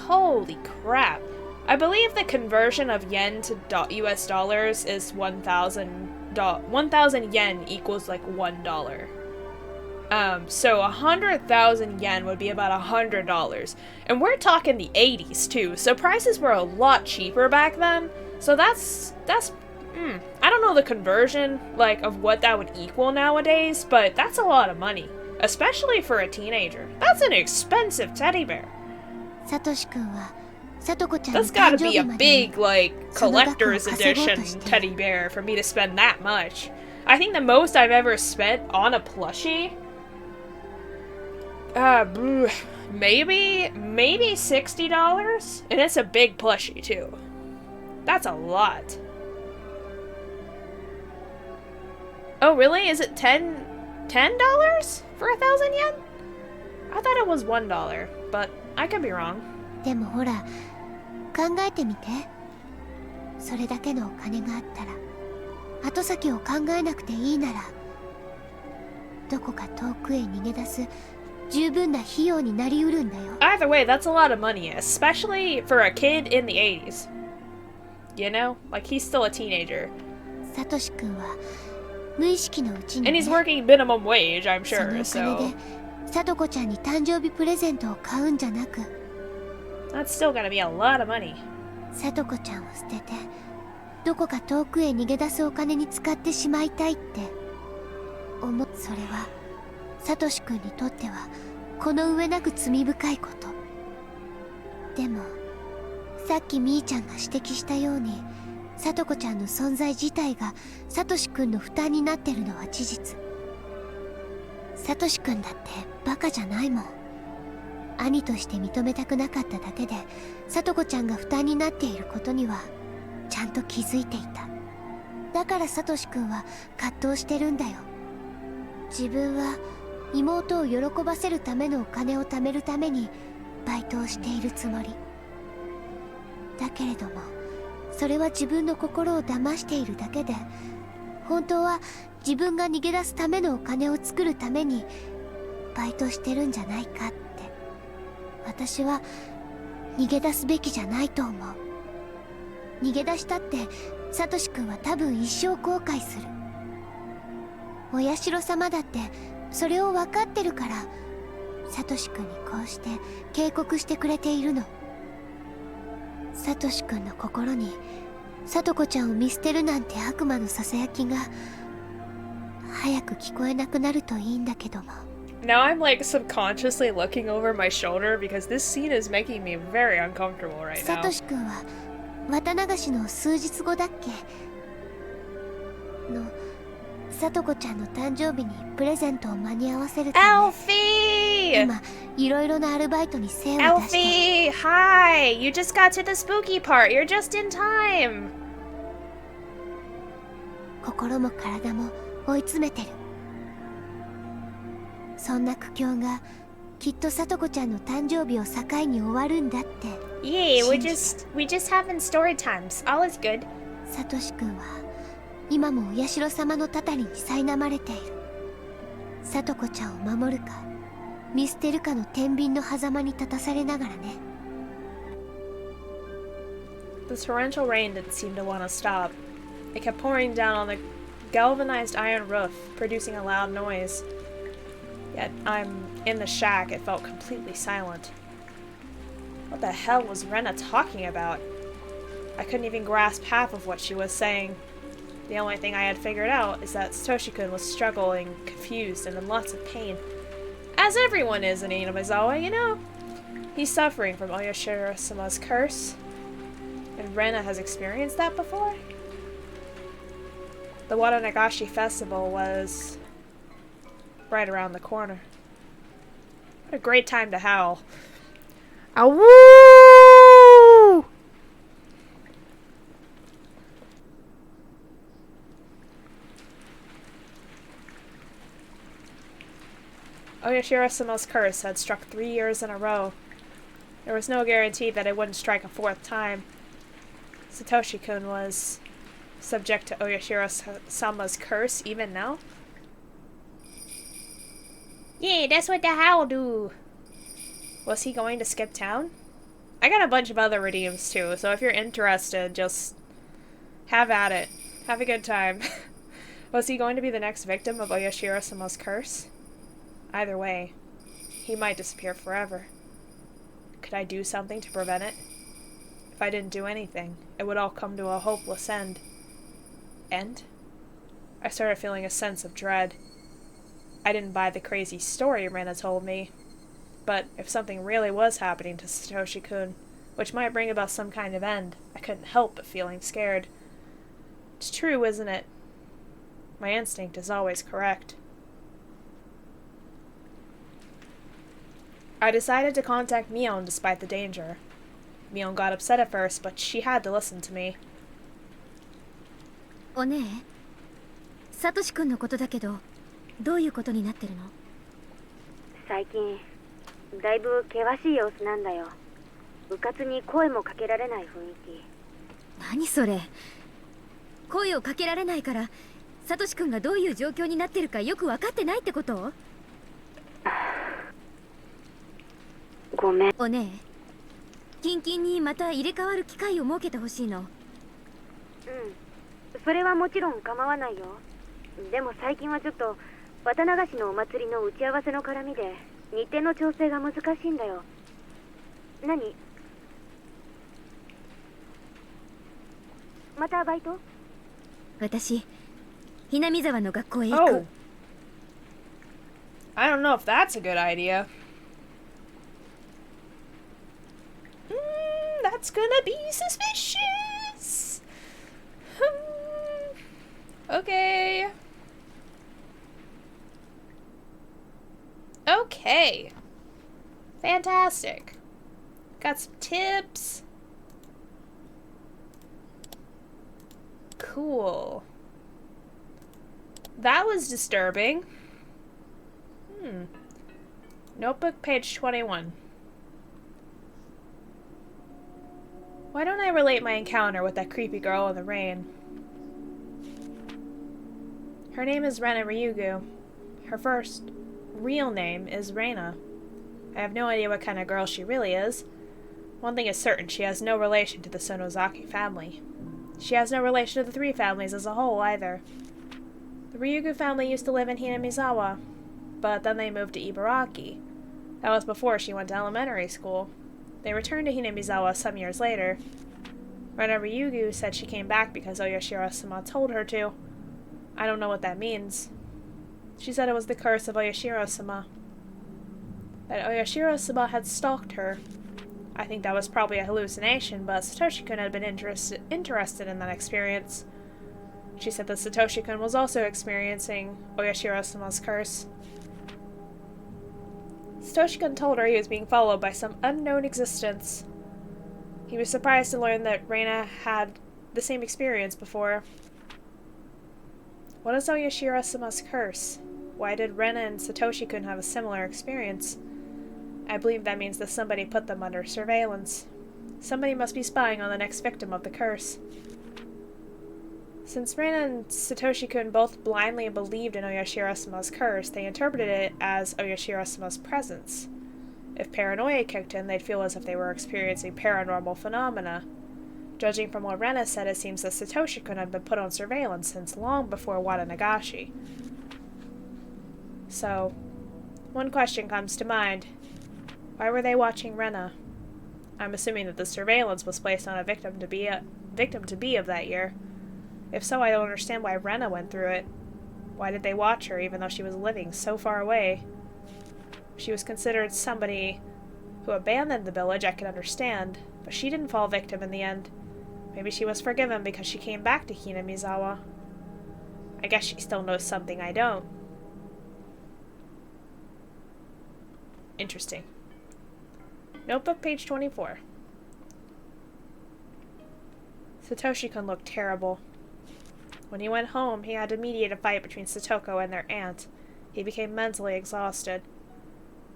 Holy crap. I believe the conversion of yen to US dollars is 1,000 yen equals like $1. So 100,000 yen would be about $100. And we're talking the 80s too, so prices were a lot cheaper back then. So that's I don't know the conversion, like, of what that would equal nowadays, but that's a lot of money. Especially for a teenager. That's an expensive teddy bear. サトシ君はサトコちゃんの That's gotta 誕生 be 日 a までに big, like, collector's edition teddy bear for me to spend that much. I think the most I've ever spent on a plushie, maybe $60? And it's a big plushie, too. That's a lot. Oh, really? Is it $10 for 1,000 yen? I thought it was $1, but I could be wrong. でもほら、考えてみて。それだけのお金があったら後先を考えなくていいなら、どこか遠くへ逃げ出す十分な費用になりうるんだよ。 Either way, that's a lot of money, especially for a kid in the 80s. You know? Like, he's still a teenager. サトシ君は無意識のうちに、 And he's working minimum wage, I'm その sure, お金 so... でサトコちゃんに誕生日プレゼントを買うんじゃなく、 That's still gonna be a lot of money. サトコちゃんを捨ててどこか遠くへ逃げ出すお金に使ってしまいたいって思う。それはサトシ君にとってはこの上なく罪深いこと。でもさっきみーちゃんが指摘したように、サトコちゃんの存在自体がサトシ君の負担になってるのは事実。サトシ君だってバカじゃないもん。兄として認めたくなかっただけでサトコちゃんが負担になっていることにはちゃんと気づいていた。だからサトシ君は葛藤してるんだよ。自分は妹を喜ばせるためのお金を貯めるためにバイトをしているつもりだけれども、それは自分の心を騙しているだけで、本当は自分が逃げ出すためのお金を作るためにバイトしてるんじゃないかって。私は逃げ出すべきじゃないと思う。逃げ出したってサトシ君は多分一生後悔する。お社様だってそれを分かってるからサトシ君にこうして警告してくれているの。サトシ君の心にサトコちゃんを見捨てるなんて悪魔のささやきが早く聞こえなくなるといいんだけども。 Now I'm like subconsciously looking over my shoulder because this scene is making me very uncomfortable right サ now. トシ君は綿流しの数日後だっけのサトコちゃんの誕生日にプレゼントを間に合わせるため Alfie! 今いろいろなアルバイトに精を出して Alfie! Hi! You just got to the spooky part. You're just in time. 心も体も追い詰めてる。そんな苦境がきっとサトコちゃんの誕生日を境に終わるんだって。 Yeah, we just having story times. All is good. サトシ君は今もお社様のたたりに苛まれている。サトコちゃんを守るか見捨てるかの天秤の狭間に立たされながらね。 The torrential rain didn't seem to want to stop. It kept pouring down on the galvanized iron roof, producing a loud noise. Yet I'm in the shack, it felt completely silent. What the hell was Rena talking about? I couldn't even grasp half of what she was saying. The only thing I had figured out is that Satoshi-kun was struggling, confused, and in lots of pain. As everyone is in Inamizawa, you know. He's suffering from Oyashiro-sama's curse. And Rena has experienced that before? The Watanagashi festival was right around the corner. What a great time to howl. Awoo! Oyashiro-sama's curse had struck 3 years in a row. There was no guarantee that it wouldn't strike a 4th time. Satoshi-kun was subject to Oyashiro-sama's curse even now? Yeah, that's what the howl do. Was he going to skip town? I got a bunch of other redeems too, so if you're interested, just have at it. Have a good time. Was he going to be the next victim of Oyashiro-sama's curse? Either way, he might disappear forever. Could I do something to prevent it? If I didn't do anything, it would all come to a hopeless end. End? I started feeling a sense of dread. I didn't buy the crazy story Rena told me, but if something really was happening to Satoshi-kun, which might bring about some kind of end, I couldn't help but feeling scared. It's true, isn't it? My instinct is always correct. I decided to contact Mion despite the danger. Mion got upset at first, but she had to listen to me. お姉、サトシ君のことだけど、どういうことになってるの？最近だいぶ険しい様子なんだよ。うかつに声もかけられない雰囲気。何それ。声をかけられないからサトシ君がどういう状況になってるかよく分かってないってこと？ごめん。おねえ、キンキンにまた入れ替わる機会を設けてほしいの。うん、それはもちろん構わないよ。でも最近はちょっと綿流しのお祭りの打ち合わせの絡みで日程の調整が難しいんだよ。何？またバイト？私、ひなみ沢の学校へ行く。Oh. I don't know if that's a good idea. That's gonna be suspicious. Okay. Okay. Fantastic. Got some tips. Cool. That was disturbing. Notebook, page 21. Why don't I relate my encounter with that creepy girl in the rain? Her name is Rena Ryugu. Her first real name is Reina. I have no idea what kind of girl she really is. One thing is certain, she has no relation to the Sonozaki family. She has no relation to the three families as a whole, either. The Ryugu family used to live in Hinamizawa, but then they moved to Ibaraki. That was before she went to elementary school. They returned to Hinamizawa some years later. Rena Ryugu said she came back because Oyashiro-sama told her to. I don't know what that means. She said it was the curse of Oyashiro-sama. That Oyashiro-sama had stalked her. I think that was probably a hallucination, but Satoshi-kun had been interested in that experience. She said that Satoshi-kun was also experiencing Oyashiro-sama's curse. Satoshi-kun told her he was being followed by some unknown existence. He was surprised to learn that Reina had the same experience before. What is Oyashiro-sama's curse? Why did Rena and Satoshi-kun have a similar experience? I believe that means that somebody put them under surveillance. Somebody must be spying on the next victim of the curse. Since Reina and Satoshi-kun both blindly believed in Oyashiro-sama's curse, they interpreted it as Oyashiro-sama's presence. If paranoia kicked in, they'd feel as if they were experiencing paranormal phenomena. Judging from what Rena said, it seems that Satoshi-kun had been put on surveillance since long before Wada Nagashi. So, one question comes to mind. Why were they watching Rena? I'm assuming that the surveillance was placed on a victim to be of that year. If so, I don't understand why Rena went through it. Why did they watch her even though she was living so far away? If she was considered somebody who abandoned the village, I could understand, but she didn't fall victim in the end. Maybe she was forgiven because she came back to Hinamizawa. I guess she still knows something I don't. Interesting. Notebook, page 24. Satoshi-kun looked terrible. When he went home, he had to mediate a fight between Satoko and their aunt. He became mentally exhausted.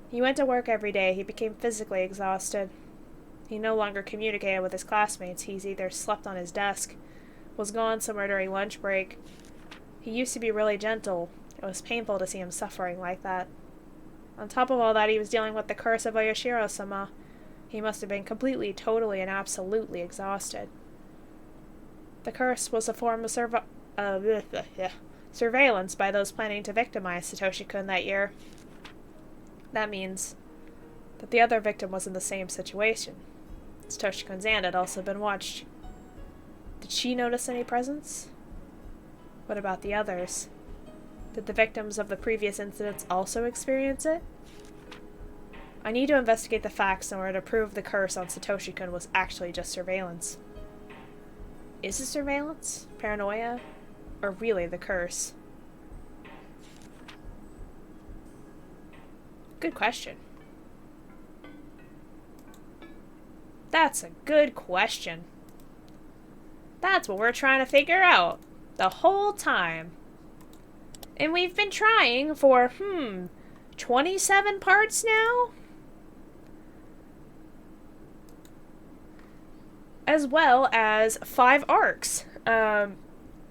He went to work every day. He became physically exhausted. He no longer communicated with his classmates. He's either slept on his desk, was gone somewhere during lunch break. He used to be really gentle. It was painful to see him suffering like that. On top of all that, he was dealing with the curse of Oyashiro-sama. He must have been completely, totally, and absolutely exhausted. The curse was a form of surveillance by those planning to victimize Satoshi-kun that year. That means that the other victim was in the same situation. Satoshi-kun's aunt had also been watched. Did she notice any presence? What about the others? Did the victims of the previous incidents also experience it? I need to investigate the facts in order to prove the curse on Satoshi-kun was actually just surveillance. Is it surveillance, paranoia, or really the curse? Good question. That's a good question. That's what we're trying to figure out the whole time. And we've been trying for, 27 parts now? as well as 5 arcs.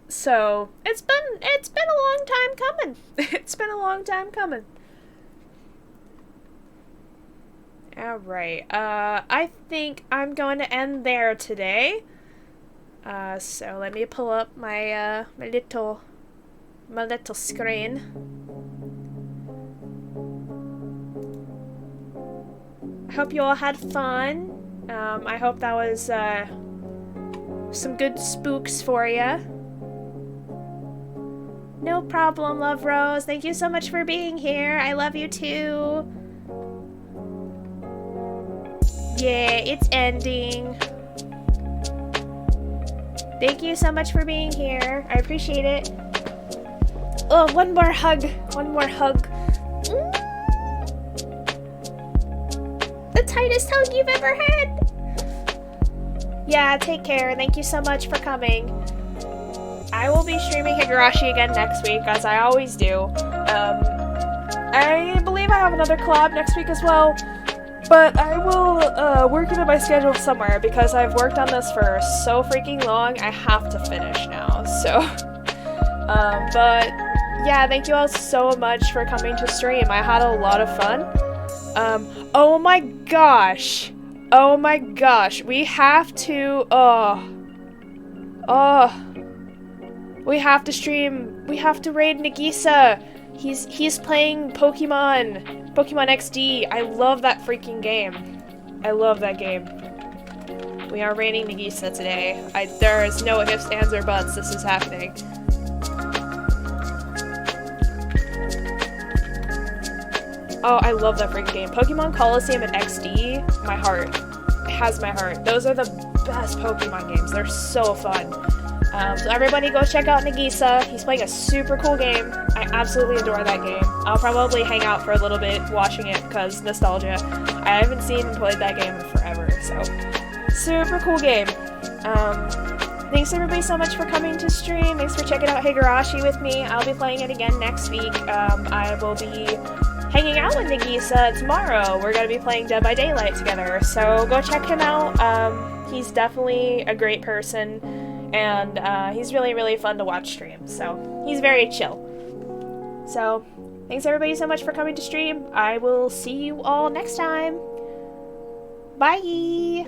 So it's been a long time coming. It's been a long time coming. Alright, I think I'm going to end there today. So let me pull up my my little screen. I hope you all had fun. I hope that was some good spooks for you. No problem, Love Rose. Thank you so much for being here. I love you too. Yeah, it's ending. Thank you so much for being here. I appreciate it. Oh, one more hug. One more hug. The tightest hug you've ever had. Yeah, take care. Thank you so much for coming. I will be streaming Higurashi again next week, as I always do. I believe I have another collab next week as well. But I will work into my schedule somewhere because I've worked on this for so freaking long. I have to finish now. So, but yeah, thank you all so much for coming to stream. I had a lot of fun. Oh my gosh. Oh my gosh. We have to, we have to stream. We have to raid Nagisa. He's playing Pokemon XD. I love that freaking game. I love that game. We are raiding Nagisa today. There is no ifs, ands, or buts. This is happening. Oh, I love that freaking game. Pokemon Coliseum and XD, my heart. It has my heart. Those are the best Pokemon games. They're so fun. So everybody go check out Nagisa. He's playing a super cool game. I absolutely adore that game. I'll probably hang out for a little bit watching it because nostalgia. I haven't seen and played that game in forever, so super cool game. Thanks everybody so much for coming to stream. Thanks for checking out Higurashi with me. I'll be playing it again next week. I will be hanging out with Nagisa tomorrow. We're going to be playing Dead by Daylight together, so go check him out. He's definitely a great person. And he's really, really fun to watch stream. So he's very chill. So thanks everybody so much for coming to stream. I will see you all next time. Bye!